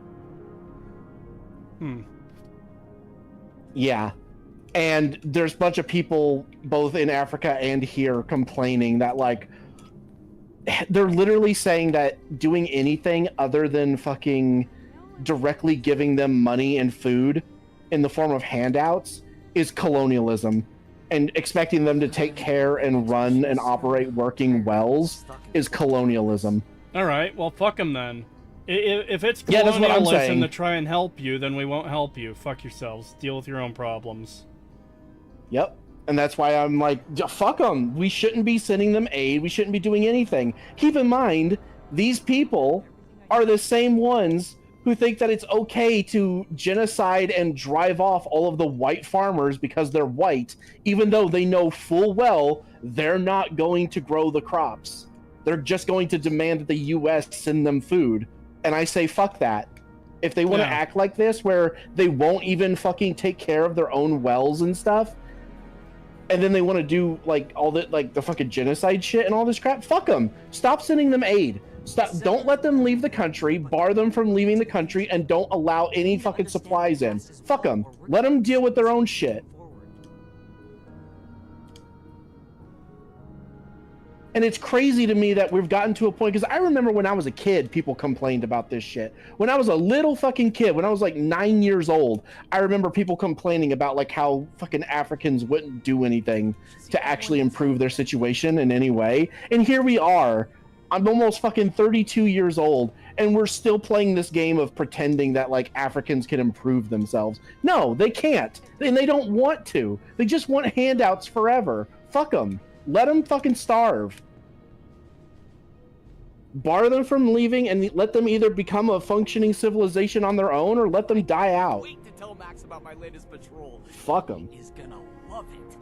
Yeah. And there's a bunch of people both in Africa and here complaining that, like, they're literally saying that doing anything other than fucking directly giving them money and food in the form of handouts is colonialism. And expecting them to take care and run and operate working wells is colonialism. Alright, well, fuck him then. If it's Yeah, that's what I'm colonialism saying. to try and help you, then we won't help you. Fuck yourselves. Deal with your own problems. Yep. And that's why I'm like, fuck them. We shouldn't be sending them aid. We shouldn't be doing anything. Keep in mind, these people are the same ones who think that it's okay to genocide and drive off all of the white farmers because they're white, even though they know full well they're not going to grow the crops. They're just going to demand that the U.S. send them food. And I say, fuck that. If they want to act like this, where they won't even fucking take care of their own wells and stuff, and then they want to do like all the like the fucking genocide shit and all this crap, fuck them. Stop sending them aid. Stop. Don't let them leave the country. Bar them from leaving the country, and don't allow any fucking supplies in. Fuck them. Let them deal with their own shit. And it's crazy to me that we've gotten to a point, because I remember when I was a kid, people complained about this shit. When I was a little fucking kid, when I was like 9 years old, I remember people complaining about like how fucking Africans wouldn't do anything to actually improve their situation in any way. And here we are. I'm almost fucking 32 years old, and we're still playing this game of pretending that like Africans can improve themselves. No, they can't. And they don't want to. They just want handouts forever. Fuck them. Let them fucking starve. Bar them from leaving and let them either become a functioning civilization on their own, or let them die out. Wait to tell Max about my latest patrol. Fuck them. He's gonna love it.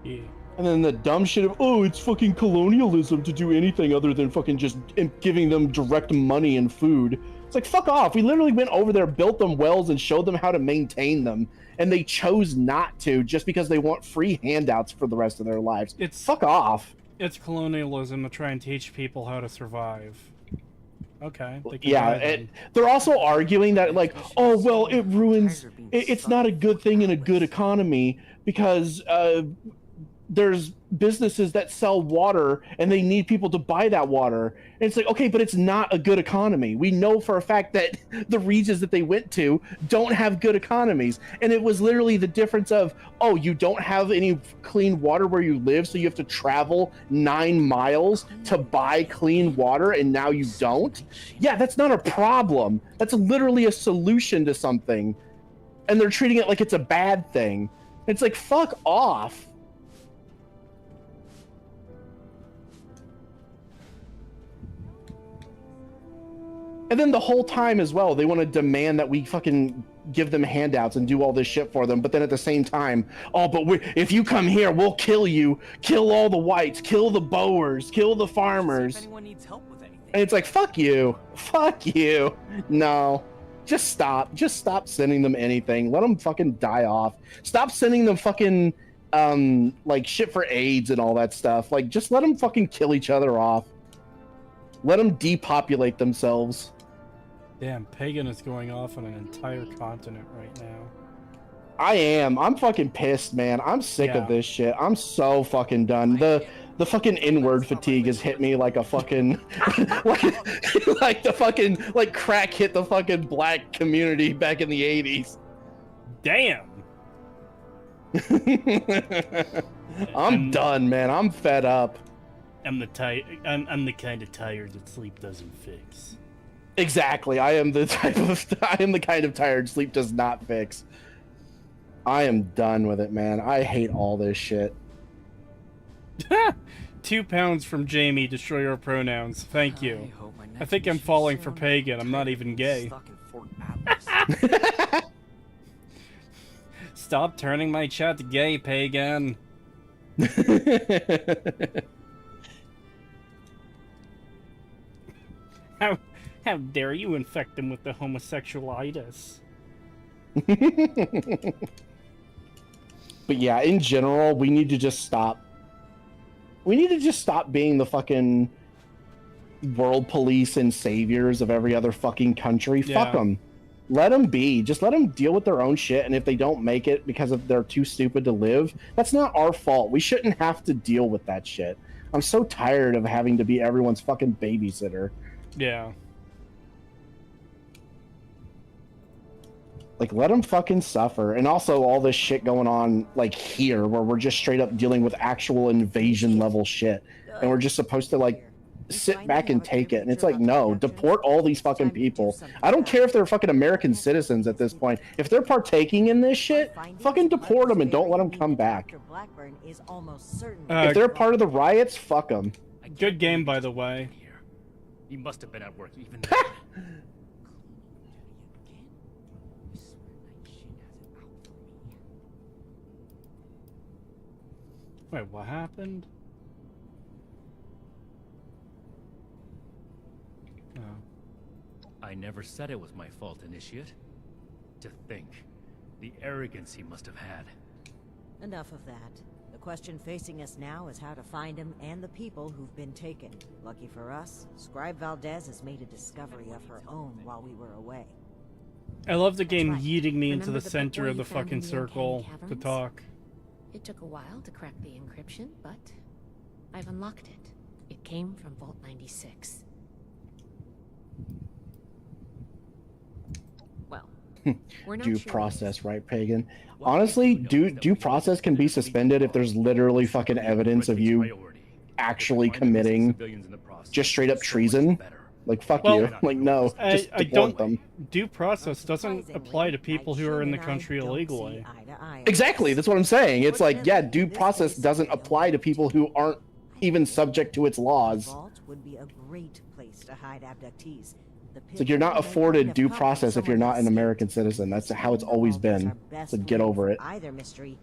Yeah. And then the dumb shit of, oh, it's fucking colonialism to do anything other than fucking just giving them direct money and food. It's like, fuck off. We literally went over there, built them wells, and showed them how to maintain them. And they chose not to just because they want free handouts for the rest of their lives. Fuck off. It's colonialism to try and teach people how to survive. Okay. They can Yeah, die then. they're also arguing that, like, oh, well, it ruins... It's not a good thing in a good economy because there's businesses that sell water and they need people to buy that water. And it's like, okay, but it's not a good economy. We know for a fact that the regions that they went to don't have good economies. And it was literally the difference of, oh, you don't have any clean water where you live, so you have to travel 9 miles to buy clean water, and now you don't? Yeah, that's not a problem. That's literally a solution to something. And they're treating it like it's a bad thing. It's like, fuck off. And then the whole time as well, they want to demand that we fucking give them handouts and do all this shit for them. But then at the same time, oh, but if you come here, we'll kill you. Kill all the whites. Kill the Boers. Kill the farmers. If anyone needs help with anything. And it's like, fuck you. Fuck you. No. Just stop. Just stop sending them anything. Let them fucking die off. Stop sending them fucking, like, shit for AIDS and all that stuff. Like, just let them fucking kill each other off. Let them depopulate themselves. Damn, Pagan is going off on an entire continent right now. I am. I'm fucking pissed, man. I'm sick of this shit. I'm so fucking done. The fucking N-word fatigue has hit me like a fucking like the fucking like crack hit the fucking black community back in the 80s. Damn. I'm done, man. I'm fed up. I'm the kind of tired that sleep doesn't fix. Exactly. I am the kind of tired sleep does not fix. I am done with it, man. I hate all this shit. 2 pounds from Jamie, destroy your pronouns. Thank you. I think I'm falling for Pagan. I'm not even gay. Stop turning my chat gay, Pagan. How dare you infect them with the homosexualitis? But yeah, in general, we need to just stop. We need to just stop being the fucking world police and saviors of every other fucking country. Yeah. Fuck them. Let them be. Just let them deal with their own shit. And if they don't make it because they're too stupid to live, that's not our fault. We shouldn't have to deal with that shit. I'm so tired of having to be everyone's fucking babysitter. Yeah. Like, let them fucking suffer. And also all this shit going on, like, here, where we're just straight up dealing with actual invasion level shit. And we're just supposed to, like, sit back and take it. And it's like, no, deport all these fucking people. I don't care if they're fucking American citizens at this point. If they're partaking in this shit, fucking deport them and don't let them come back. If they're part of the riots, fuck them. Good game, by the way. You must have been at work even Wait, what happened? Oh. I never said it was my fault, Initiate. To think, the arrogance he must have had. Enough of that. The question facing us now is how to find him and the people who've been taken. Lucky for us, Scribe Valdez has made a discovery of her own while we were away. I love the game yeeting me into the center of the fucking circle to talk. It took a while to crack the encryption, but I've unlocked it. It came from Vault 96. Well, we're not Due sure process, right, Pagan? Honestly, due process can be suspended if there's literally fucking evidence of you actually committing just straight up treason. Like, fuck you. Like, no, just deport them. Due process doesn't apply to people who are in the country illegally. Exactly, that's what I'm saying. It's like, yeah, due process doesn't apply to people who aren't even subject to its laws. Vault would be a great place to hide abductees. It's like you're not afforded due process if you're not an American citizen. That's how it's always been. So get over it. Either mystery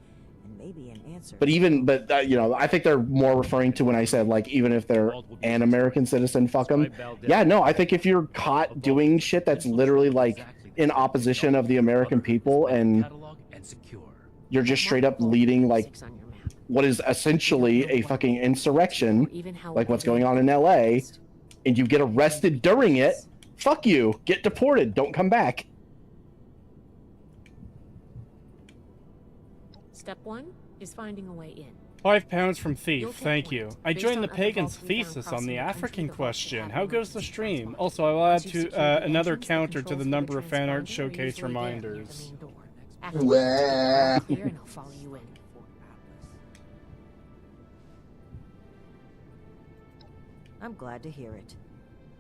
and maybe an answer. But you know, I think they're more referring to when I said, like, even if they're an American citizen, fuck them. Yeah, no, I think if you're caught doing shit that's literally, like, in opposition of the American people and you're just straight up leading, like, what is essentially a fucking insurrection, like what's going on in LA, and you get arrested during it, fuck you. Get deported. Don't come back. Step 1 is finding a way in. £5 from Thief, You'll get thank you. points I based joined on the other Pagan's vaults we found thesis on crossing the the country African the vaults question. have How goes the emergency stream? response. Also, I will add Once you to secure the another entrance, the counter to controls the for number of fan art transponder are showcase usually there near the reminders. main door. After you get all clear, and I'll follow you in. I'm glad to hear it.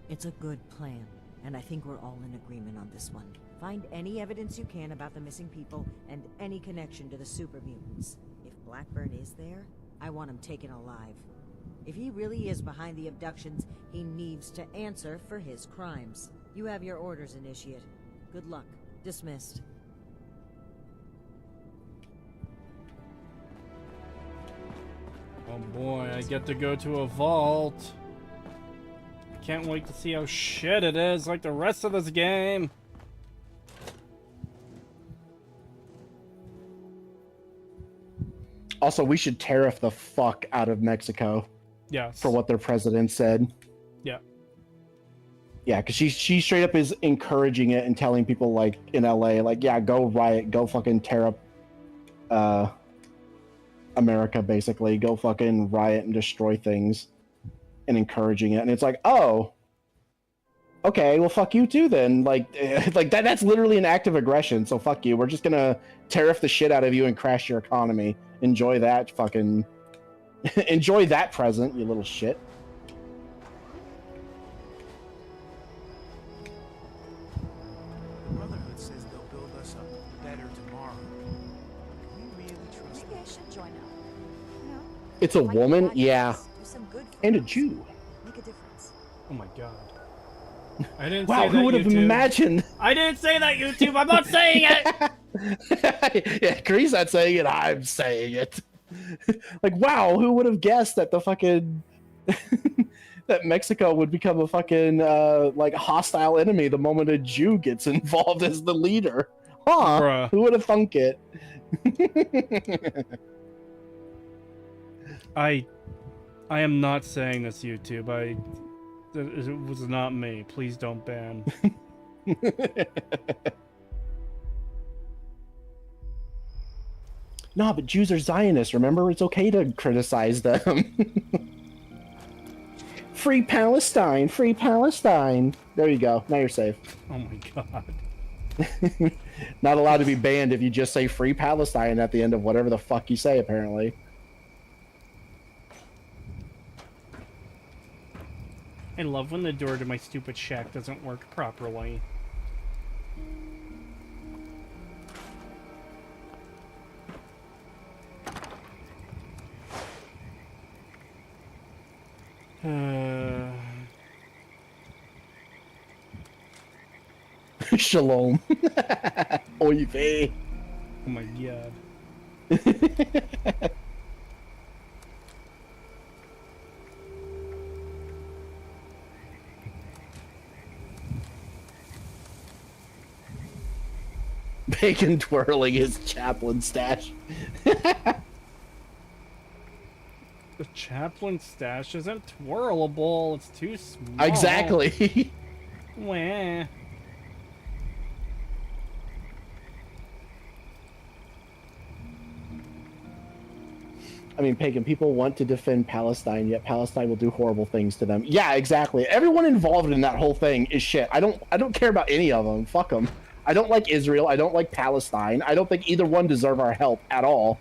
It's a good plan, and I think we're all in agreement on this one. Find any evidence you can about the missing people and any connection to the super mutants. If Blackburn is there, I want him taken alive. If he really is behind the abductions, he needs to answer for his crimes. You have your orders, Initiate. Good luck. Dismissed. Oh boy, I get to go to a vault. Can't wait to see how shit it is like the rest of this game. Also, we should tariff the fuck out of Mexico. Yes. For what their president said. Yeah. Yeah, because she straight up is encouraging it and telling people, like, in LA, like, yeah, go riot, go fucking tear up America, basically. Go fucking riot and destroy things. And encouraging it. And it's like, oh, okay, well, fuck you too then. Like that's literally an act of aggression, so fuck you. We're just gonna tariff the shit out of you and crash your economy. Enjoy that fucking... Enjoy that present, you little shit. The Brotherhood says they'll build us a better tomorrow. Can we really trust them? Maybe I should join up. No? It's a woman? Yeah. Do some good for And a us. Jew. Make a difference. Oh my god. I didn't Wow, say that, who would have YouTube. imagined? I didn't say that, YouTube. I'm not saying it. Yeah, Gree's not saying it, I'm saying it. Like, wow, who would have guessed that the fucking... that Mexico would become a fucking, like, hostile enemy the moment a Jew gets involved as the leader? Huh? Bruh. Who would have thunk it? I am not saying this, YouTube. It was not me. Please don't ban. No, but Jews are Zionists, remember? It's okay to criticize them. Free Palestine! Free Palestine! There you go. Now you're safe. Oh my god. Not allowed to be banned if you just say Free Palestine at the end of whatever the fuck you say, apparently. I love when the door to my stupid shack doesn't work properly. Shalom. Oy vey. Oh my god. Bacon twirling his chaplain stash. The chaplain stash isn't twirlable. It's too small. Exactly. Wah. I mean, Pagan, people want to defend Palestine, yet Palestine will do horrible things to them. Yeah, exactly. Everyone involved in that whole thing is shit. I don't care about any of them. Fuck them. I don't like Israel. I don't like Palestine. I don't think either one deserve our help at all.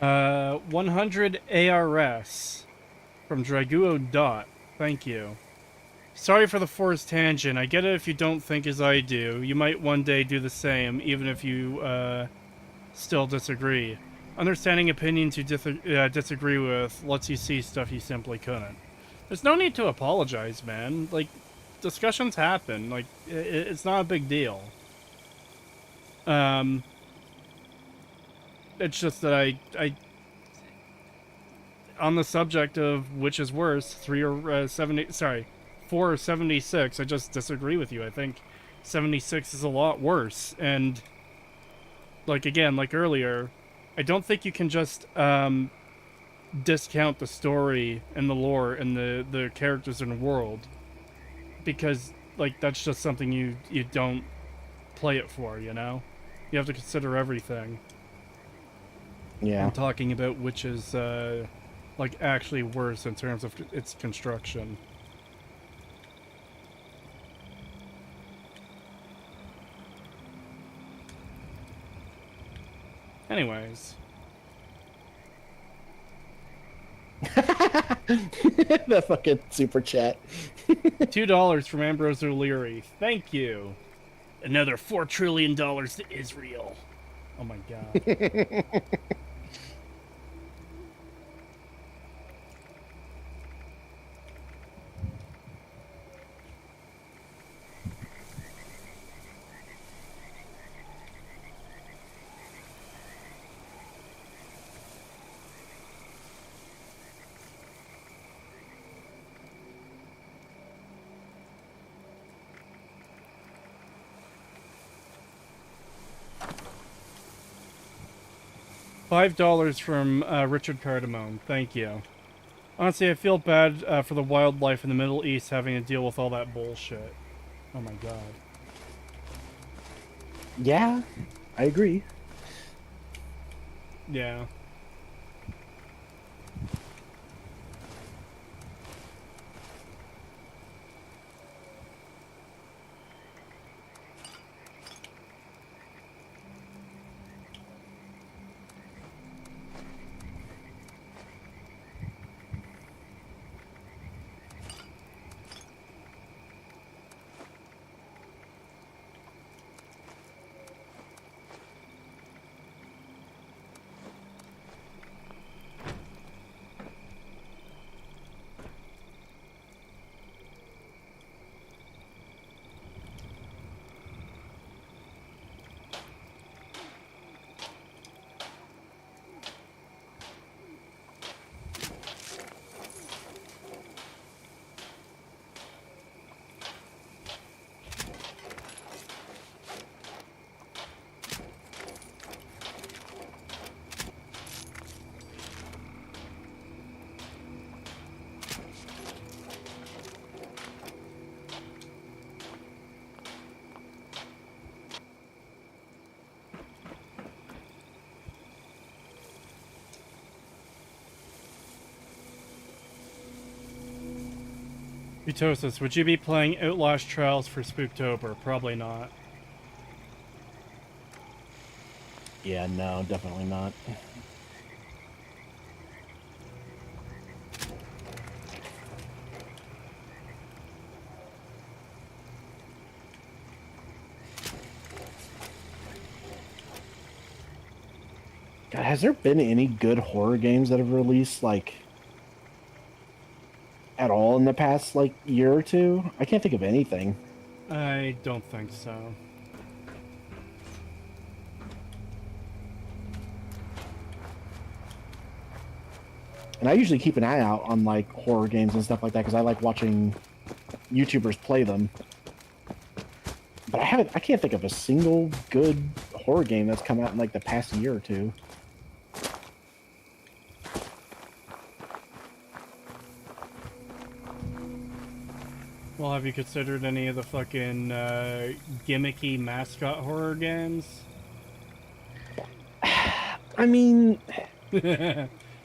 Uh, 100 ARS from Draguo Dot. Thank you. Sorry for the forced tangent. I get it if you don't think as I do. You might one day do the same, even if you, still disagree. Understanding opinions you disagree with lets you see stuff you simply couldn't. There's no need to apologize, man. Like, discussions happen. Like, it's not a big deal. It's just that I on the subject of which is worse, 4 or 76, I just disagree with you. I think 76 is a lot worse. And, like, again, like earlier, I don't think you can just discount the story and the lore and the characters in the world, because like that's just something you don't play it for, you know? You have to consider everything. Yeah. I'm talking about which is like actually worse in terms of its construction. Anyways. The fucking super chat. $2 from Ambrose O'Leary. Thank you. Another $4 trillion to Israel. Oh my god. $5 from Richard Cardamone. Thank you. Honestly, I feel bad for the wildlife in the Middle East having to deal with all that bullshit. Oh my god. Yeah, I agree. Yeah. Butosis, would you be playing Outlast Trials for Spooktober? Probably not. Yeah, no, definitely not. God, has there been any good horror games that have released, like, at all in the past, like, year or two? I can't think of anything. I don't think so. And I usually keep an eye out on, like, horror games and stuff like that, because I like watching YouTubers play them. But I can't think of a single good horror game that's come out in, like, the past year or two. Well, have you considered any of the fucking gimmicky mascot horror games? I mean,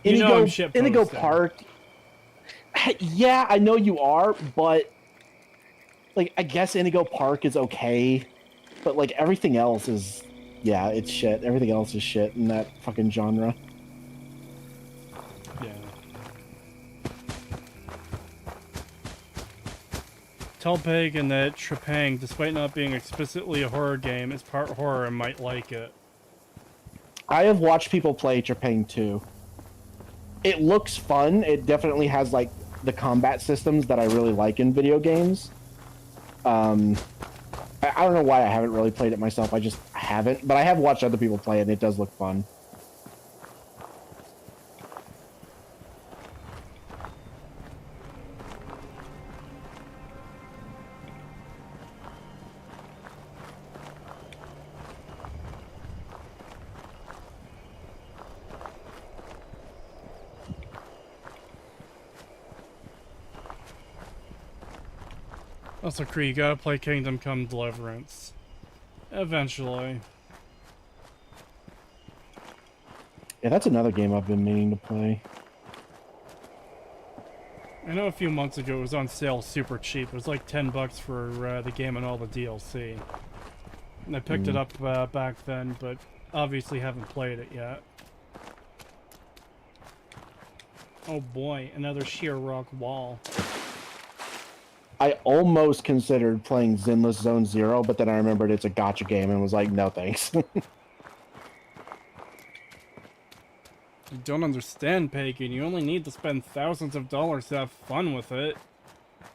Indigo Park. Yeah, I know you are, but like, I guess Indigo Park is okay, but like everything else is, yeah, it's shit. Everything else is shit in that fucking genre. Yeah. Tell Pagan that Trepang, despite not being explicitly a horror game, is part horror and might like it. I have watched people play Trepang 2. It looks fun. It definitely has like the combat systems that I really like in video games. I don't know why I haven't really played it myself. I just haven't, but I have watched other people play it, and it does look fun. Also, Kree, you gotta play Kingdom Come Deliverance. Eventually. Yeah, that's another game I've been meaning to play. I know a few months ago it was on sale super cheap. It was like $10 for the game and all the DLC. And I picked it up back then, but obviously haven't played it yet. Oh boy, another sheer rock wall. I almost considered playing Zenless Zone Zero, but then I remembered it's a gacha game and was like, no thanks. You don't understand, Pagan. You only need to spend thousands of dollars to have fun with it.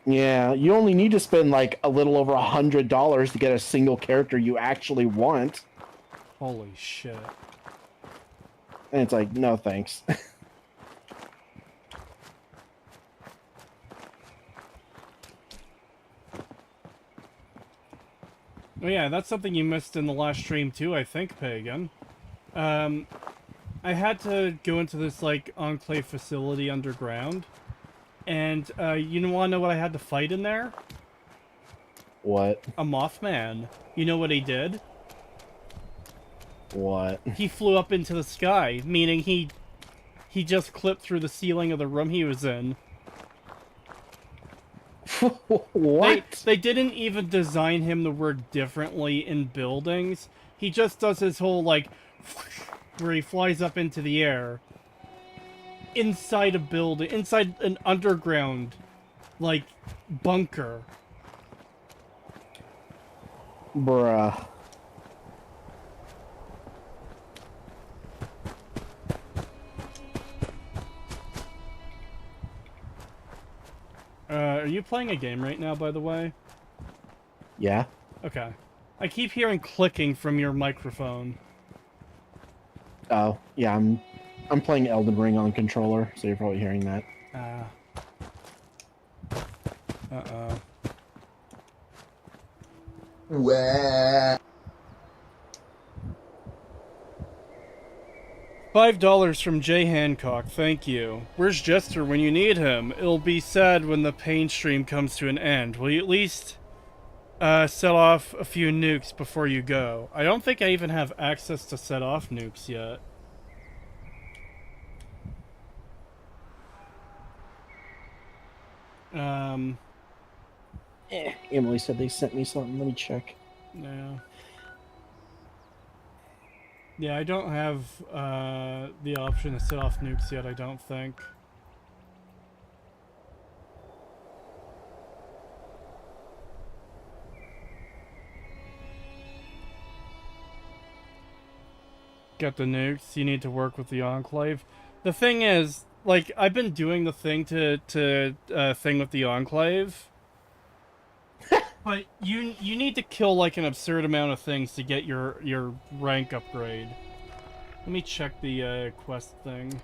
Yeah, you only need to spend like a little over $100 to get a single character you actually want. Holy shit. And it's like, no thanks. Oh yeah, that's something you missed in the last stream too, I think, Pagan. I had to go into this, like, Enclave facility underground. And, you wanna know what I had to fight in there? What? A Mothman. You know what he did? What? He flew up into the sky, meaning he just clipped through the ceiling of the room he was in. What? They didn't even design him to work differently in buildings. He just does his whole, like, where he flies up into the air. Inside a building, inside an underground, like, bunker. Bruh. Are you playing a game right now, by the way? Yeah. Okay. I keep hearing clicking from your microphone. Oh, yeah, I'm playing Elden Ring on controller, so you're probably hearing that. Uh-oh. Wah. $5 from Jay Hancock, thank you. Where's Jester when you need him? It'll be sad when the pain stream comes to an end. Will you at least set off a few nukes before you go? I don't think I even have access to set off nukes yet. Emily said they sent me something. Let me check. No. Yeah, I don't have the option to set off nukes yet, I don't think. Got the nukes. You need to work with the Enclave. The thing is, like, I've been doing the thing to thing with the Enclave. But you need to kill, like, an absurd amount of things to get your rank upgrade. Let me check the quest thing.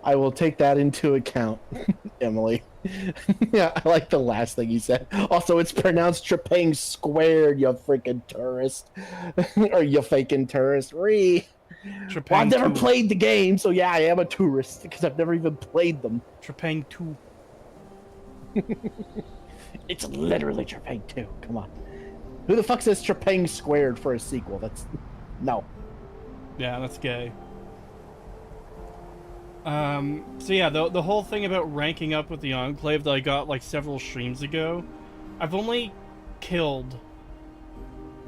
I will take that into account, Emily. Yeah, I like the last thing you said. Also, it's pronounced Trepang squared, you freaking tourist. Or you faking tourist. Well, I've never played the game, so yeah, I am a tourist, because I've never even played them. Trepang 2. It's literally Trepang 2. Come on. Who the fuck says Trepang squared for a sequel? That's... No. Yeah, that's gay. So yeah, the whole thing about ranking up with the Enclave that I got, like, several streams ago, I've only killed,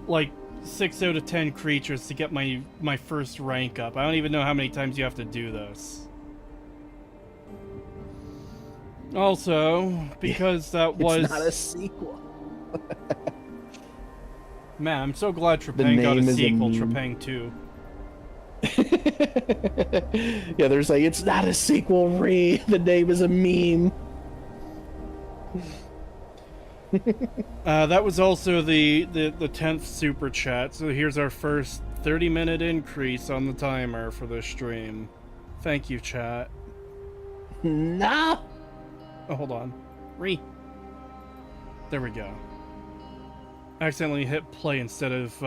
like, 6 out of 10 creatures to get my first rank up. I don't even know how many times you have to do this. Also, because that was... It's not a sequel. Man, I'm so glad Trepang got a sequel, Trepang 2. Yeah, there's like, it's not a sequel, the name is a meme. That was also the 10th super chat, so here's our first 30-minute increase on the timer for this stream. Thank you, chat. No! Oh, hold on. There we go. I accidentally hit play instead of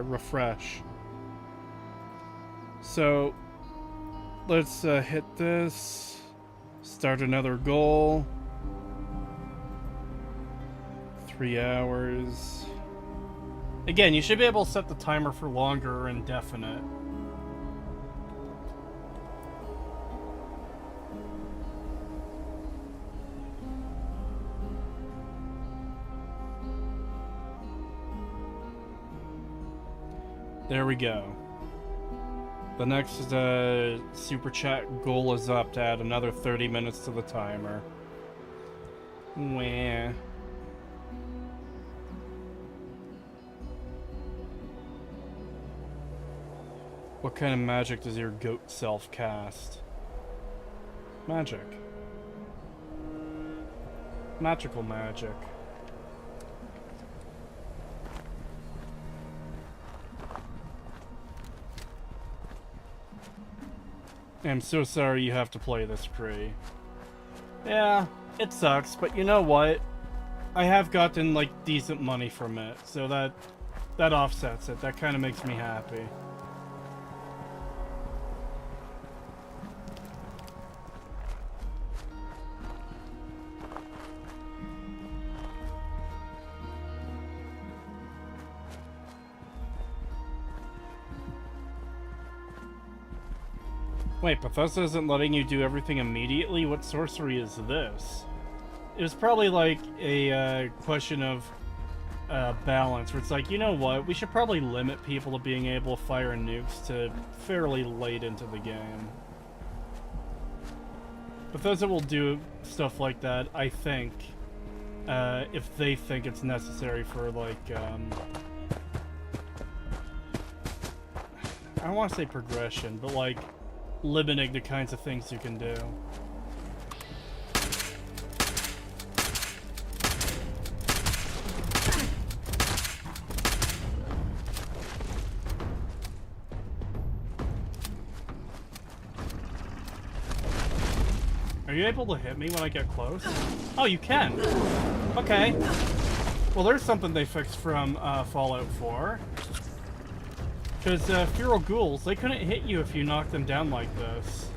refresh. So, let's hit this. Start another goal. 3 hours. Again, you should be able to set the timer for longer or indefinite. There we go. The next super chat goal is up to add another 30 minutes to the timer. Wah. What kind of magic does your goat self cast? Magic. Magical magic. I'm so sorry you have to play this free. Yeah, it sucks, but you know what? I have gotten, like, decent money from it, so that offsets it. That kind of makes me happy. Wait, Bethesda isn't letting you do everything immediately? What sorcery is this? It was probably like a question of balance, where it's like, you know what, we should probably limit people to being able to fire nukes to fairly late into the game. Bethesda will do stuff like that, I think, if they think it's necessary for, like, I don't want to say progression, but, like, limiting the kinds of things you can do. Are you able to hit me when I get close? Oh, you can! Okay. Well, there's something they fixed from Fallout 4. Because feral ghouls, they couldn't hit you if you knocked them down like this.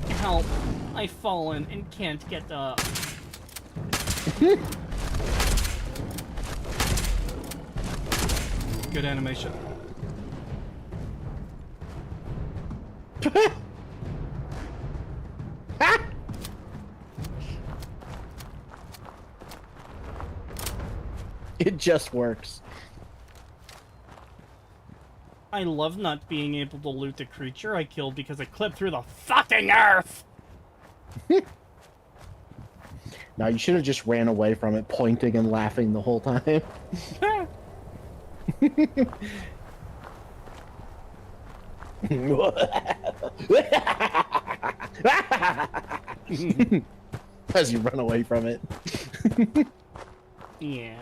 Help! I've fallen and can't get up. Good animation. It just works. I love not being able to loot the creature I killed because it clipped through the fucking earth! No, you should have just ran away from it, pointing and laughing the whole time. As you run away from it. Yeah.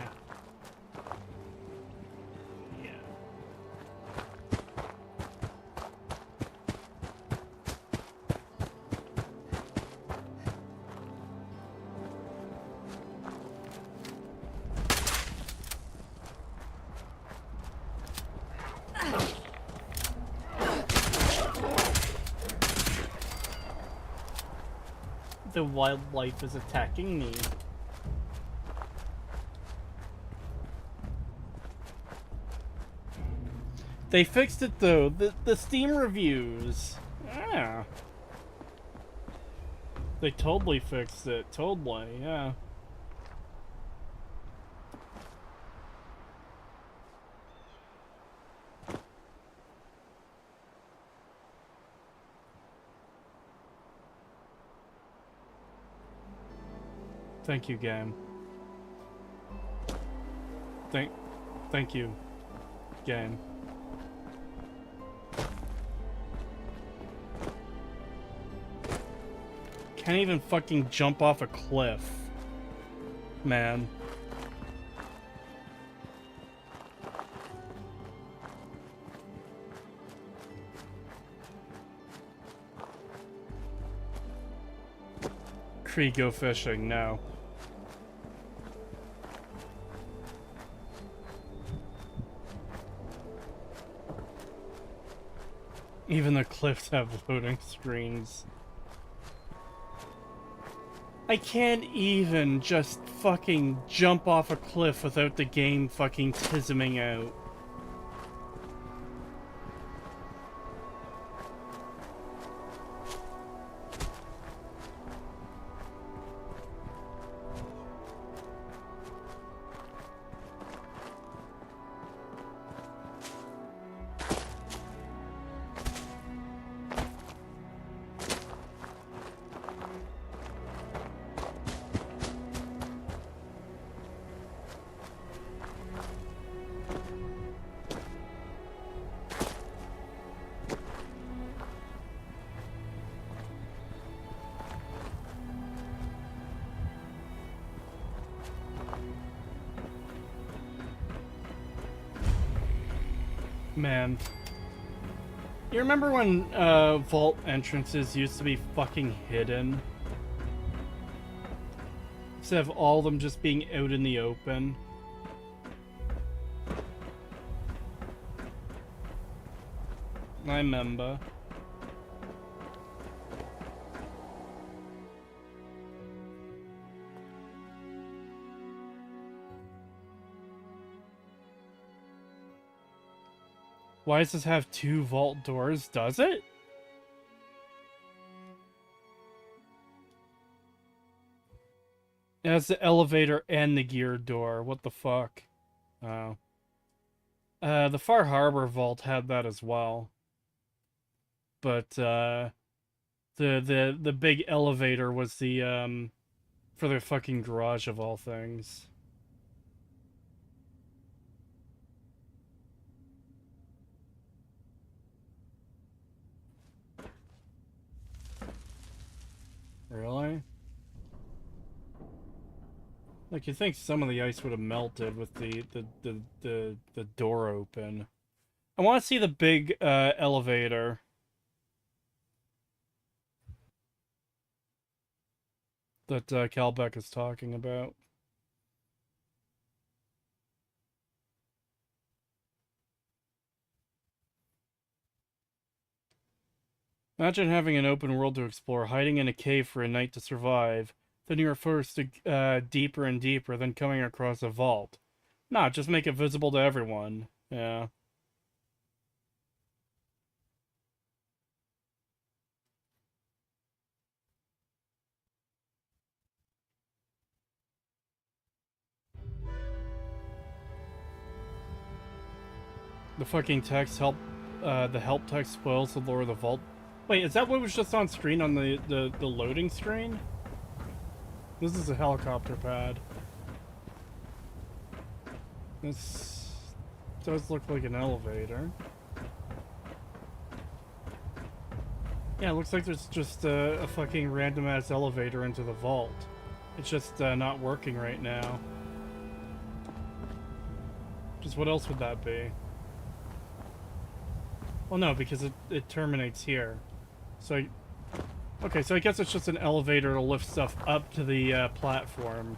The wildlife is attacking me. They fixed it though. The Steam reviews. Yeah. They totally fixed it. Totally, yeah. Thank you, game. Thank you, game. Can't even fucking jump off a cliff, man. Cree, go fishing, no. Even the cliffs have loading screens. I can't even just fucking jump off a cliff without the game fucking tisming out. Man. You remember when vault entrances used to be fucking hidden? Instead of all of them just being out in the open. I remember. Why does this have 2 vault doors? Does it? It has the elevator and the gear door. What the fuck? Oh. The Far Harbor vault had that as well. But, the big elevator was the, for the fucking garage of all things. Really? Like, you think some of the ice would have melted with the door open. I want to see the big, elevator. That, Calbeck is talking about. Imagine having an open world to explore, hiding in a cave for a night to survive. Then you are forced to deeper and deeper, then coming across a vault. Nah, just make it visible to everyone. Yeah. The fucking text the help text spoils the lore of the vault. Wait, is that what was just on screen on the loading screen? This is a helicopter pad. This does look like an elevator. Yeah, it looks like there's just a fucking random ass elevator into the vault. It's just not working right now. Just what else would that be? Well, no, because it terminates here. So, okay, so I guess it's just an elevator to lift stuff up to the platform.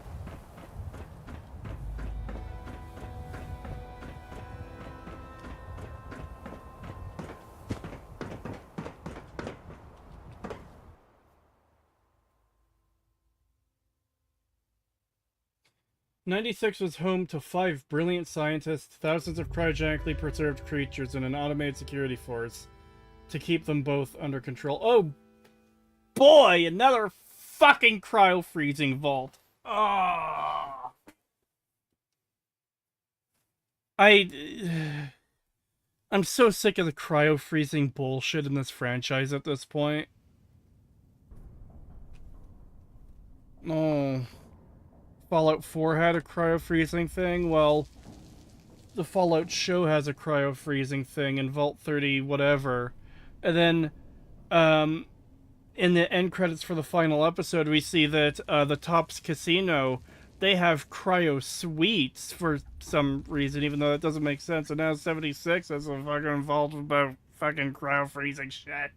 '96 was home to 5 brilliant scientists, thousands of cryogenically preserved creatures, and an automated security force to keep them both under control. Oh boy, another fucking cryo-freezing vault. Oh. I'm so sick of the cryo-freezing bullshit in this franchise at this point. Oh. Fallout 4 had a cryo-freezing thing. Well, the Fallout show has a cryo-freezing thing in Vault 30 whatever. And then, in the end credits for the final episode, we see that the Tops Casino, they have cryo suites for some reason, even though that doesn't make sense. And now 76 is fucking involved about fucking cryo-freezing shit.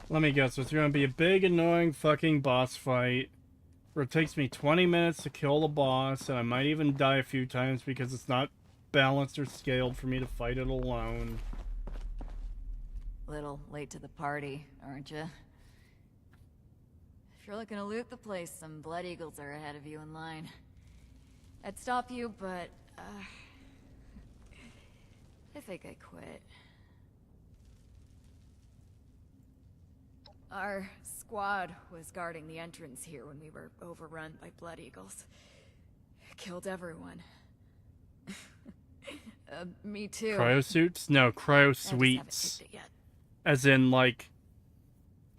Let me guess, there's gonna be a big annoying fucking boss fight where it takes me 20 minutes to kill the boss, and I might even die a few times because it's not balanced or scaled for me to fight it alone. Little late to the party, aren't you? If you're looking to loot the place, some Blood Eagles are ahead of you in line. I'd stop you, but, I think I quit. Our squad was guarding the entrance here when we were overrun by Blood Eagles. Killed everyone. Me too. Cryosuits? No, cryo suites. As in, like,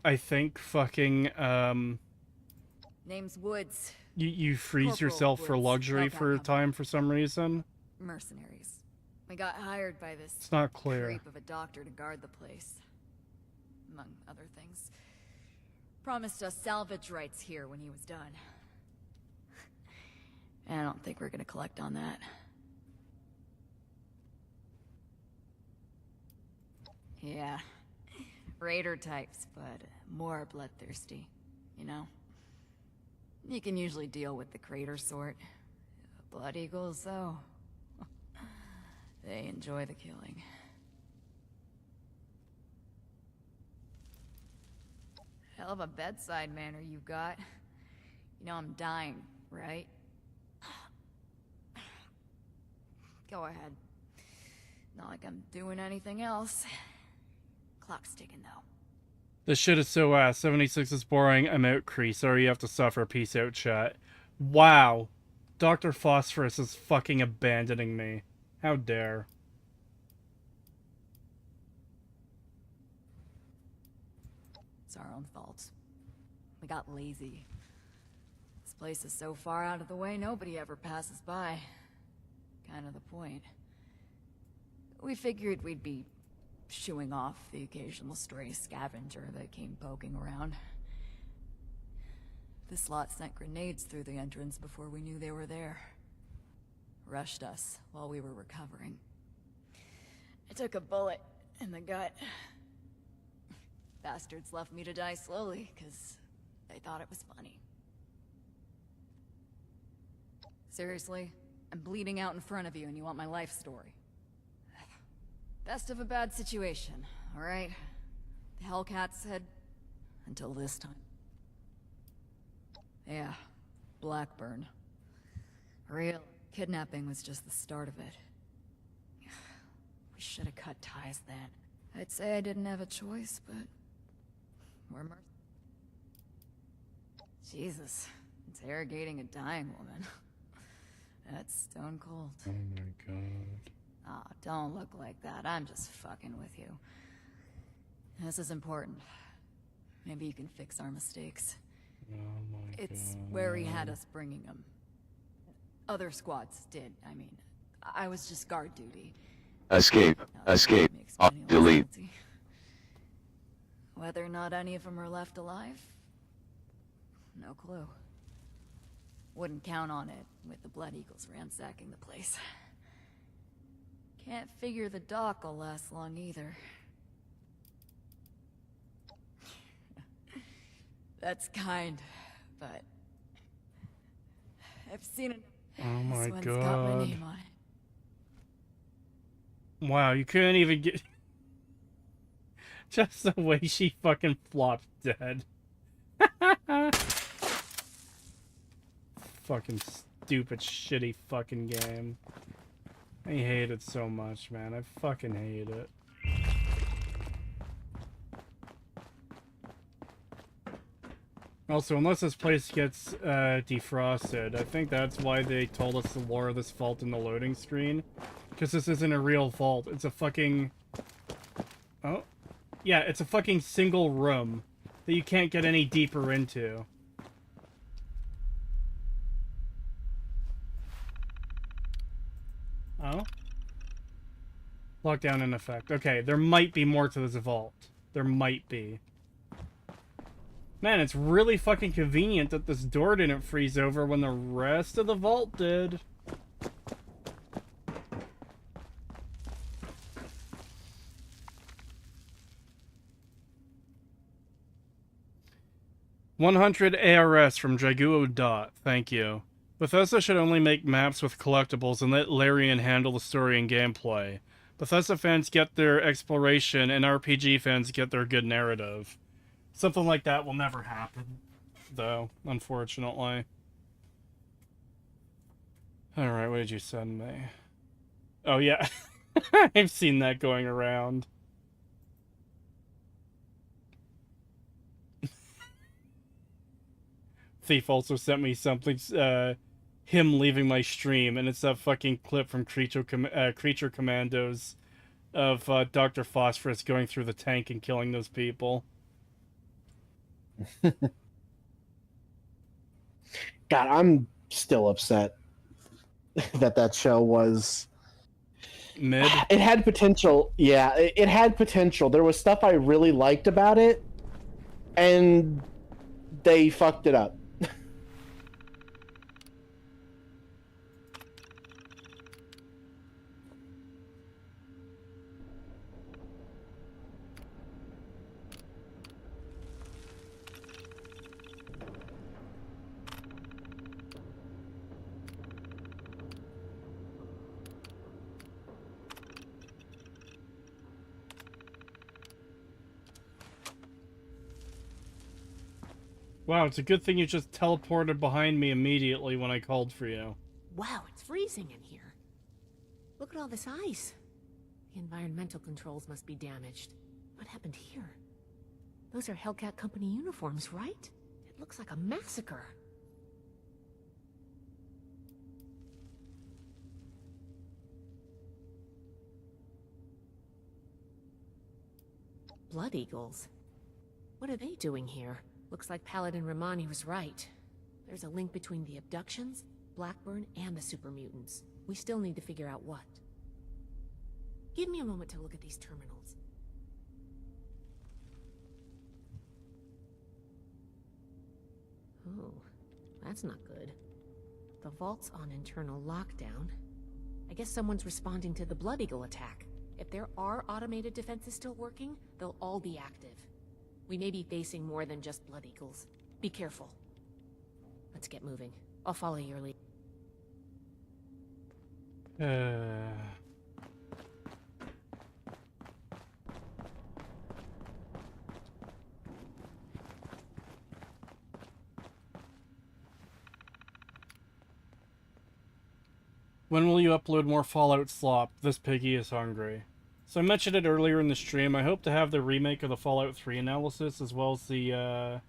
I think fucking, Name's Woods. You freeze Corporal yourself for Woods, luxury Hellcat for a Company. time for some reason. Mercenaries. We got hired by this It's not clear. creep of a doctor to guard the place. Among other things. Promised us salvage rights here when he was done. I don't think we're gonna collect on that. Yeah. Raider types, but more bloodthirsty, you know? You can usually deal with the crater sort. Blood Eagles, though. They enjoy the killing. Hell of a bedside manner you got. You know I'm dying, right? Go ahead. Not like I'm doing anything else. Clock's ticking, though. This shit is so ass. 76 is boring. I'm out, Cree. Sorry you have to suffer. Peace out, chat. Wow. Dr. Phosphorus is fucking abandoning me. How dare. It's our own fault. We got lazy. This place is so far out of the way, nobody ever passes by. Kind of the point. We figured we'd be shooing off the occasional stray scavenger that came poking around. This lot sent grenades through the entrance before we knew they were there. Rushed us while we were recovering. I took a bullet in the gut. Bastards left me to die slowly, because they thought it was funny. Seriously? I'm bleeding out in front of you and you want my life story. Best of a bad situation, alright? The Hellcat said, until this time. Yeah, Blackburn. Real kidnapping was just the start of it. We should have cut ties then. I'd say I didn't have a choice, but we're Jesus, interrogating a dying woman. That's stone cold. Oh my god. Ah, don't look like that. I'm just fucking with you. This is important. Maybe you can fix our mistakes. Oh my It's god. where he had us bringing him. Other squads did, I mean. I was just guard duty. Escape. Escape. Delete. Whether or not any of them are left alive? No clue. Wouldn't count on it with the Blood Eagles ransacking the place. Can't figure the dock will last long either. That's kind, but I've seen it. Oh my This one's got my god. name on it. Wow, you couldn't even get... Just the way she fucking flopped dead. Fucking stupid, shitty fucking game. I hate it so much, man. I fucking hate it. Also, unless this place gets defrosted, I think that's why they told us to lure this vault in the loading screen. Because this isn't a real vault. It's a fucking... Oh. Yeah, it's a fucking single room that you can't get any deeper into. Oh? Lockdown in effect. Okay, there might be more to this vault. There might be. Man, it's really fucking convenient that this door didn't freeze over when the rest of the vault did. 100 ARS from Draguo Dot. Thank you. Bethesda should only make maps with collectibles and let Larian handle the story and gameplay. Bethesda fans get their exploration and RPG fans get their good narrative. Something like that will never happen, though, unfortunately. Alright, what did you send me? Oh, yeah. I've seen that going around. Thief also sent me something, him leaving my stream, and it's a fucking clip from Creature Commandos of Dr. Phosphorus going through the tank and killing those people. God, I'm still upset that show was... mid? It had potential. Yeah, it had potential. There was stuff I really liked about it, and they fucked it up. Wow, it's a good thing you just teleported behind me immediately when I called for you. Wow, it's freezing in here. Look at all this ice. The environmental controls must be damaged. What happened here? Those are Hellcat Company uniforms, right? It looks like a massacre. Blood Eagles. What are they doing here? Looks like Paladin Romani was right. There's a link between the abductions, Blackburn, and the super mutants. We still need to figure out what. Give me a moment to look at these terminals. Oh, that's not good. The vault's on internal lockdown. I guess someone's responding to the Blood Eagle attack. If there are automated defenses still working, they'll all be active. We may be facing more than just Blood Eagles. Be careful. Let's get moving. I'll follow your lead. When will you upload more Fallout Slop? This piggy is hungry. So I mentioned it earlier in the stream. I hope to have the remake of the Fallout 3 analysis as well as the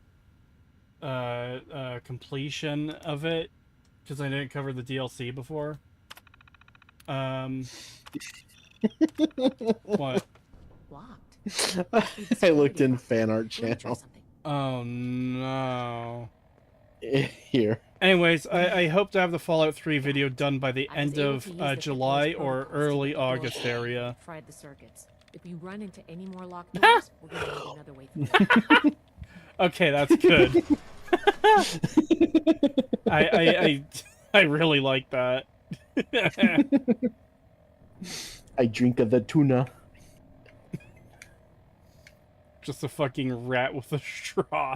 completion of it, because I didn't cover the DLC before. What? Locked. I looked in fan art channel. Oh no. Here. Anyways, I hope to have the Fallout 3 video done by the end of July or early August area. Fried the circuits. If we run into any more locked doors, we're gonna need another way through. Okay, that's good. I really like that. I drink of the tuna. Just a fucking rat with a straw.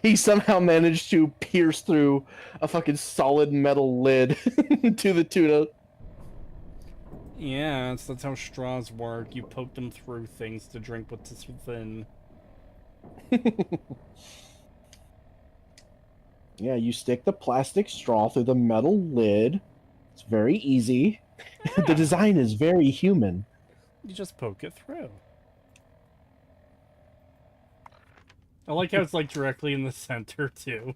He somehow managed to pierce through a fucking solid metal lid to the tuna. Yeah, that's how straws work. You poke them through things to drink what's within. Yeah, you stick the plastic straw through the metal lid. It's very easy. Yeah. The design is very human. You just poke it through. I like how it's like directly in the center too.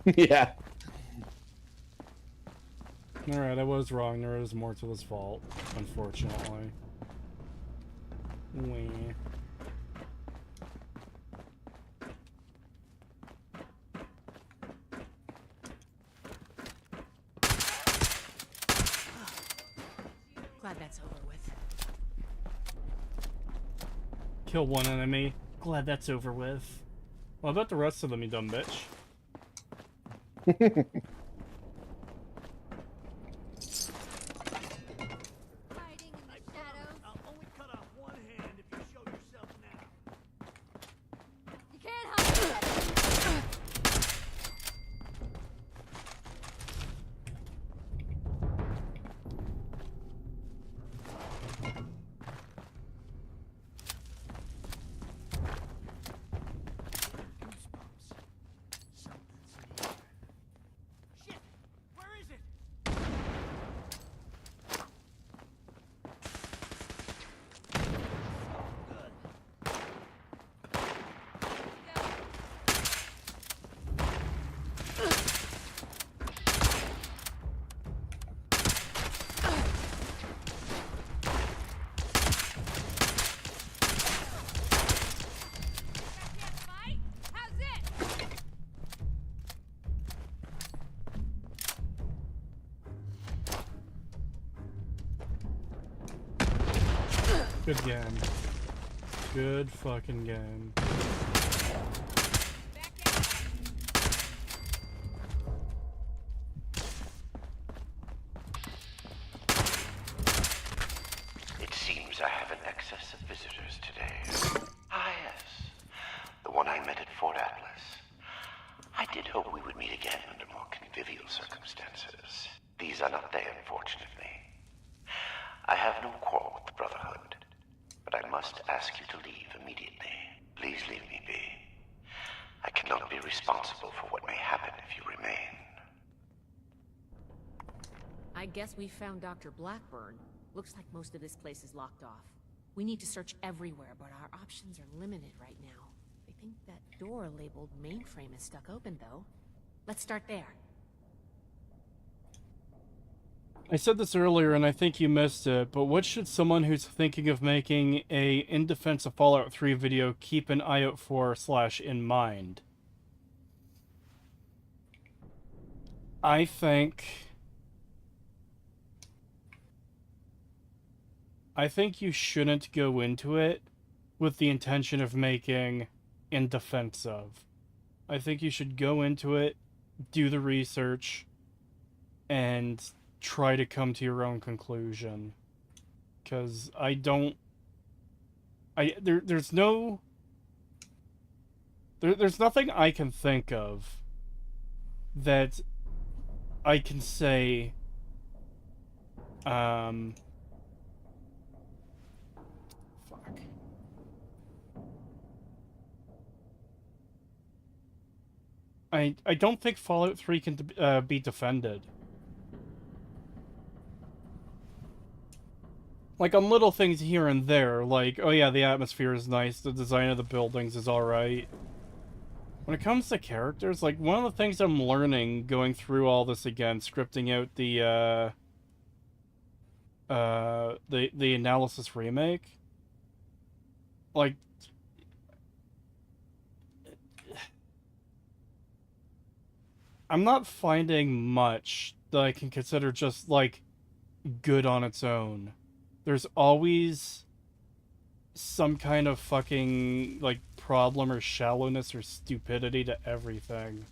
Yeah. Alright, I was wrong. There is more to this vault, unfortunately. Wee. Glad that's over with. Kill one enemy. Glad that's over with. What about the rest of them, you dumb bitch? I'll only cut off one hand if you show yourself now. You can't Good game. Good fucking game. It seems I have an excess of visitors today. Ah, yes. The one I met at Fort Atlas. I did hope we would meet again under more convivial circumstances. These are not they, unfortunately. I have no quarrel with the Brotherhood, but I must ask you to leave immediately. Please leave me be. I cannot be responsible for what may happen if you remain. I guess we found Dr. Blackburn. Looks like most of this place is locked off. We need to search everywhere, but our options are limited right now. I think that door labeled mainframe is stuck open, though. Let's start there. I said this earlier and I think you missed it, but what should someone who's thinking of making a In Defense of Fallout 3 video keep an eye out for / in mind? I think you shouldn't go into it with the intention of making In Defense of. I think you should go into it, do the research, and try to come to your own conclusion. Because there's nothing I can think of that I can say I don't think Fallout 3 can be defended. Like, on little things here and there, like, oh yeah, the atmosphere is nice, the design of the buildings is alright. When it comes to characters, like, one of the things I'm learning going through all this again, scripting out the analysis remake, like, I'm not finding much that I can consider just, like, good on its own. There's always some kind of fucking, like, problem or shallowness or stupidity to everything.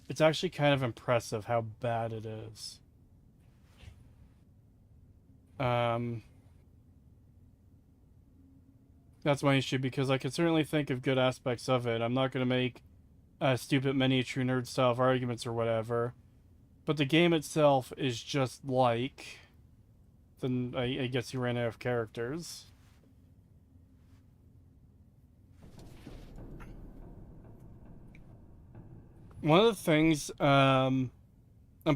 It's actually kind of impressive how bad it is. That's my issue, because I can certainly think of good aspects of it. I'm not going to make stupid miniature nerd style arguments or whatever. But the game itself is just like... Then I guess you ran out of characters. One of the things I'm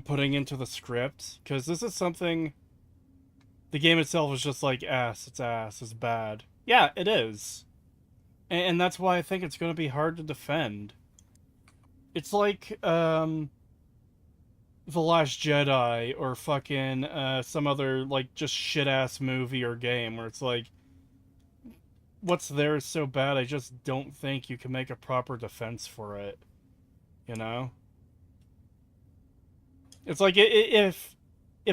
putting into the script, because this is something... The game itself is just like, it's bad. Yeah, it is. And that's why I think it's going to be hard to defend. It's like, The Last Jedi, or fucking, some other, like, just shit-ass movie or game, where it's like, what's there is so bad, I just don't think you can make a proper defense for it. You know? It's like, if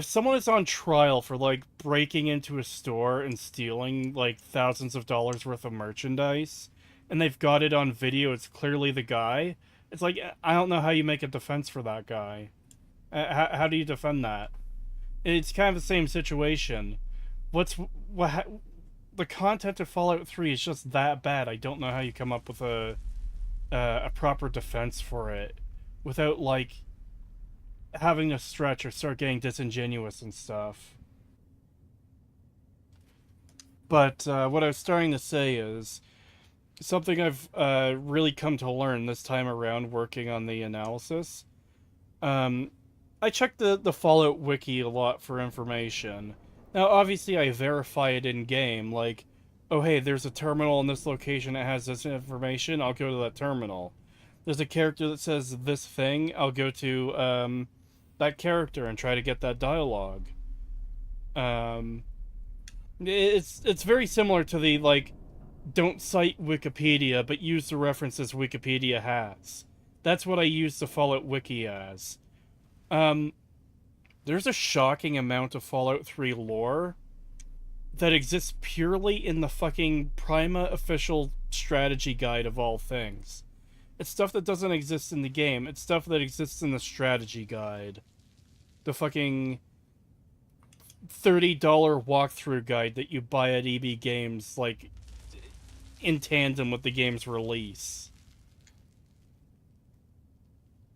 someone is on trial for, like, breaking into a store and stealing, like, thousands of dollars worth of merchandise, and they've got it on video, it's clearly the guy, it's like, I don't know how you make a defense for that guy. How do you defend that? It's kind of the same situation. The content of Fallout 3 is just that bad. I don't know how you come up with a proper defense for it without, like, having to stretch or start getting disingenuous and stuff. But what I was starting to say is something I've really come to learn this time around working on the analysis. I checked the Fallout wiki a lot for information. Now, obviously, I verify it in-game, like, oh hey, there's a terminal in this location that has this information, I'll go to that terminal. There's a character that says this thing, I'll go to that character and try to get that dialogue. It's very similar to the, like, don't cite Wikipedia, but use the references Wikipedia has. That's what I use the Fallout wiki as. There's a shocking amount of Fallout 3 lore that exists purely in the fucking Prima official strategy guide of all things. It's stuff that doesn't exist in the game. It's stuff that exists in the strategy guide. The fucking $30 walkthrough guide that you buy at EB Games, like, in tandem with the game's release.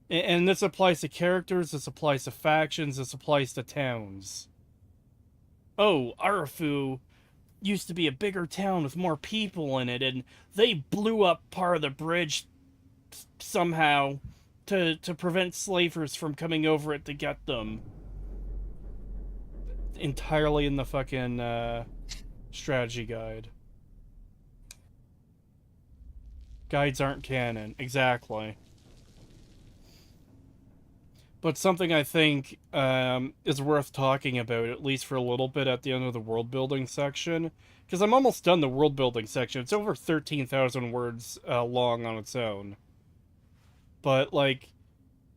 And this applies to characters, this applies to factions, this applies to towns. Oh, Arafu used to be a bigger town with more people in it, and they blew up part of the bridge somehow to prevent slavers from coming over it to get them. Entirely in the fucking strategy guide. Guides aren't canon. Exactly. But something I think is worth talking about, at least for a little bit, at the end of the world building section. Because I'm almost done the world building section. It's over 13,000 words long on its own. But, like,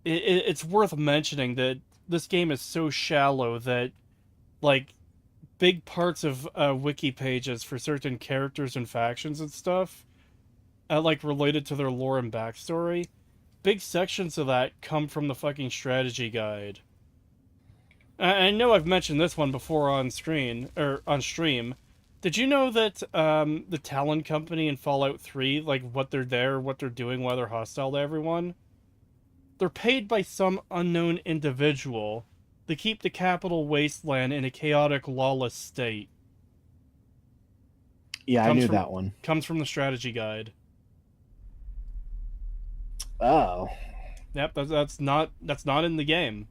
it's worth mentioning that this game is so shallow that, like, big parts of wiki pages for certain characters and factions and stuff, like, related to their lore and backstory, big sections of that come from the fucking strategy guide. I know I've mentioned this one before on screen, or on stream. Did you know that the Talon Company in Fallout 3, like, what they're there, what they're doing, why they're hostile to everyone? They're paid by some unknown individual to keep the capital wasteland in a chaotic, lawless state. Yeah, I knew that one. Comes from the strategy guide. Oh. Yep, that's not in the game.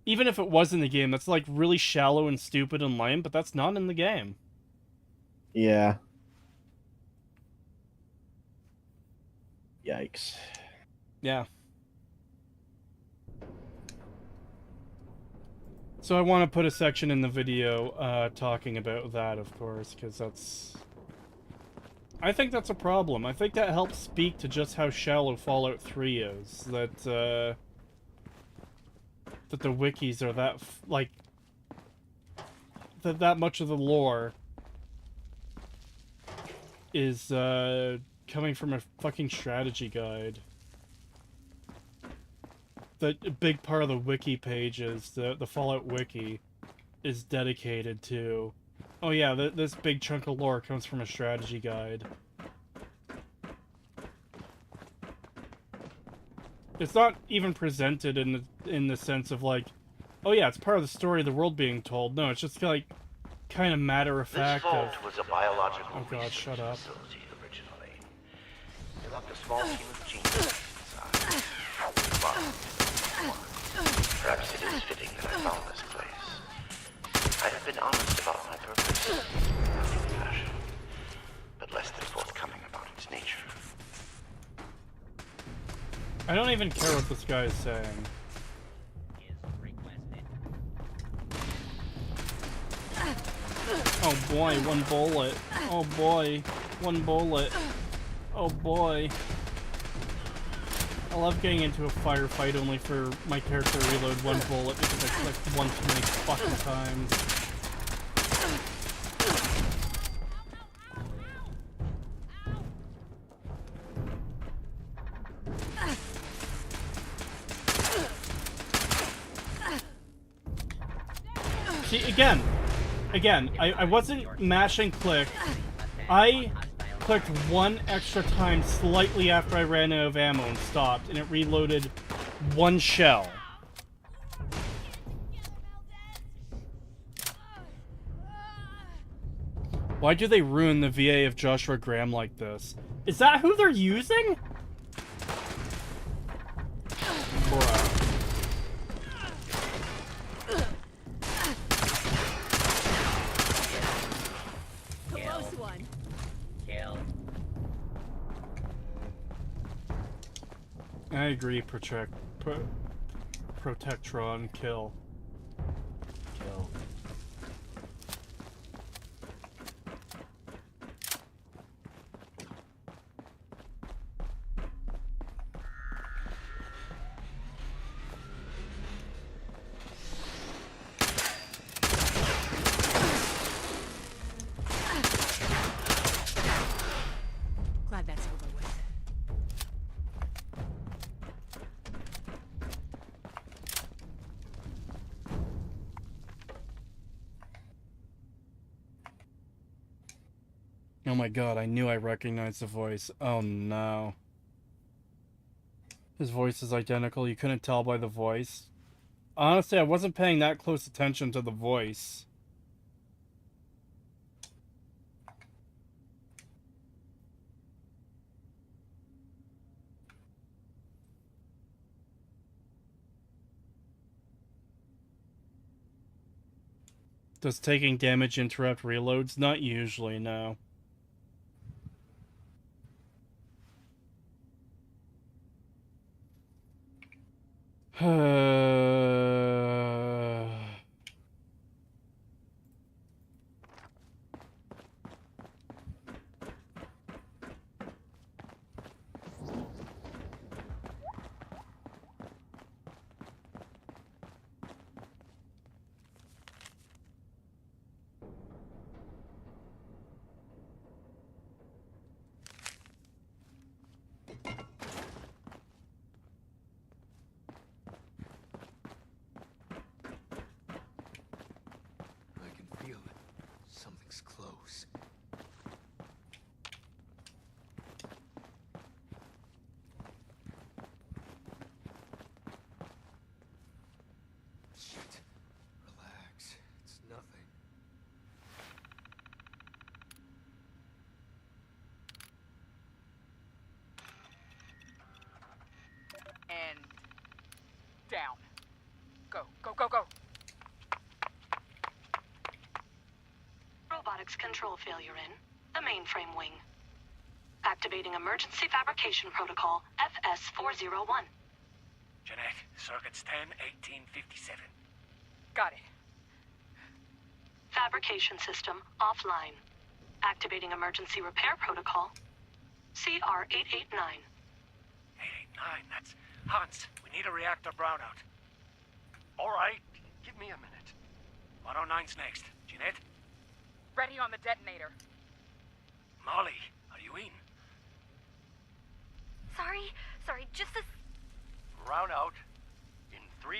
Even if it was in the game, that's like really shallow and stupid and lame, but that's not in the game. Yeah. Yikes. Yeah. So I want to put a section in the video talking about that, of course, because that's... I think that's a problem. I think that helps speak to just how shallow Fallout 3 is. That the wikis are that, like... that much of the lore is coming from a fucking strategy guide. The big part of the wiki pages, the Fallout wiki, is dedicated to... Oh yeah, this big chunk of lore comes from a strategy guide. It's not even presented in the sense of like, oh yeah, it's part of the story of the world being told. No, it's just like kind of matter of fact. This vault was a biological oh god, shut up. facility originally. They left a small team of geniuses inside. Perhaps it is fitting that I found this place. I have been honest about my purpose, nothing passion, but less than forthcoming about its nature. I don't even care what this guy is saying. Oh boy, one bullet. Oh boy, one bullet. Oh boy. I love getting into a firefight only for my character to reload one bullet because I clicked one too many fucking times. See, again, I wasn't mashing click. I clicked one extra time slightly after I ran out of ammo and stopped, and it reloaded one shell. Why do they ruin the VA of Joshua Graham like this? Is that who they're using? Bruh. I agree, Protectron, kill. Kill. Oh my god, I knew I recognized the voice. Oh no. His voice is identical, you couldn't tell by the voice. Honestly, I wasn't paying that close attention to the voice. Does taking damage interrupt reloads? Not usually, no. I can feel it. Something's close. Shit. Relax. It's nothing. And down. Go, go, go, go. Robotics control failure in the mainframe wing. Activating emergency fabrication protocol FS401. Jeanette, circuits 10, 1857. Got it. Fabrication system offline. Activating emergency repair protocol CR889. 889, that's Hans. We need a reactor brownout. All right, give me a minute. 109's next. Jeanette? Ready on the detonator. Molly, are you in? Sorry, just a... Brownout in 3,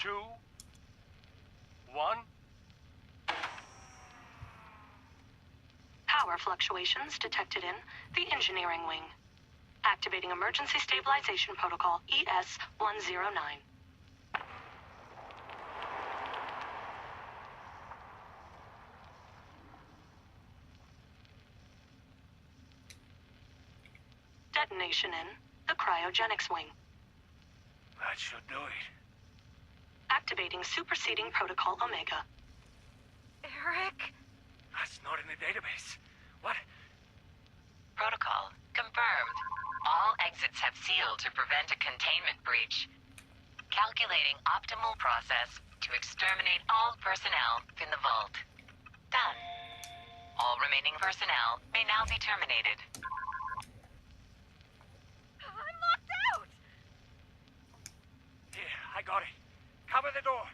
2, 1. Power fluctuations detected in the engineering wing. Activating emergency stabilization protocol ES109. Detonation in the cryogenics wing. That should do it. Activating superseding protocol Omega. Eric? That's not in the database. What? Protocol confirmed. All exits have sealed to prevent a containment breach. Calculating optimal process to exterminate all personnel in the vault. Done. All remaining personnel may now be terminated. I'm locked out! Here, I got it. Cover the door.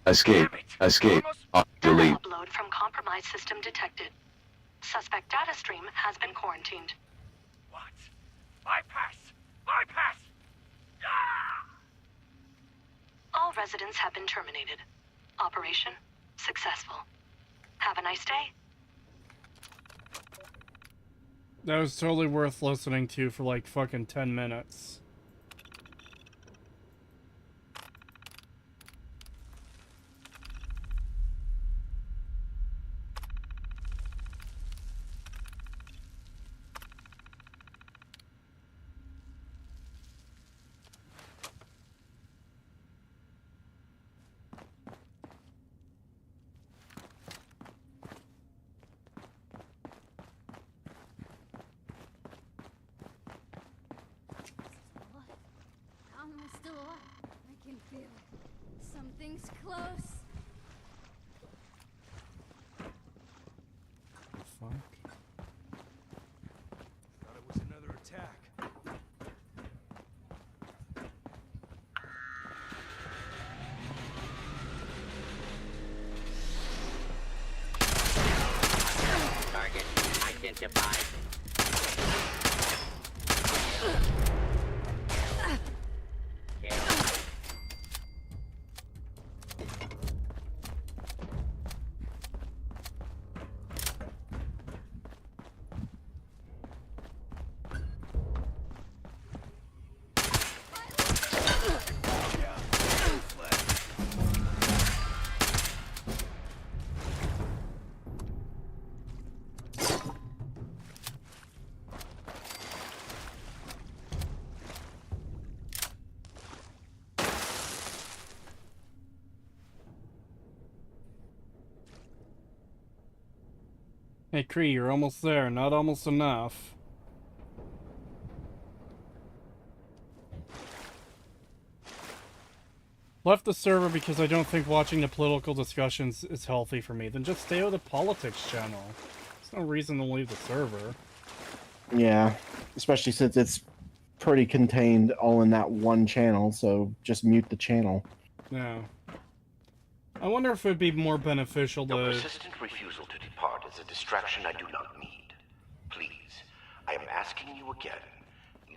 Escape. Escape. Delete. Upload from compromised system detected. Suspect data stream has been quarantined. What? Bypass! Bypass! Ah! All residents have been terminated. Operation successful. Have a nice day. That was totally worth listening to for like fucking 10 minutes. I'm still alive. I can feel it. Something's close. Fuck. Thought it was another attack. Target identified. Hey, Kree, you're almost there. Not almost enough. Left the server because I don't think watching the political discussions is healthy for me. Then just stay with the politics channel. There's no reason to leave the server. Yeah, especially since it's pretty contained all in that one channel, so just mute the channel. No. I wonder if it would be more beneficial to... Your persistent refusal to depart is a distraction I do not need. Please, I am asking you again.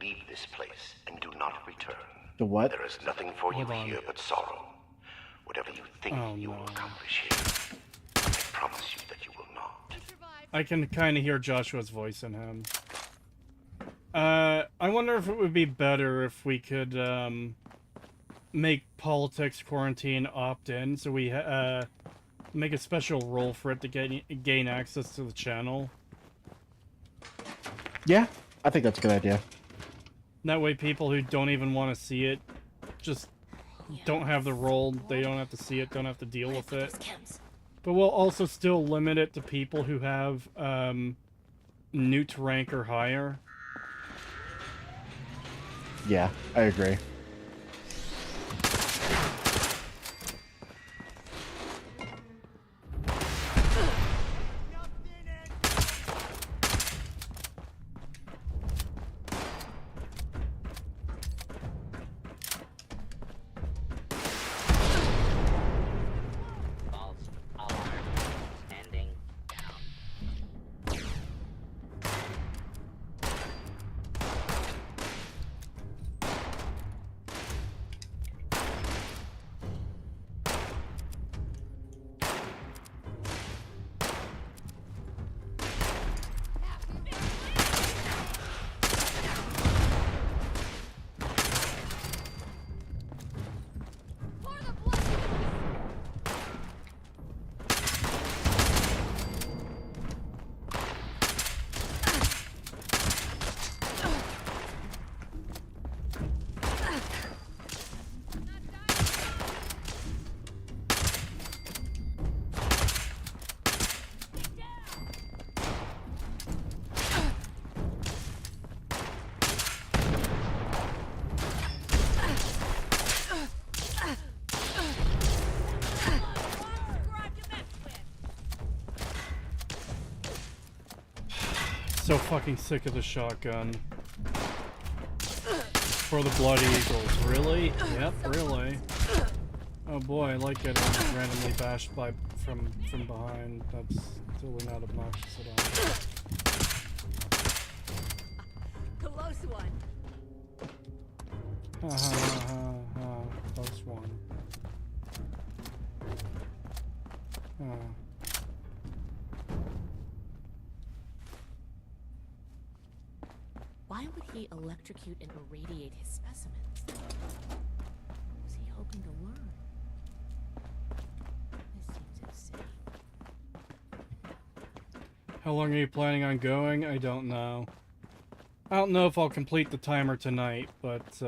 Leave this place and do not return. The what? There is nothing for you here but sorrow. Whatever you think you will accomplish here, I promise you that you will not. I can kind of hear Joshua's voice in him. I wonder if it would be better if we could, make politics quarantine opt-in, so we, make a special role for it to gain access to the channel. Yeah, I think that's a good idea. That way people who don't even want to see it just don't have the role, they don't have to see it, don't have to deal with it. But we'll also still limit it to people who have newt rank or higher. Yeah, I agree. So fucking sick of the shotgun. For the Bloody Eagles. Really? Yep, really. Oh boy, I like getting randomly bashed from behind. That's totally not obnoxious at all. Close one. Ha ha ha ha. Close one. Why would he electrocute and irradiate his specimens? What was he hoping to learn? This seems insane. How long are you planning on going? I don't know. I don't know if I'll complete the timer tonight, but,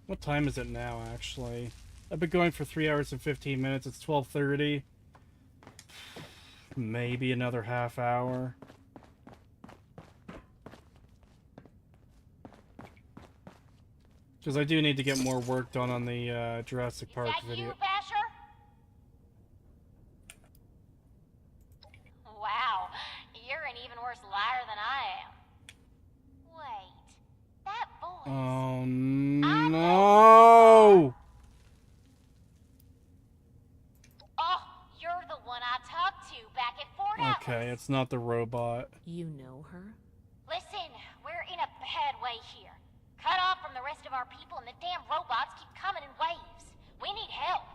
what time is it now, actually? I've been going for 3 hours and 15 minutes. It's 12:30. Maybe another half hour. Because I do need to get more work done on the Jurassic Park video. Basher? Wow, you're an even worse liar than I am. Wait, that voice. Oh no! Oh, you're the one I talked to back at Fort Atlas. Okay, it's not the robot. You know her? Listen, we're in a bad way here. Cut off from the rest of our people and the damn robots keep coming in waves. We need help.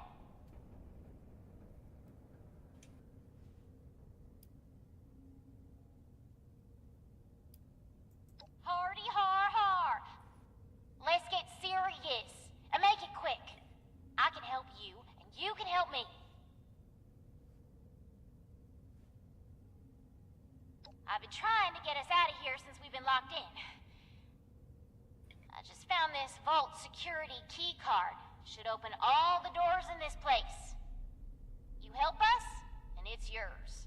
Hardy har har. Let's get serious and make it quick. I can help you and you can help me. I've been trying to get us out of here since we've been locked in. I just found this vault security key card. Should open all the doors in this place. You help us, and it's yours.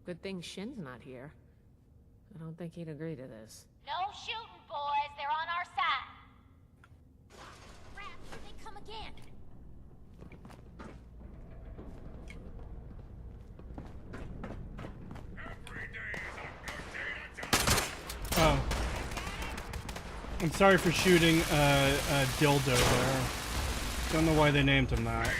Good thing Shin's not here. I don't think he'd agree to this. No shooting, boys. They're on our side. Rats, here they come again. Oh. I'm sorry for shooting dildo there. Don't know why they named him that.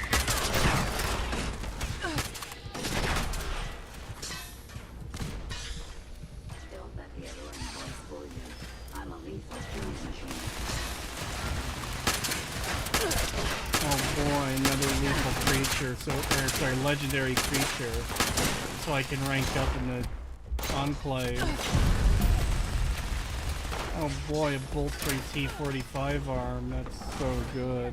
Oh boy, another lethal creature, sorry, legendary creature. So I can rank up in the Enclave. Oh boy, a bolt-free T-45 arm, that's so good.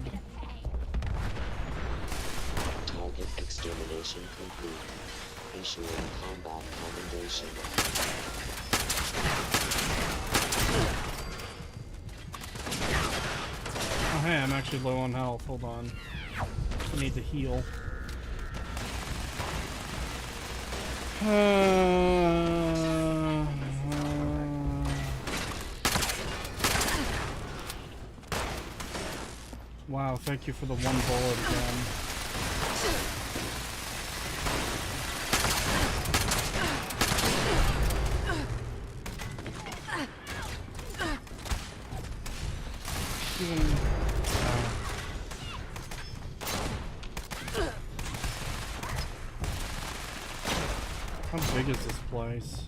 Target extermination complete. Issuing combat commendation. Oh hey, I'm actually low on health, hold on. I need to heal. Wow, thank you for the one bullet again. How big is this place?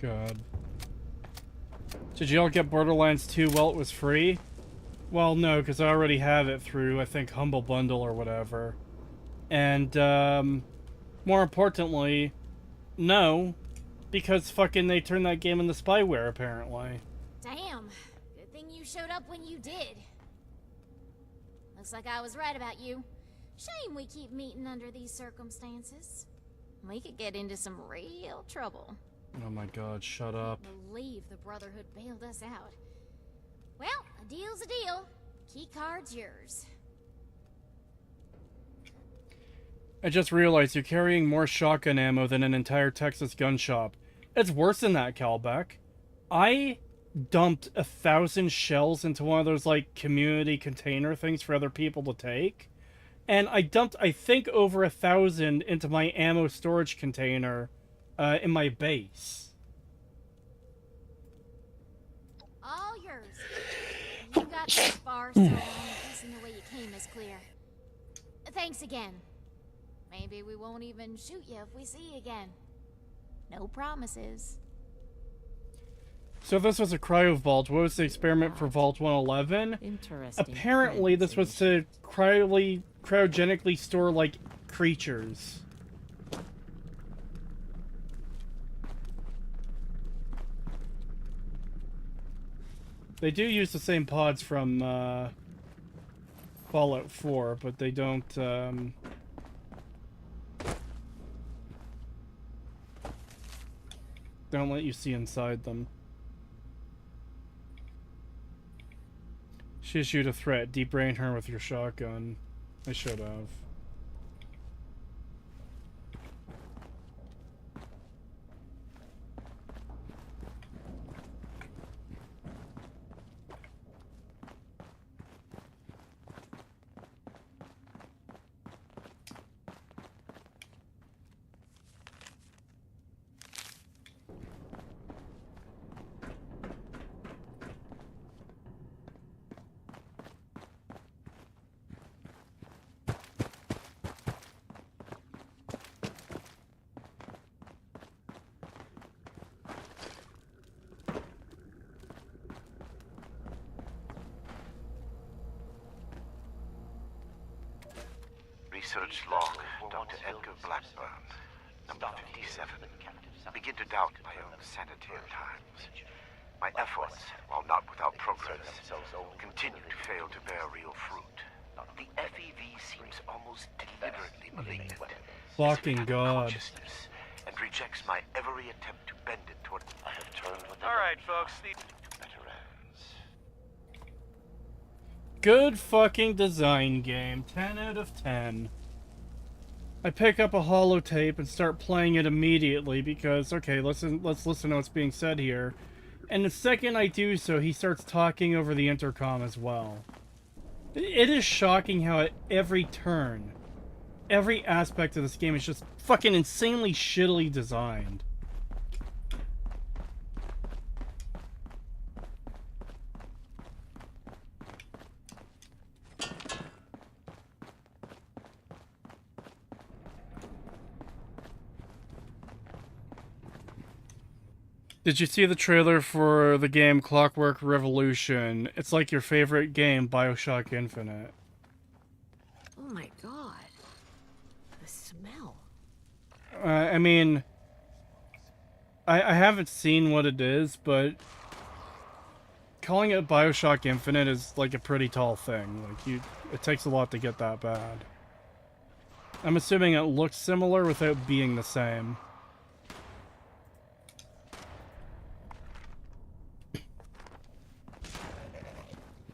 God. Did you all get Borderlands 2 while it was free? Well, no, because I already have it through, I think, Humble Bundle or whatever. And, more importantly, no, because fucking they turned that game into spyware, apparently. Damn. Good thing you showed up when you did. Looks like I was right about you. Shame we keep meeting under these circumstances. We could get into some real trouble. Oh my god, shut up. Can't believe the Brotherhood bailed us out. Well, a deal's a deal. Key card's yours. I just realized you're carrying more shotgun ammo than an entire Texas gun shop. It's worse than that, Calbeck. I dumped 1,000 shells into one of those, like, community container things for other people to take. And I dumped, I think, over 1,000 into my ammo storage container in my base. All yours. You got this far so long, guessing the way you came is clear. Thanks again. Maybe we won't even shoot you if we see you again. No promises. So this was a cryo vault. What was the experiment for Vault 111? Interesting. Apparently this was to cryogenically store, like, creatures. They do use the same pods from Fallout 4, but they don't let you see inside them. She issued a threat. Debrain her with your shotgun. I should have. Research log, Dr. Edgar Blackburn, number 57. Begin to doubt my own sanity at times. My efforts, while not without progress, continue continue to fail to bear real fruit. The FEV seems almost deliberately malignant. Fucking God. Consciousness, and rejects my every attempt to bend it toward. I have turned what they Alright, folks, to better ends. Good fucking design game. 10 out of 10. I pick up a holotape and start playing it immediately because, okay, let's listen to what's being said here. And the second I do so, he starts talking over the intercom as well. It is shocking how at every turn, every aspect of this game is just fucking insanely shittily designed. Did you see the trailer for the game Clockwork Revolution? It's like your favorite game, BioShock Infinite. Oh my god. The smell. I mean, I haven't seen what it is, but calling it BioShock Infinite is like a pretty tall thing. Like, it takes a lot to get that bad. I'm assuming it looks similar without being the same.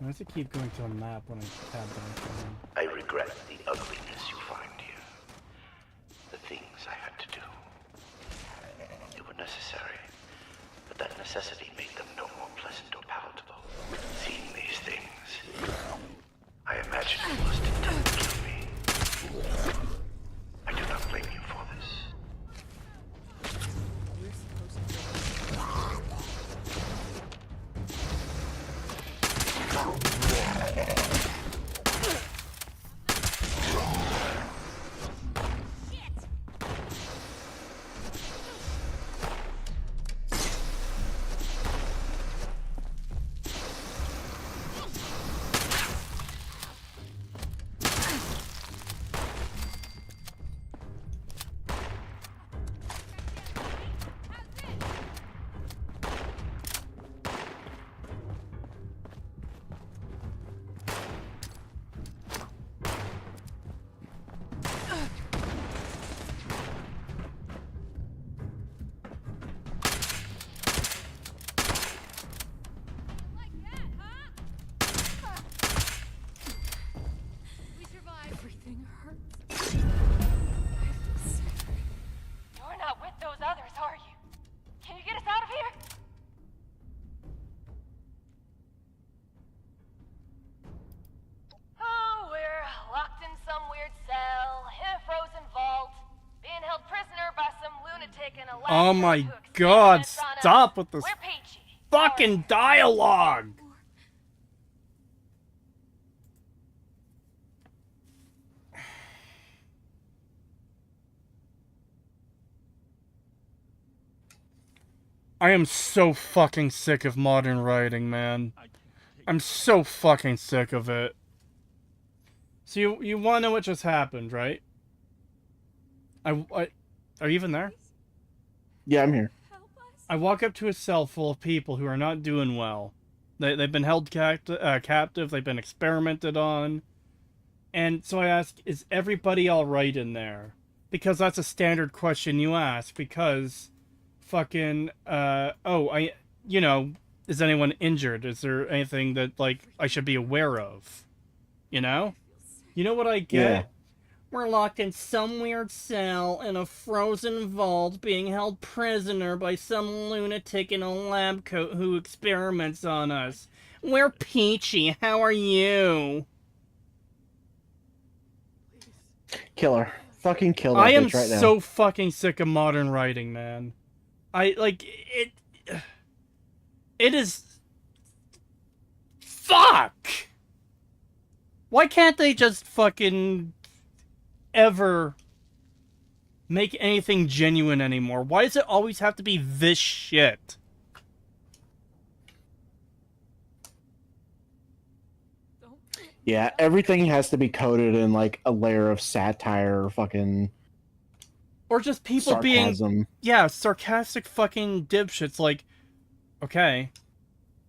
Why does it keep going to a map when I tab down? I regret the ugliness you find here. The things I had to do. They were necessary, but that necessity made them no more pleasant or palatable. Seeing these things, I imagine you must intend to kill me. I do not blame you for this. Oh my god, stop with this fucking dialogue! I am so fucking sick of modern writing, man. I'm so fucking sick of it. So you want to know what just happened, right? Are you even there? Yeah, I'm here. I walk up to a cell full of people who are not doing well. They've been held captive, they've been experimented on. And so I ask, is everybody alright in there? Because that's a standard question you ask, because fucking, you know, is anyone injured? Is there anything that, like, I should be aware of? You know? You know what I get? Yeah. We're locked in some weird cell in a frozen vault being held prisoner by some lunatic in a lab coat who experiments on us. We're Peachy. How are you? Kill her. Fucking kill that I am bitch right now. so fucking sick of modern writing, man. It is... Fuck! Why can't they just fucking... ever make anything genuine anymore? Why does it always have to be this shit? Yeah, everything has to be coated in like a layer of satire or fucking... Or just people sarcasm. being... Yeah, sarcastic fucking dipshits like... Okay.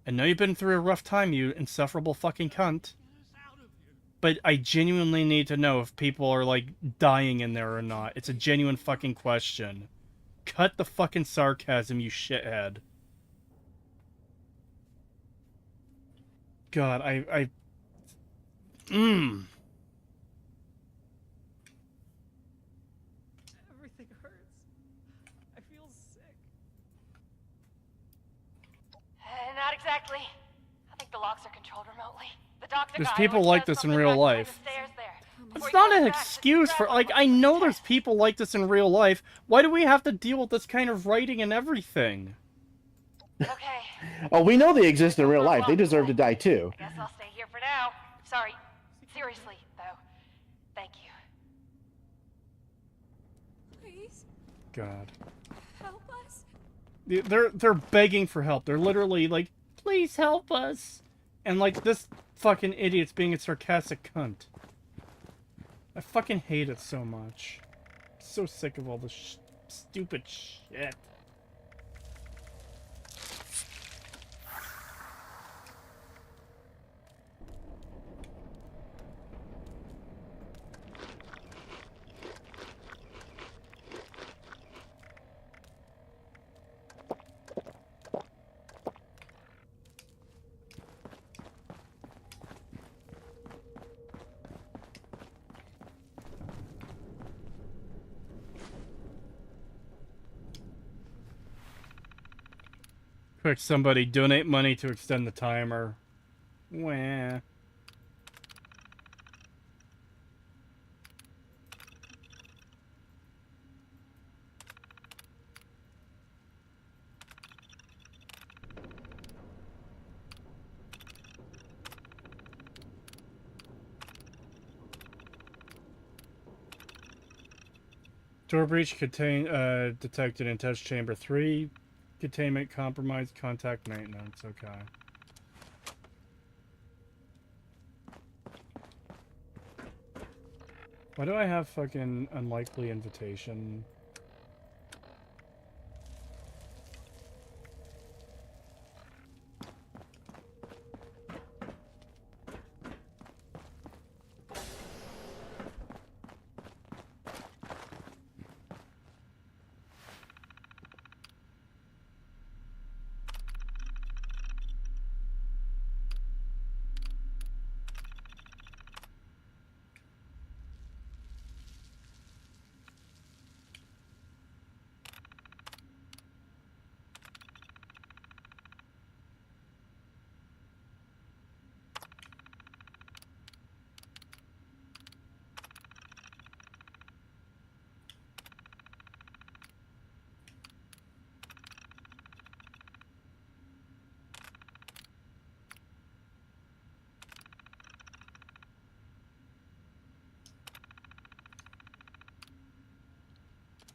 I know you've been through a rough time, you insufferable fucking cunt. But I genuinely need to know if people are, like, dying in there or not. It's a genuine fucking question. Cut the fucking sarcasm, you shithead. God, Everything hurts. I feel sick. Not exactly. I think the locks are controlled remotely. The doctor There's guy people always like says this in something real back behind life. the stairs there. It's not an excuse for, like, I know there's people like this in real life. Why do we have to deal with this kind of writing and everything? Okay. Oh, we know they exist in real life. They deserve to die too. Guess I'll stay here for now. Sorry. Seriously, though. Thank you. Please, God. help us. They're begging for help. They're literally like, please help us. And like this fucking idiot's being a sarcastic cunt. I fucking hate it so much. I'm so sick of all this stupid shit. Quick, somebody donate money to extend the timer. Wah. Door breach detected in test chamber 3. Containment compromised. Contact maintenance. Okay. Why do I have fucking unlikely invitation?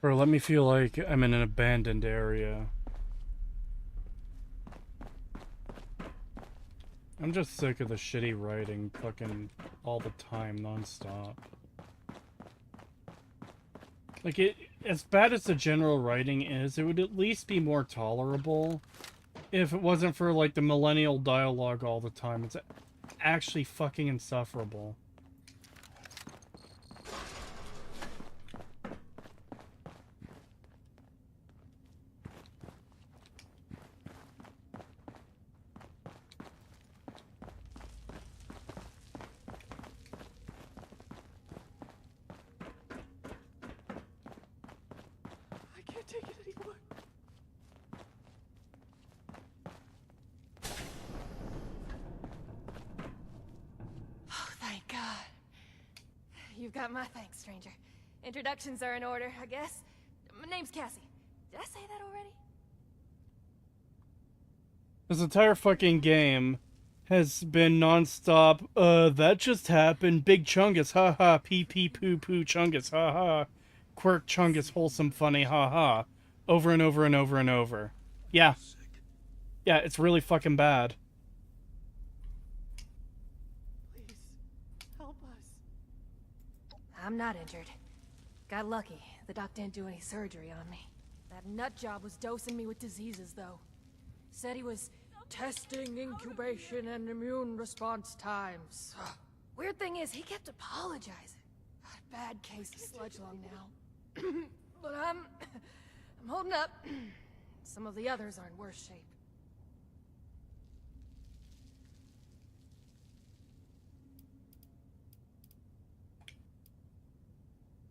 Or let me feel like I'm in an abandoned area. I'm just sick of the shitty writing fucking all the time, non-stop. Like, as bad as the general writing is, it would at least be more tolerable if it wasn't for, like, the millennial dialogue all the time. It's actually fucking insufferable. I can't take it anymore. Oh, thank God. You've got my thanks, stranger. Introductions are in order, I guess. My name's Cassie. Did I say that already? This entire fucking game has been non-stop, that just happened, Big Chungus, haha, pee pee poo poo Chungus, haha, Quirk Chungus, wholesome funny, haha, over and over and over and over. Yeah. Yeah, it's really fucking bad. Please, help us. I'm not injured. Got lucky. The doc didn't do any surgery on me. That nut job was dosing me with diseases, though. Said he was Testing incubation and immune response times. Weird thing is, he kept apologizing. Bad case of sludge lung now. But I'm holding up. Some of the others are in worse shape.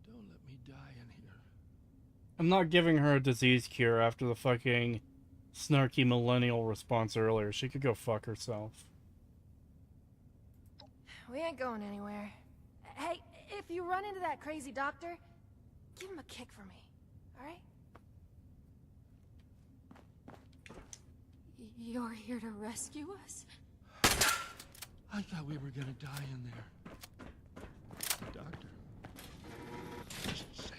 Don't let me die in here. I'm not giving her a disease cure after the fucking snarky millennial response earlier. She could go fuck herself. We ain't going anywhere. Hey, if you run into that crazy doctor, give him a kick for me, alright? You're here to rescue us? I thought we were gonna die in there. The doctor was insane.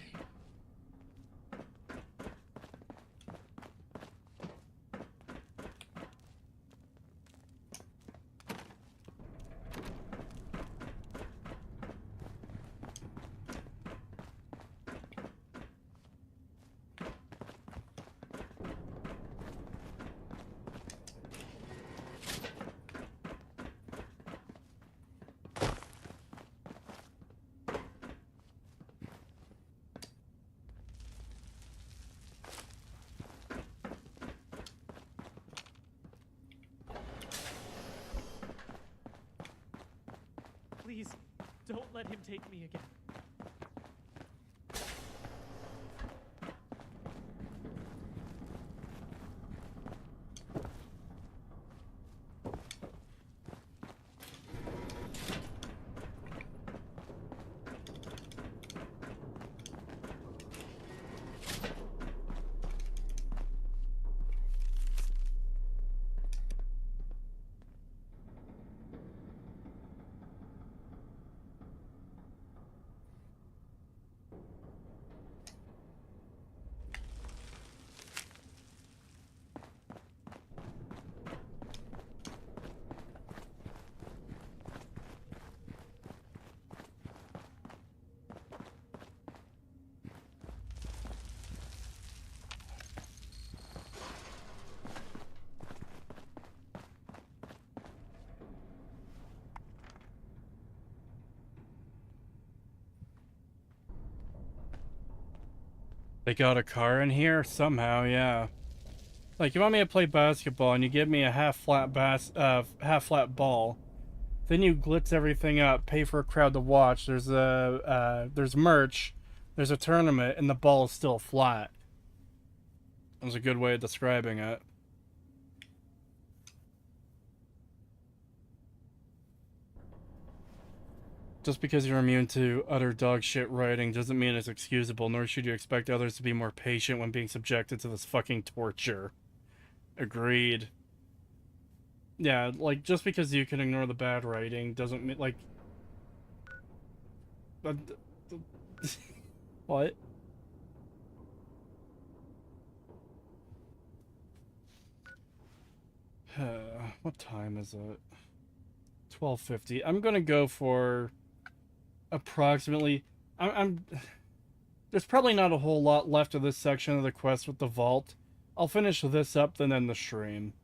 Please, don't let him take me again. They got a car in here? Somehow, yeah. Like, you want me to play basketball and you give me a half-flat ball. Then you glitz everything up, pay for a crowd to watch. There's merch, there's a tournament, and the ball is still flat. That was a good way of describing it. Just because you're immune to utter dog shit writing doesn't mean it's excusable, nor should you expect others to be more patient when being subjected to this fucking torture. Agreed. Yeah, like, just because you can ignore the bad writing doesn't mean, like... What? What time is it? 12:50. I'm gonna go for... approximately... There's probably not a whole lot left of this section of the quest with the vault. I'll finish this up, then end the stream.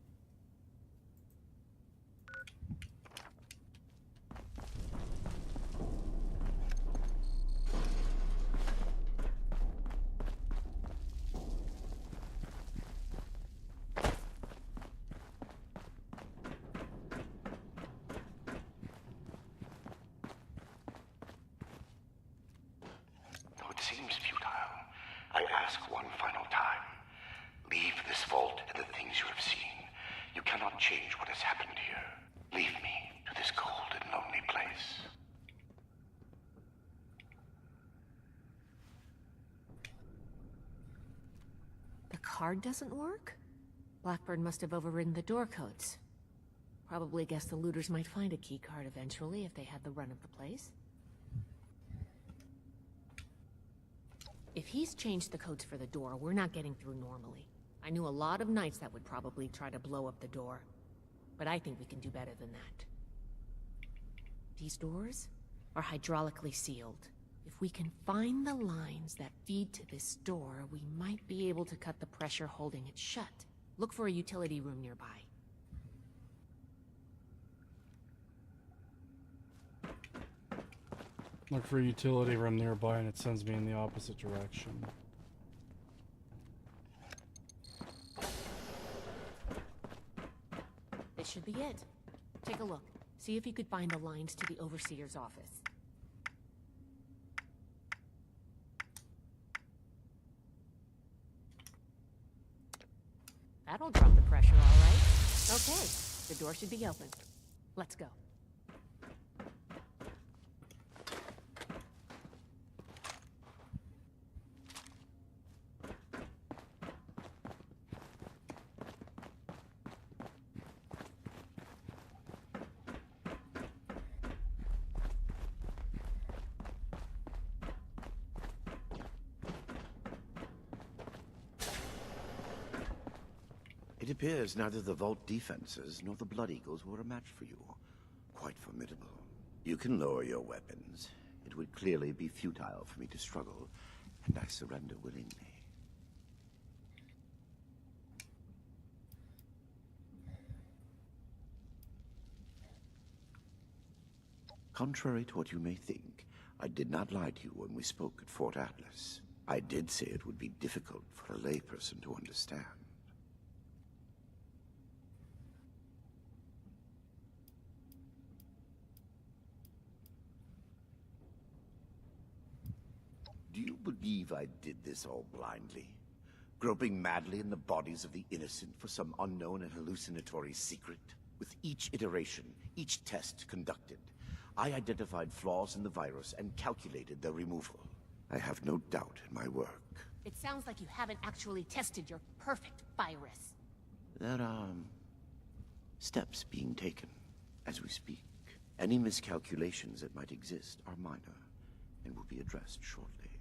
Though it seems futile, I ask one final time. Leave this vault and the things you have seen. You cannot change what has happened here. Leave me to this cold and lonely place. The card doesn't work? Blackbird must have overridden the door codes. Probably guessed the looters might find a key card eventually if they had the run of the place. If he's changed the codes for the door, we're not getting through normally. I knew a lot of knights that would probably try to blow up the door. But I think we can do better than that. These doors are hydraulically sealed. If we can find the lines that feed to this door, we might be able to cut the pressure holding it shut. Look for a utility room nearby. Look for a utility room nearby and it sends me in the opposite direction. This should be it. Take a look. See if you could find the lines to the Overseer's office. That'll drop the pressure, all right. Okay, the door should be open. Let's go. It appears neither the Vault defenses nor the Blood Eagles were a match for you. Quite formidable. You can lower your weapons. It would clearly be futile for me to struggle, and I surrender willingly. Contrary to what you may think, I did not lie to you when we spoke at Fort Atlas. I did say it would be difficult for a layperson to understand. Do you believe I did this all blindly? Groping madly in the bodies of the innocent for some unknown and hallucinatory secret? With each iteration, each test conducted, I identified flaws in the virus and calculated their removal. I have no doubt in my work. It sounds like you haven't actually tested your perfect virus. There are steps being taken as we speak. Any miscalculations that might exist are minor and will be addressed shortly.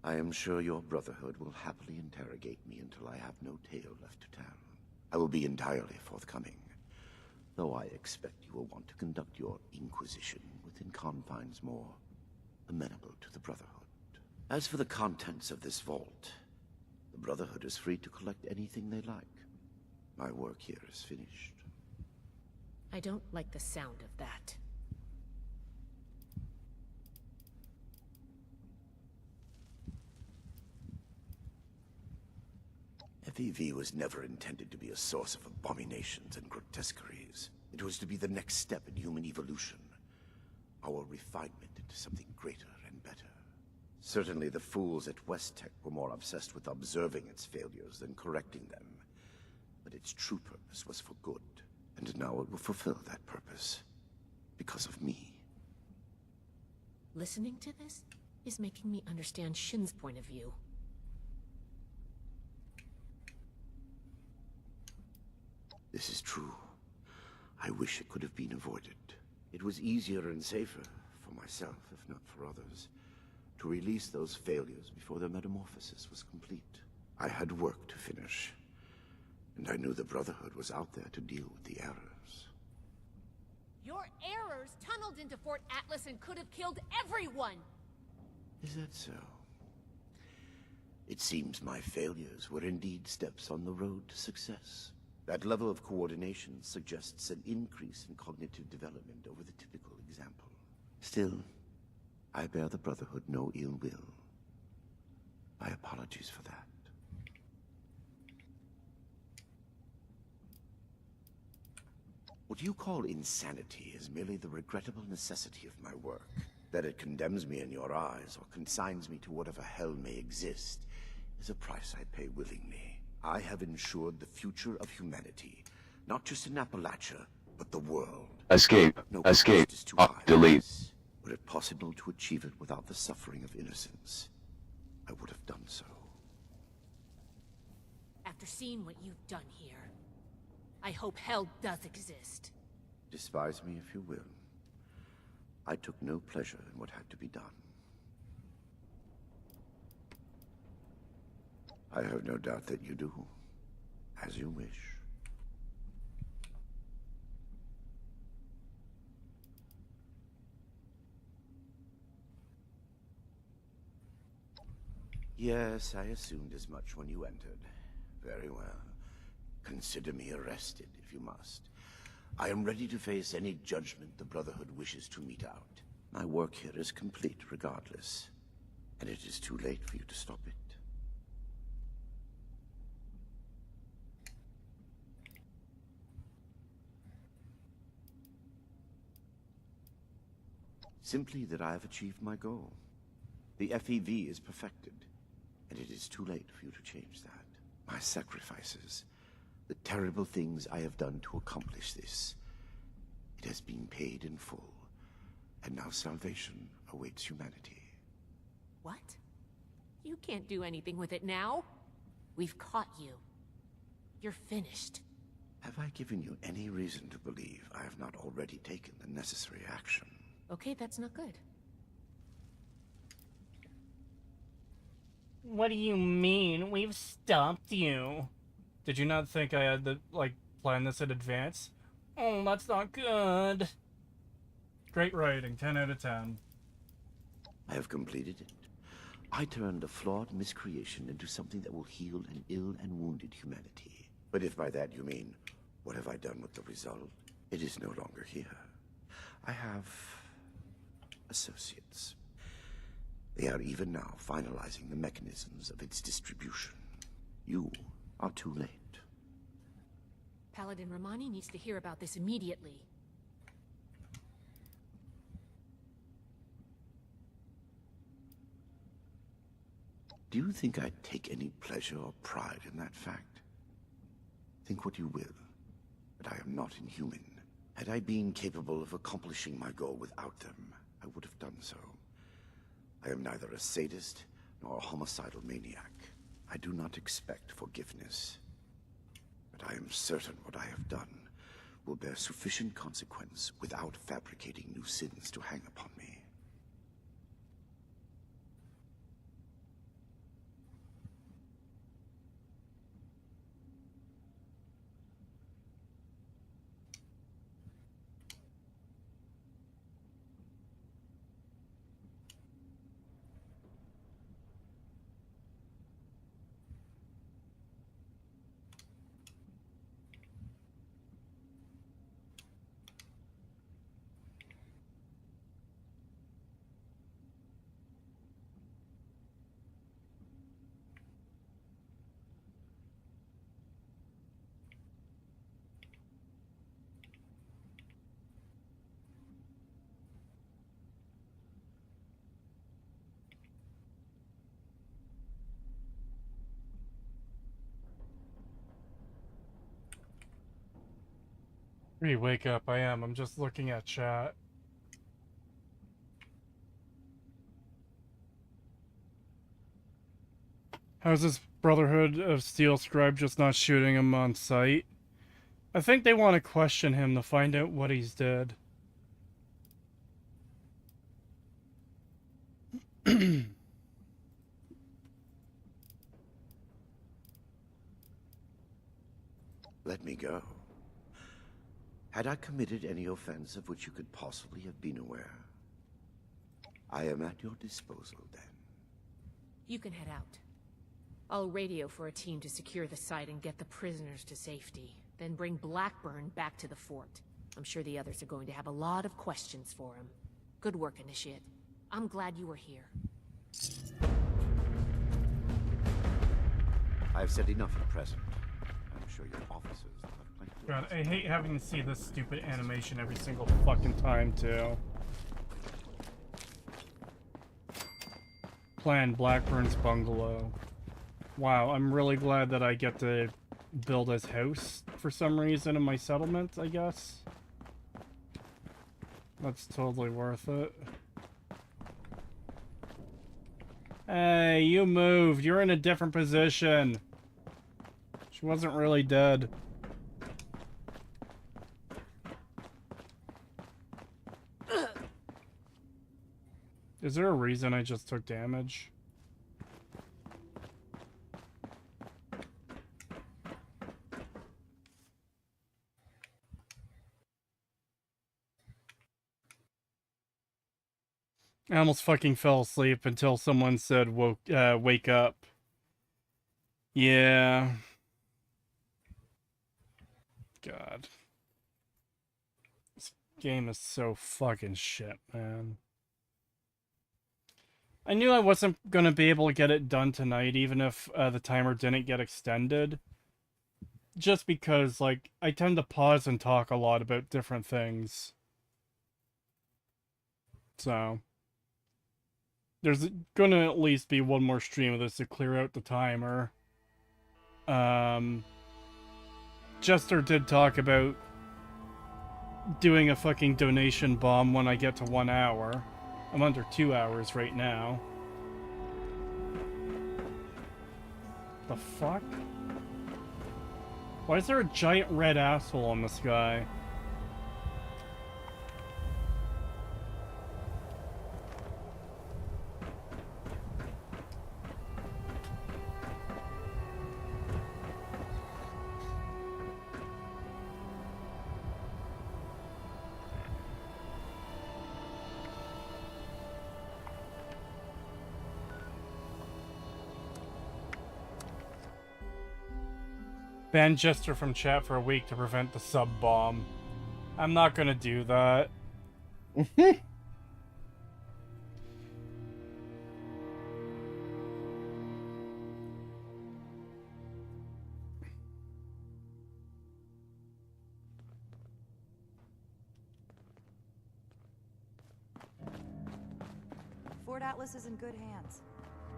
I am sure your Brotherhood will happily interrogate me until I have no tale left to tell. I will be entirely forthcoming, though I expect you will want to conduct your Inquisition within confines more amenable to the Brotherhood. As for the contents of this vault, the Brotherhood is free to collect anything they like. My work here is finished. I don't like the sound of that. FEV was never intended to be a source of abominations and grotesqueries. It was to be the next step in human evolution. Our refinement into something greater and better. Certainly the fools at West Tech were more obsessed with observing its failures than correcting them. But its true purpose was for good, and now it will fulfill that purpose. Because of me. Listening to this is making me understand Shin's point of view. This is true. I wish it could have been avoided. It was easier and safer, for myself, if not for others, to release those failures before their metamorphosis was complete. I had work to finish, and I knew the Brotherhood was out there to deal with the errors. Your errors tunneled into Fort Atlas and could have killed everyone! Is that so? It seems my failures were indeed steps on the road to success. That level of coordination suggests an increase in cognitive development over the typical example. Still, I bear the Brotherhood no ill will. My apologies for that. What you call insanity is merely the regrettable necessity of my work. That it condemns me in your eyes or consigns me to whatever hell may exist is a price I pay willingly. I have ensured the future of humanity, not just in Appalachia, but the world. Escape. No Escape. cost is too high. Delete. Were it possible to achieve it without the suffering of innocence, I would have done so. After seeing what you've done here, I hope hell does exist. Despise me if you will. I took no pleasure in what had to be done. I have no doubt that you do. As you wish. Yes, I assumed as much when you entered. Very well. Consider me arrested, if you must. I am ready to face any judgment the Brotherhood wishes to mete out. My work here is complete regardless, and it is too late for you to stop it. Simply that I have achieved my goal. The FEV is perfected, and it is too late for you to change that. My sacrifices, the terrible things I have done to accomplish this, it has been paid in full, and now salvation awaits humanity. What? You can't do anything with it now. We've caught you. You're finished. Have I given you any reason to believe I have not already taken the necessary action? Okay, that's not good. What do you mean? We've stopped you. Did you not think I had to, like, plan this in advance? Oh, that's not good. Great writing, 10 out of 10. I have completed it. I turned a flawed miscreation into something that will heal an ill and wounded humanity. But if by that you mean, what have I done with the result? It is no longer here. I have associates. They are even now finalizing the mechanisms of its distribution. You are too late. Paladin Romani needs to hear about this immediately. Do you think I take any pleasure or pride in that fact? Think what you will, but I am not inhuman. Had I been capable of accomplishing my goal without them, I would have done so. I am neither a sadist nor a homicidal maniac. I do not expect forgiveness. But I am certain what I have done will bear sufficient consequence without fabricating new sins to hang upon me. Hey, wake up. I am. I'm just looking at chat. How's this Brotherhood of Steel scribe just not shooting him on sight? I think they want to question him to find out what he's did. Let me go. Had I committed any offense of which you could possibly have been aware? I am at your disposal, then. You can head out. I'll radio for a team to secure the site and get the prisoners to safety. Then bring Blackburn back to the fort. I'm sure the others are going to have a lot of questions for him. Good work, Initiate. I'm glad you were here. I've said enough at present. I'm sure your officers will have plenty to God, I hate having to see this stupid animation every single fucking time, too. Plan Blackburn's bungalow. Wow, I'm really glad that I get to build his house for some reason in my settlement, I guess. That's totally worth it. Hey, you moved. You're in a different position. She wasn't really dead. Is there a reason I just took damage? I almost fucking fell asleep until someone said wake up. Yeah. God. This game is so fucking shit, man. I knew I wasn't gonna be able to get it done tonight, even if the timer didn't get extended. Just because, like, I tend to pause and talk a lot about different things. So, there's gonna at least be one more stream of this to clear out the timer. Jester did talk about doing a fucking donation bomb when I get to 1 hour. I'm under 2 hours right now. The fuck? Why is there a giant red asshole on this guy? Ban Jester from chat for a week to prevent the sub bomb. I'm not gonna do that. Fort Atlas is in good hands.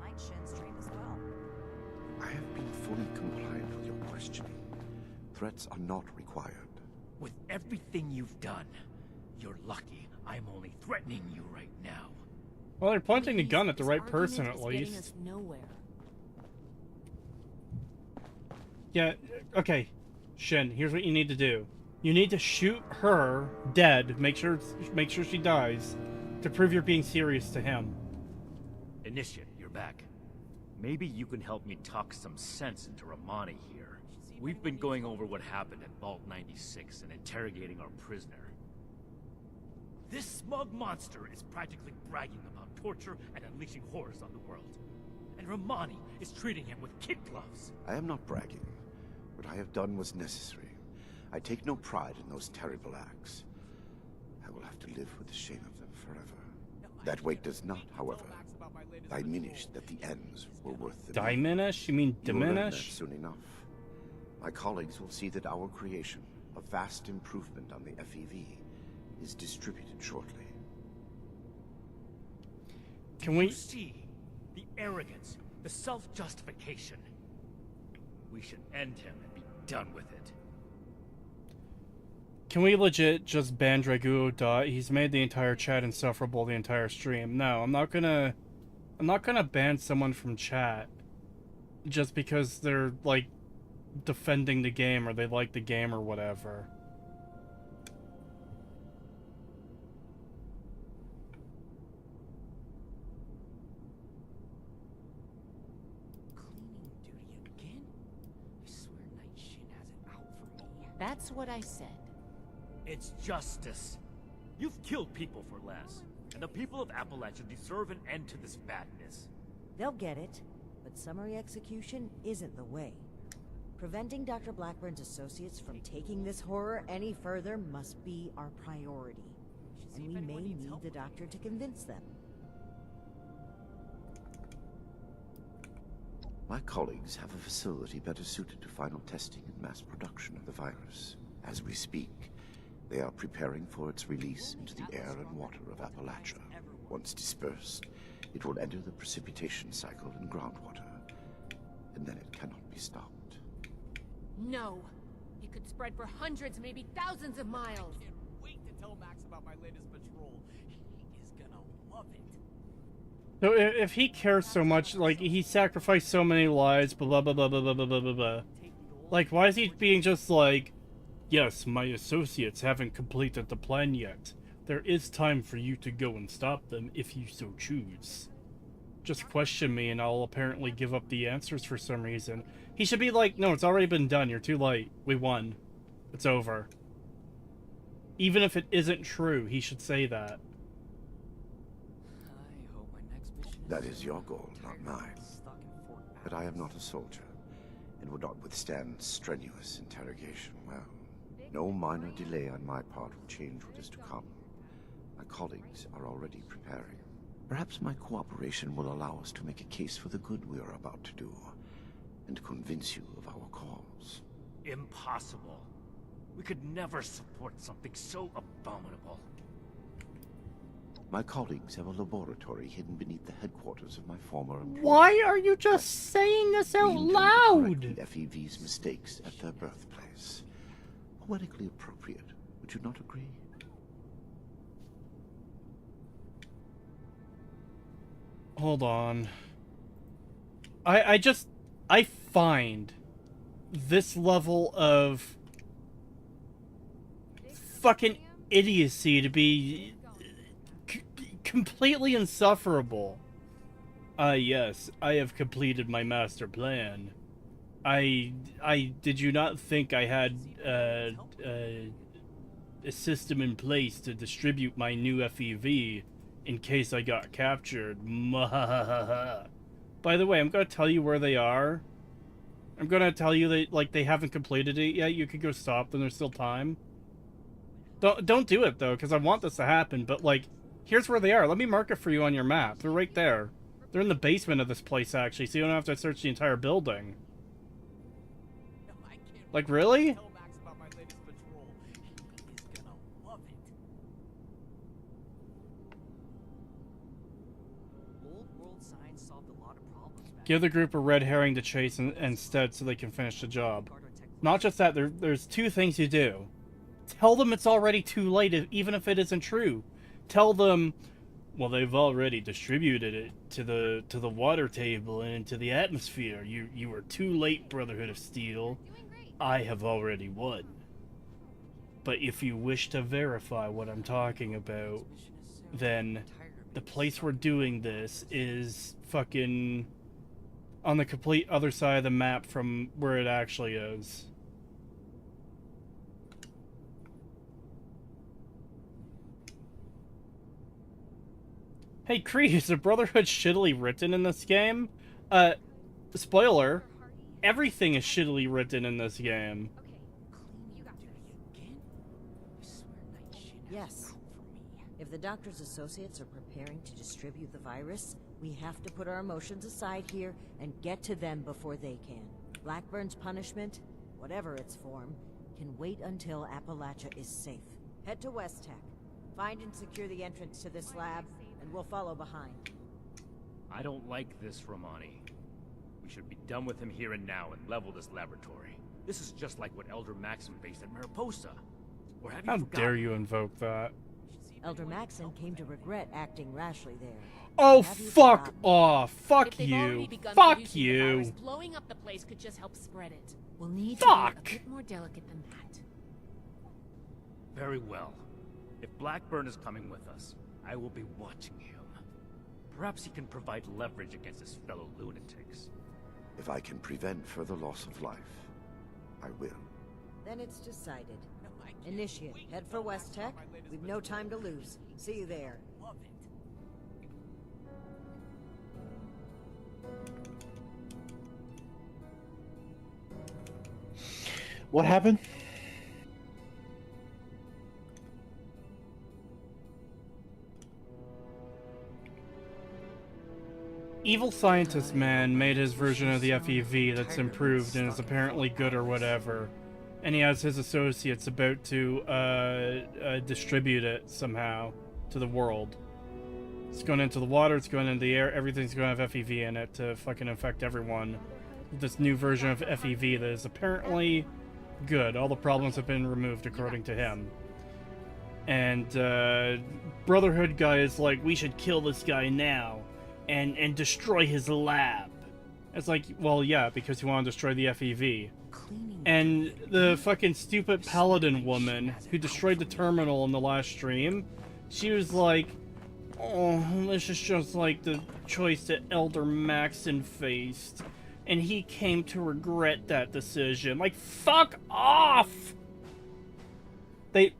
Night Shin's trained as well. I have been fully compliant with your questioning. Threats are not required. With everything you've done, you're lucky I'm only threatening you right now. Well, they're pointing the gun at the right person at least. Yeah, okay. Shin, here's what you need to do. You need to shoot her dead, make sure she dies, to prove you're being serious to him. Initiate, you're back. Maybe you can help me talk some sense into Romani here. We've been going over what happened at Vault 96 and interrogating our prisoner. This smug monster is practically bragging about torture and unleashing horrors on the world. And Romani is treating him with kid gloves. I am not bragging. What I have done was necessary. I take no pride in those terrible acts. I will have to live with the shame of them forever. That weight does not, however, diminish that the ends were worth the means. Diminish? You mean You will learn that diminish? soon enough. My colleagues will see that our creation, a vast improvement on the FEV, is distributed shortly. Can we see the arrogance, the self-justification? We should end him and be done with it. Can we legit just ban Dragu? He's made the entire chat insufferable the entire stream. No, I'm not gonna ban someone from chat just because they're like defending the game or they like the game or whatever. That's what I said. It's justice. You've killed people for less, and the people of Appalachia deserve an end to this madness. They'll get it, but summary execution isn't the way. Preventing Dr. Blackburn's associates from taking this horror any further must be our priority. And we may need the doctor to convince them. My colleagues have a facility better suited to final testing and mass production of the virus. As we speak, they are preparing for its release into the air and water of Appalachia. Once dispersed, it will enter the precipitation cycle in groundwater, and then it cannot be stopped. No. It could spread for hundreds, maybe thousands of miles. I can't wait to tell Max about my latest patrol. He is gonna love it. So if he cares so much, like, he sacrificed so many lives, blah blah blah blah blah blah blah blah blah. Like, why is he being just like, yes, my associates haven't completed the plan yet. There is time for you to go and stop them if you so choose. Just question me and I'll apparently give up the answers for some reason. He should be like, no, it's already been done. You're too late. We won. It's over. Even if it isn't true, he should say that. That is your goal, not mine. But I am not a soldier, and would not withstand strenuous interrogation well. No minor delay on my part will change what is to come. My colleagues are already preparing. Perhaps my cooperation will allow us to make a case for the good we are about to do, and convince you of our cause. Impossible. We could never support something so abominable. My colleagues have a laboratory hidden beneath the headquarters of my former employer. Why are you just saying this out loud? The FEV's mistakes at their birthplace. Poetically appropriate, would you not agree? Hold on. I find this level of fucking idiocy to be completely insufferable. Yes, I have completed my master plan. Did you not think I had a system in place to distribute my new FEV in case I got captured? By the way, I'm gonna tell you where they are. I'm gonna tell you that, like, they haven't completed it yet. You could go stop them. There's still time. Don't do it though, because I want this to happen. But like, here's where they are. Let me mark it for you on your map. They're right there. They're in the basement of this place, actually, so you don't have to search the entire building. Like, really? Give the group a red herring to chase instead so they can finish the job. Not just that, there's two things you do. Tell them it's already too late, even if it isn't true. Tell them, well, they've already distributed it to the water table and into the atmosphere. You were too late, Brotherhood of Steel. I have already won. But if you wish to verify what I'm talking about, then the place we're doing this is fucking on the complete other side of the map from where it actually is. Hey, Cree, is the Brotherhood shittily written in this game? Spoiler, everything is shittily written in this game. Yes. If the doctor's associates are preparing to distribute the virus, we have to put our emotions aside here and get to them before they can. Blackburn's punishment, whatever its form, can wait until Appalachia is safe. Head to West Tech. Find and secure the entrance to this lab, and we'll follow behind. I don't like this, Romani. We should be done with him here and now and level this laboratory. This is just like what Elder Maxim faced at Mariposa. Or have you forgotten? How dare you invoke that? Elder Maxim came to regret acting rashly there. Oh, fuck off! Fuck you! Fuck you! Virus, blowing up the place could just help spread it. We'll need to be a bit more delicate than that. Very well. If Blackburn is coming with us, I will be watching him. Perhaps he can provide leverage against his fellow lunatics. If I can prevent further loss of life, I will. Then it's decided. Initiate, head for West Tech. We've no time to lose. See you there. What happened? Evil scientist man made his version of the FEV that's improved and is apparently good or whatever. And he has his associates about to distribute it somehow to the world. It's going into the water, it's going into the air, everything's going to have FEV in it to fucking infect everyone. This new version of FEV that is apparently good. All the problems have been removed according to him. And Brotherhood guy is like, we should kill this guy now and destroy his lab. It's like, well, yeah, because you want to destroy the FEV. And the fucking stupid paladin woman who destroyed the terminal in the last stream, she was like, oh, this is just like the choice that Elder Maxon faced. And he came to regret that decision. Like, fuck off! They're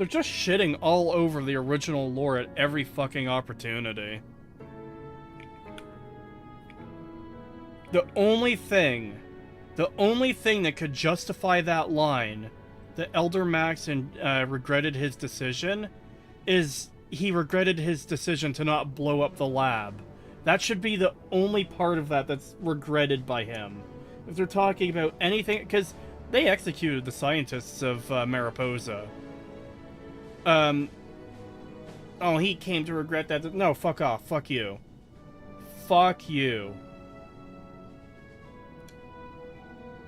just shitting all over the original lore at every fucking opportunity. The only thing that could justify that line, that Elder Max regretted his decision, is he regretted his decision to not blow up the lab. That should be the only part of that that's regretted by him. If they're talking about anything, because they executed the scientists of Mariposa. Oh, he came to regret that. No, fuck off. Fuck you. Fuck you.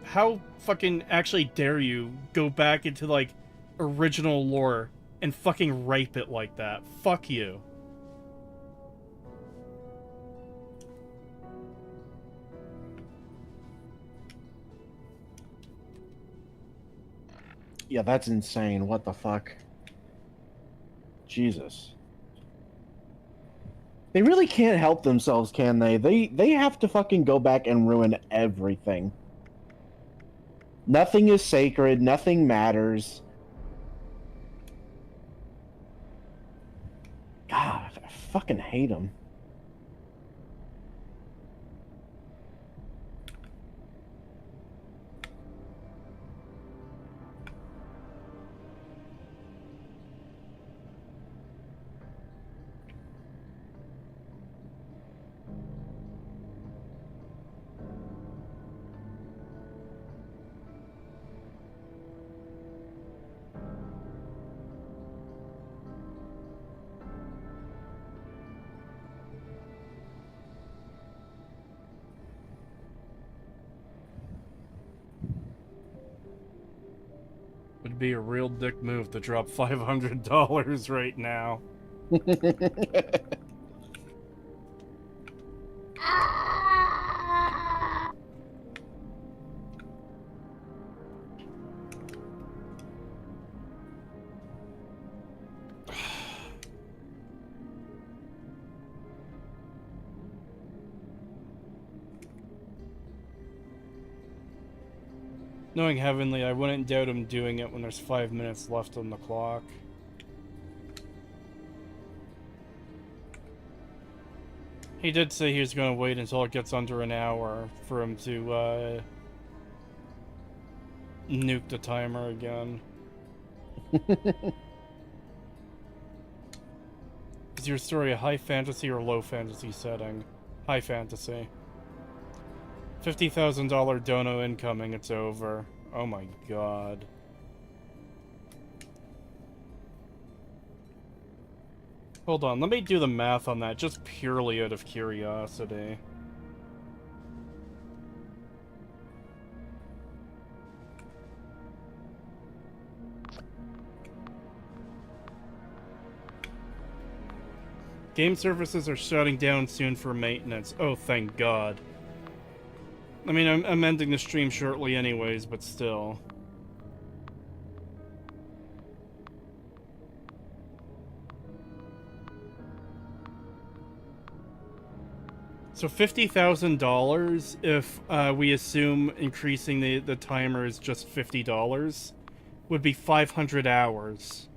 How fucking actually dare you go back into, like, original lore and fucking rape it like that? Fuck you. Yeah, that's insane. What the fuck? Jesus. They really can't help themselves, can they? They have to fucking go back and ruin everything. Nothing is sacred, nothing matters. God, I fucking hate them. Would be a real dick move to drop $500 right now. Knowing Heavenly, I wouldn't doubt him doing it when there's 5 minutes left on the clock. He did say he was going to wait until it gets under an hour for him to, nuke the timer again. Is your story a high fantasy or low fantasy setting? High fantasy. $50,000 dono incoming, it's over. Oh my god. Hold on, let me do the math on that, just purely out of curiosity. Game services are shutting down soon for maintenance. Oh, thank God. I mean, I'm ending the stream shortly anyways, but still. So $50,000 if we assume increasing the timer is just $50 would be 500 hours.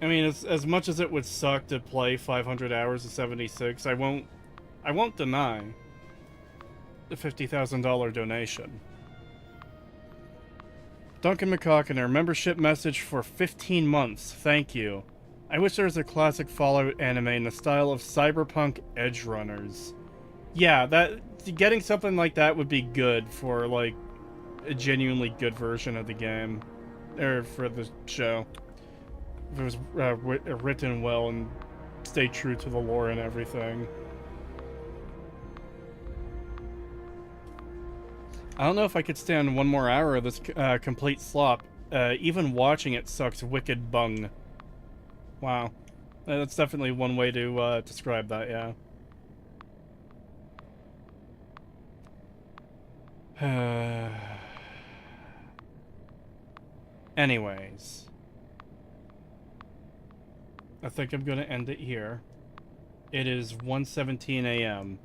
I mean, as much as it would suck to play 500 hours of 76, I won't deny the $50,000 donation. Duncan McCockiner, membership message for 15 months. Thank you. I wish there was a classic Fallout anime in the style of cyberpunk edge runners. Yeah, getting something like that would be good for, like, a genuinely good version of the game. Or for the show. If it was written well and stayed true to the lore and everything. I don't know if I could stand one more hour of this complete slop. Even watching it sucks wicked bung. Wow. That's definitely one way to describe that, yeah. Anyways. I think I'm going to end it here. It is 1:17 a.m.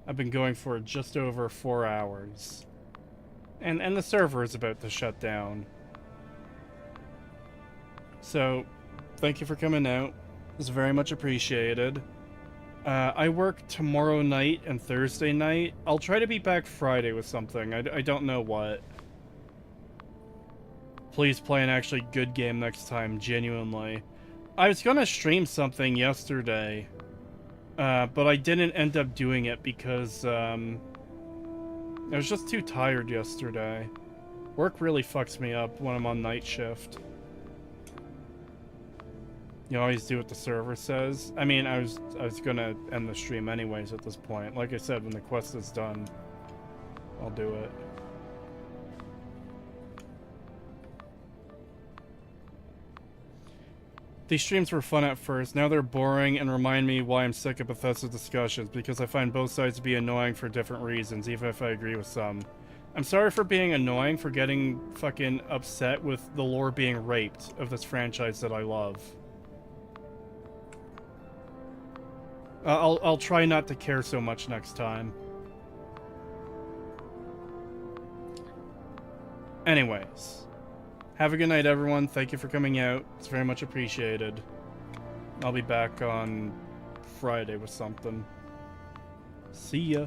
I've been going for just over 4 hours. And the server is about to shut down. So, thank you for coming out. It's very much appreciated. I work tomorrow night and Thursday night. I'll try to be back Friday with something. I don't know what. Please play an actually good game next time, genuinely. I was gonna stream something yesterday, but I didn't end up doing it because, I was just too tired yesterday. Work really fucks me up when I'm on night shift. You always do what the server says. I mean, I was gonna end the stream anyways at this point. Like I said, when the quest is done, I'll do it. These streams were fun at first. Now they're boring and remind me why I'm sick of Bethesda's discussions, because I find both sides to be annoying for different reasons, even if I agree with some. I'm sorry for being annoying, for getting fucking upset with the lore being raped of this franchise that I love. I'll try not to care so much next time. Anyways. Have a good night, everyone. Thank you for coming out. It's very much appreciated. I'll be back on Friday with something. See ya.